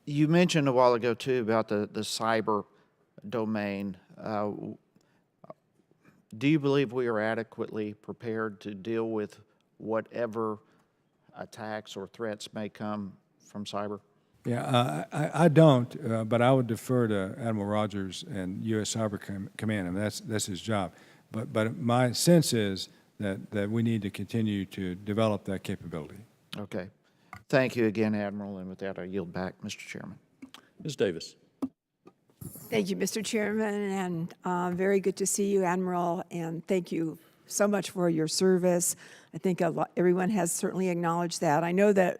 You mentioned a while ago, too, about the cyber domain. Do you believe we are adequately prepared to deal with whatever attacks or threats may come from cyber? Yeah, I don't, but I would defer to Admiral Rogers and U.S. Cyber Command, and that's his job. But my sense is that we need to continue to develop that capability. Okay. Thank you again, Admiral, and with that, I yield back, Mr. Chairman. Ms. Davis. Thank you, Mr. Chairman, and very good to see you, Admiral, and thank you so much for your service. I think everyone has certainly acknowledged that. I know that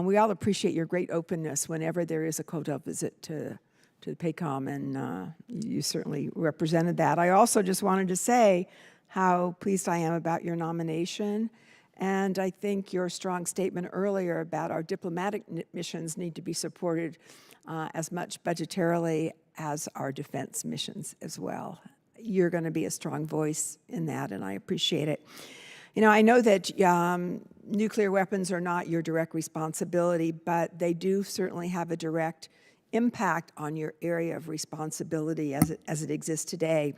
we all appreciate your great openness whenever there is a COTEL visit to the PACOM, and you certainly represented that. I also just wanted to say how pleased I am about your nomination, and I think your strong statement earlier about our diplomatic missions need to be supported as much budgetarily as our defense missions as well. You're going to be a strong voice in that, and I appreciate it. You know, I know that nuclear weapons are not your direct responsibility, but they do certainly have a direct impact on your area of responsibility as it exists today.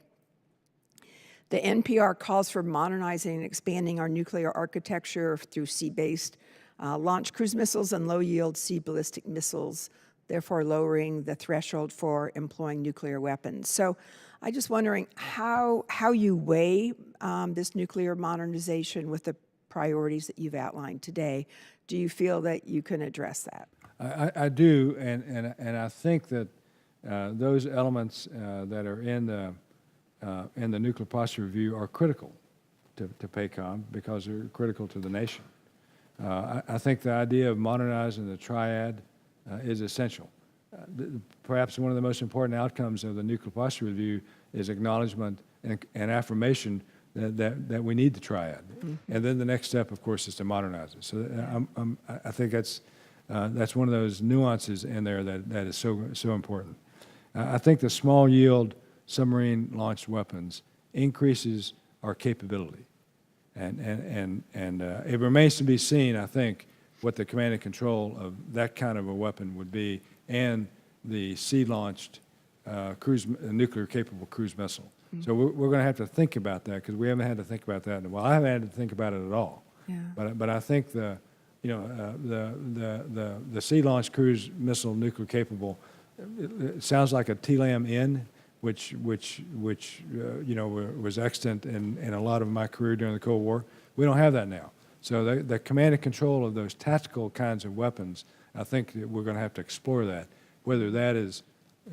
The NPR calls for modernizing and expanding our nuclear architecture through sea-based launch cruise missiles and low-yield sea ballistic missiles, therefore lowering the threshold for employing nuclear weapons. So I'm just wondering how you weigh this nuclear modernization with the priorities that you've outlined today. Do you feel that you can address that? I do, and I think that those elements that are in the nuclear posture review are critical to PACOM because they're critical to the nation. I think the idea of modernizing the triad is essential. Perhaps one of the most important outcomes of the nuclear posture review is acknowledgement and affirmation that we need the triad. Mm-hmm. And then the next step, of course, is to modernize it. So I think that's one of those nuances in there that is so important. I think the small yield submarine launched weapons increases our capability. And it remains to be seen, I think, what the command and control of that kind of a weapon would be, and the sea-launched nuclear-capable cruise missile. Mm-hmm. So we're going to have to think about that because we haven't had to think about that in a while. I haven't had to think about it at all. Yeah. But I think the sea-launched cruise missile nuclear-capable, it sounds like a TLAM-N, which was extant in a lot of my career during the Cold War. We don't have that now. So the command and control of those tactical kinds of weapons, I think that we're going to have to explore that, whether that is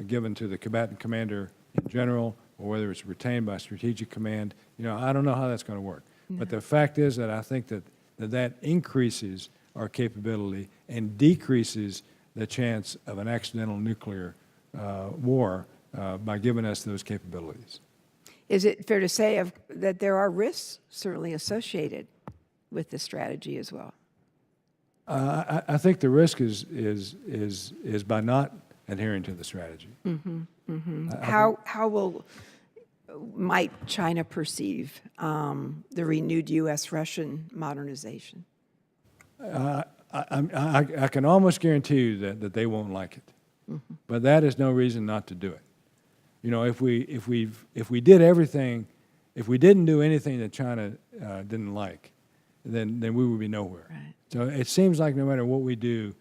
given to the combatant commander in general, or whether it's retained by Strategic Command. I don't know how that's going to work. But the fact is that I think that increases our capability and decreases the chance of an accidental nuclear war by giving us those capabilities. Is it fair to say that there are risks certainly associated with this strategy as well? I think the risk is by not adhering to the strategy. Mm-hmm, mm-hmm. Might China perceive the renewed U.S.-Russian modernization? I can almost guarantee you that they won't like it, but that is no reason not to do it. If we did everything, if we didn't do anything that China didn't like, then we would be nowhere. Right. So it seems like no matter what we do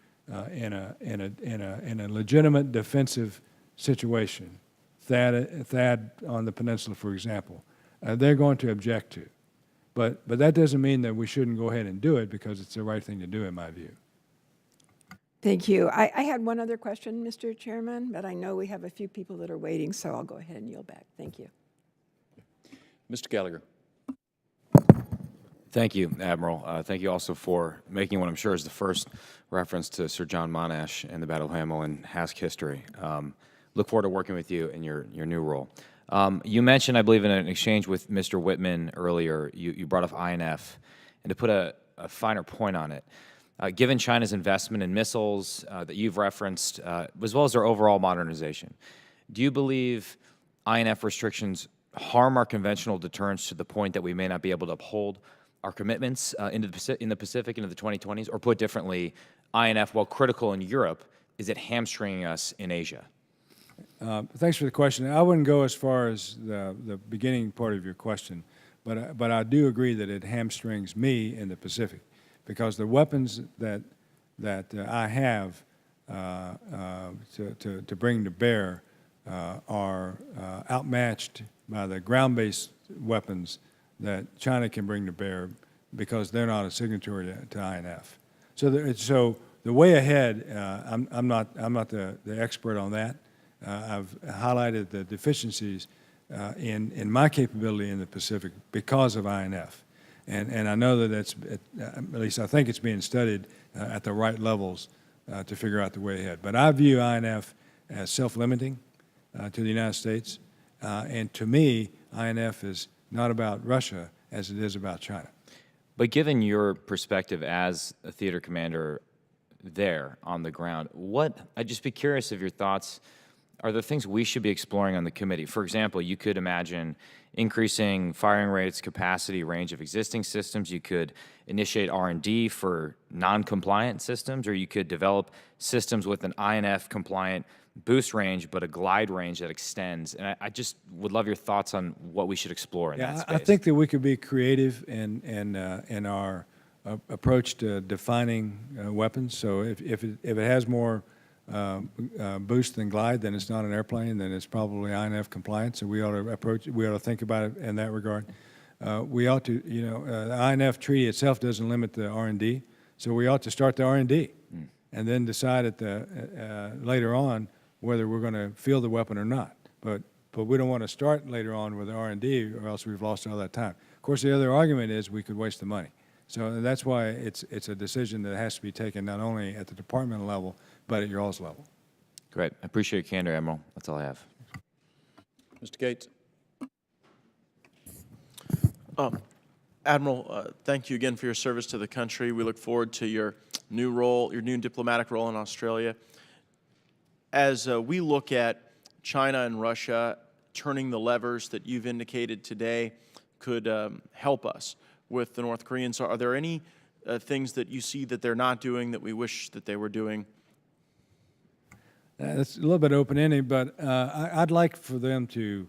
in a legitimate defensive situation, THAAD on the peninsula, for example, they're going to object to. But that doesn't mean that we shouldn't go ahead and do it, because it's the right thing to do, in my view. Thank you. I had one other question, Mr. Chairman, but I know we have a few people that are waiting, so I'll go ahead and yield back. Thank you. Mr. Gallagher. Thank you, Admiral. Thank you also for making what I'm sure is the first reference to Sir John Monash and the Battle of Hamo in HASC history. Look forward to working with you in your new role. You mentioned, I believe, in an exchange with Mr. Whitman earlier, you brought up INF, and to put a finer point on it, given China's investment in missiles that you've referenced, as well as their overall modernization, do you believe INF restrictions harm our conventional deterrence to the point that we may not be able to uphold our commitments in the Pacific into the 2020s? Or put differently, INF, while critical in Europe, is it hamstringing us in Asia? Thanks for the question. I wouldn't go as far as the beginning part of your question, but I do agree that it hamstrings me in the Pacific, because the weapons that I have to bring to bear are outmatched by the ground-based weapons that China can bring to bear, because they're not a signatory to INF. So the way ahead, I'm not the expert on that. I've highlighted the deficiencies in my capability in the Pacific because of INF. And I know that at least I think it's being studied at the right levels to figure out the way ahead. But I view INF as self-limiting to the United States. And to me, INF is not about Russia as it is about China. But given your perspective as a theater commander there on the ground, I'd just be curious of your thoughts. Are there things we should be exploring on the committee? For example, you could imagine increasing firing rates, capacity, range of existing systems. You could initiate R&D for non-compliant systems, or you could develop systems with an INF-compliant boost range, but a glide range that extends. And I just would love your thoughts on what we should explore in that space. I think that we could be creative in our approach to defining weapons. So if it has more boost than glide, then it's not an airplane, then it's probably INF compliant. So we ought to think about it in that regard. We ought to, the INF treaty itself doesn't limit the R&D, so we ought to start the R&D and then decide later on whether we're going to field the weapon or not. But we don't want to start later on with the R&D, or else we've lost all that time. Of course, the other argument is we could waste the money. So that's why it's a decision that has to be taken not only at the departmental level, but at your all's level. Great. I appreciate your candor, Admiral. That's all I have. Mr. Gates. Admiral, thank you again for your service to the country. We look forward to your new role, your new diplomatic role in Australia. As we look at China and Russia turning the levers that you've indicated today could help us with the North Koreans, are there any things that you see that they're not doing that we wish that they were doing? It's a little bit open-ended, but I'd like for them to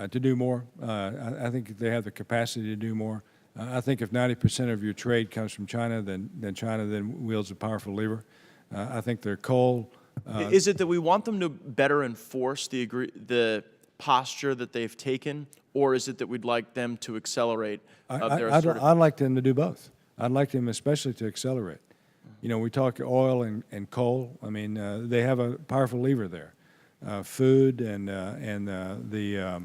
do more. I think they have the capacity to do more. I think if 90% of your trade comes from China, then China wields a powerful lever. I think their coal. Is it that we want them to better enforce the posture that they've taken, or is it that we'd like them to accelerate their assertive? I'd like them to do both. I'd like them especially to accelerate. We talk oil and coal. I mean, they have a powerful lever there. food and the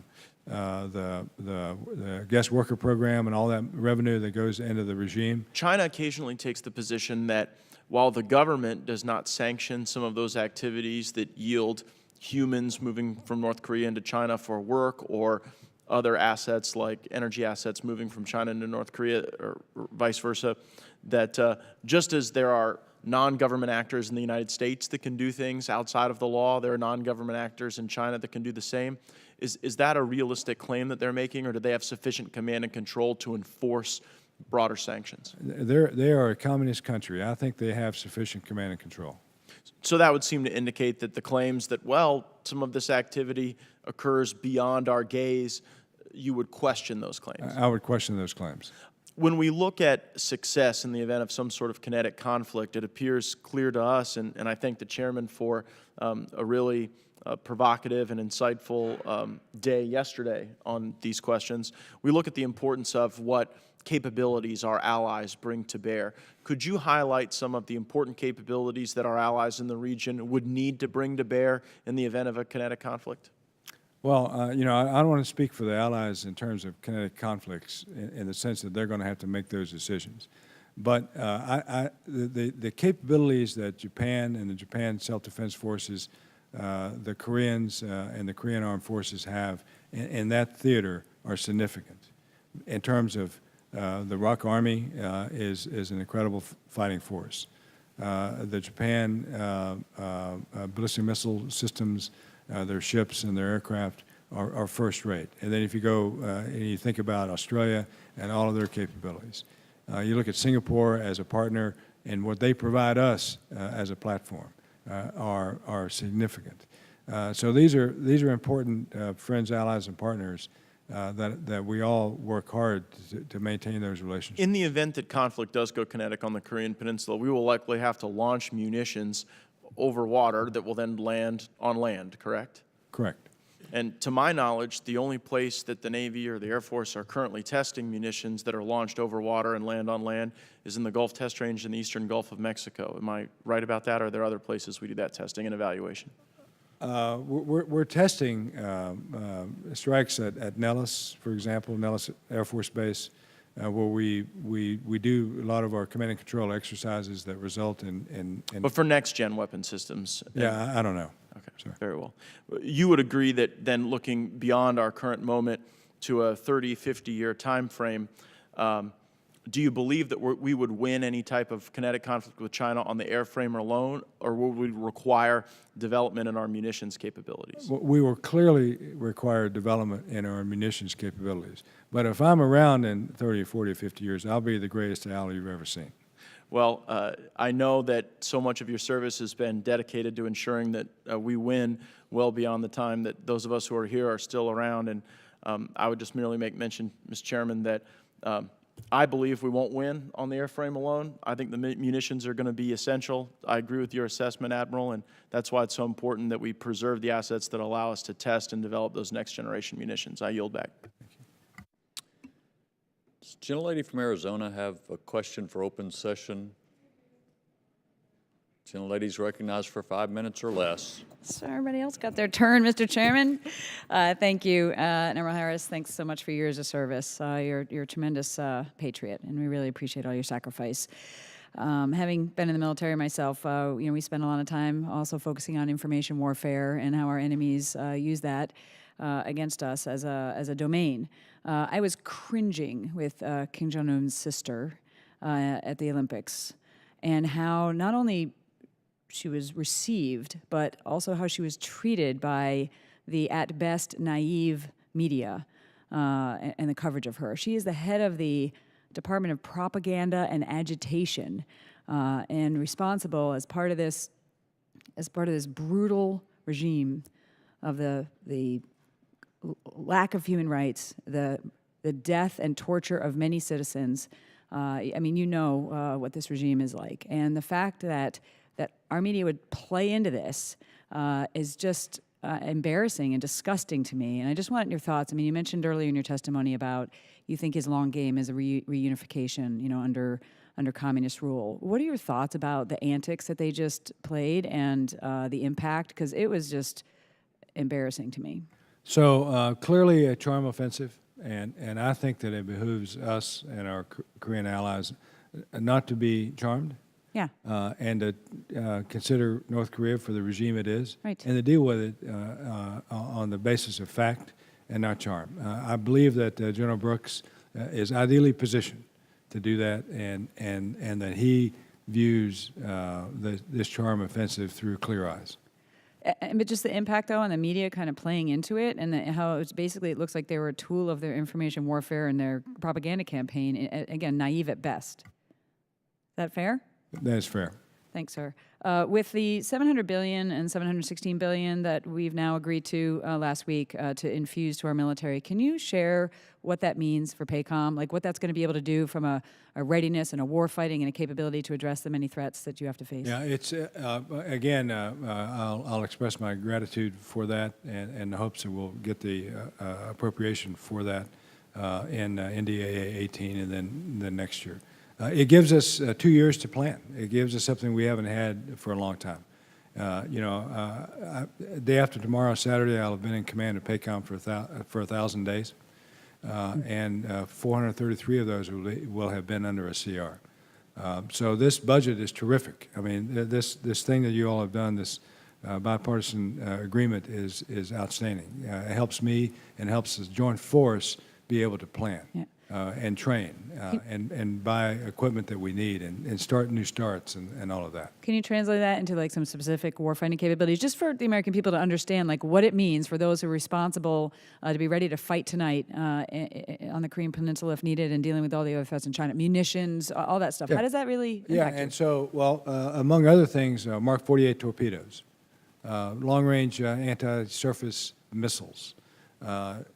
guest worker program and all that revenue that goes into the regime. China occasionally takes the position that while the government does not sanction some of those activities that yield humans moving from North Korea into China for work, or other assets like energy assets moving from China into North Korea, or vice versa, that just as there are non-government actors in the United States that can do things outside of the law, there are non-government actors in China that can do the same. Is that a realistic claim that they're making, or do they have sufficient command and control to enforce broader sanctions? They are a communist country. I think they have sufficient command and control. So that would seem to indicate that the claims that, well, some of this activity occurs beyond our gaze, you would question those claims. I would question those claims. When we look at success in the event of some sort of kinetic conflict, it appears clear to us, and I thank the chairman for a really provocative and insightful day yesterday on these questions. We look at the importance of what capabilities our allies bring to bear. Could you highlight some of the important capabilities that our allies in the region would need to bring to bear in the event of a kinetic conflict? Well, you know, I don't want to speak for the allies in terms of kinetic conflicts in the sense that they're going to have to make those decisions. But the capabilities that Japan and the Japan Self-Defense Forces, the Koreans and the Korean Armed Forces have in that theater are significant. In terms of the ROK Army is an incredible fighting force. The Japan ballistic missile systems, their ships and their aircraft are first rate. And then if you go and you think about Australia and all of their capabilities, you look at Singapore as a partner, and what they provide us as a platform are significant. So these are important friends, allies, and partners that we all work hard to maintain those relationships. In the event that conflict does go kinetic on the Korean Peninsula, we will likely have to launch munitions over water that will then land on land, correct? Correct. And to my knowledge, the only place that the Navy or the Air Force are currently testing munitions that are launched over water and land on land is in the Gulf Test Range in the eastern Gulf of Mexico. Am I right about that, or are there other places we do that testing and evaluation? We're testing strikes at Nellis, for example, Nellis Air Force Base, where we do a lot of our command and control exercises that result in But for next-gen weapon systems? Yeah, I don't know. Okay, sorry. Very well. You would agree that then looking beyond our current moment to a 30, 50-year time frame, do you believe that we would win any type of kinetic conflict with China on the airframe alone, or would we require development in our munitions capabilities? We will clearly require development in our munitions capabilities. But if I'm around in 30, 40, 50 years, I'll be the greatest ally you've ever seen. Well, I know that so much of your service has been dedicated to ensuring that we win well beyond the time that those of us who are here are still around. And I would just merely make mention, Mr. Chairman, that I believe we won't win on the airframe alone. I think the munitions are going to be essential. I agree with your assessment, Admiral, and that's why it's so important that we preserve the assets that allow us to test and develop those next-generation munitions. I yield back. Does the gentlelady from Arizona have a question for open session? Gentlelady's recognized for 5 minutes or less. So everybody else got their turn, Mr. Chairman. Thank you, Admiral Harris. Thanks so much for your years of service. You're a tremendous patriot, and we really appreciate all your sacrifice. Having been in the military myself, we spend a lot of time also focusing on information warfare and how our enemies use that against us as a domain. I was cringing with Kim Jong-un's sister at the Olympics, and how not only she was received, but also how she was treated by the, at best, naive media and the coverage of her. She is the head of the Department of Propaganda and Agitation, and responsible as part of this brutal regime of the lack of human rights, the death and torture of many citizens. I mean, you know what this regime is like, and the fact that our media would play into this is just embarrassing and disgusting to me. And I just want your thoughts. I mean, you mentioned earlier in your testimony about you think his long game is a reunification, under communist rule. What are your thoughts about the antics that they just played and the impact? Because it was just embarrassing to me. So clearly a charm offensive, and I think that it behooves us and our Korean allies not to be charmed. Yeah. And to consider North Korea for the regime it is, Right. and to deal with it on the basis of fact and not charm. I believe that General Brooks is ideally positioned to do that, and that he views this charm offensive through clear eyes. But just the impact, though, on the media kind of playing into it, and how it's basically, it looks like they were a tool of their information warfare and their propaganda campaign. Again, naive at best. Is that fair? That is fair. Thanks, sir. With the $700 billion and $716 billion that we've now agreed to last week to infuse to our military, can you share what that means for PACOM, like what that's going to be able to do from a readiness and a war fighting and a capability to address the many threats that you have to face? Yeah, it's again. I'll express my gratitude for that, and the hopes that we'll get the appropriation for that in NDAA 18 and then next year. It gives us 2 years to plan. It gives us something we haven't had for a long time. Day after tomorrow, Saturday, I'll have been in command of PACOM for 1,000 days, and 433 of those will have been under a CR. So this budget is terrific. I mean, this thing that you all have done, this bipartisan agreement, is outstanding. It helps me and helps the joint force be able to plan. Yeah. And train and buy equipment that we need and start new starts and all of that. Can you translate that into like some specific warfighting capabilities, just for the American people to understand like what it means for those who are responsible to be ready to fight tonight on the Korean Peninsula if needed, and dealing with all the other threats in China, munitions, all that stuff. Yeah. How does that really Yeah, impact you? and so, well, among other things, Mark 48 torpedoes, long-range anti-surface missiles,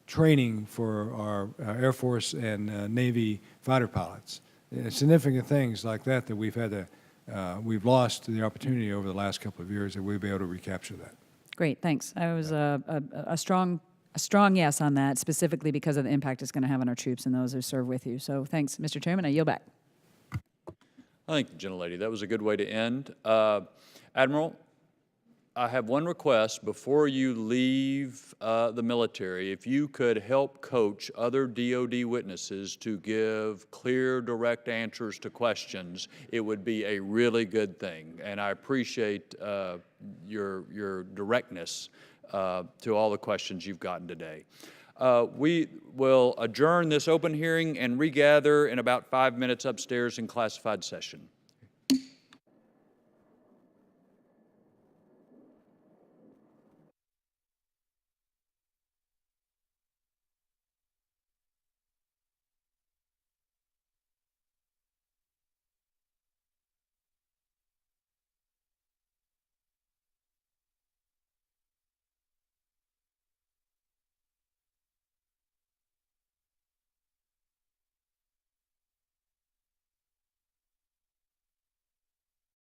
training for our Air Force and Navy fighter pilots, significant things like that that we've lost the opportunity over the last couple of years, that we'll be able to recapture that. Great, thanks. I was a strong yes on that, specifically because of the impact it's going to have on our troops and those who serve with you. So thanks, Mr. Chairman. I yield back. Thank you, gentlelady. That was a good way to end. Admiral, I have one request before you leave the military. If you could help coach other DOD witnesses to give clear, direct answers to questions, it would be a really good thing. And I appreciate your directness to all the questions you've gotten today. We will adjourn this open hearing and regather in about 5 minutes upstairs in classified session.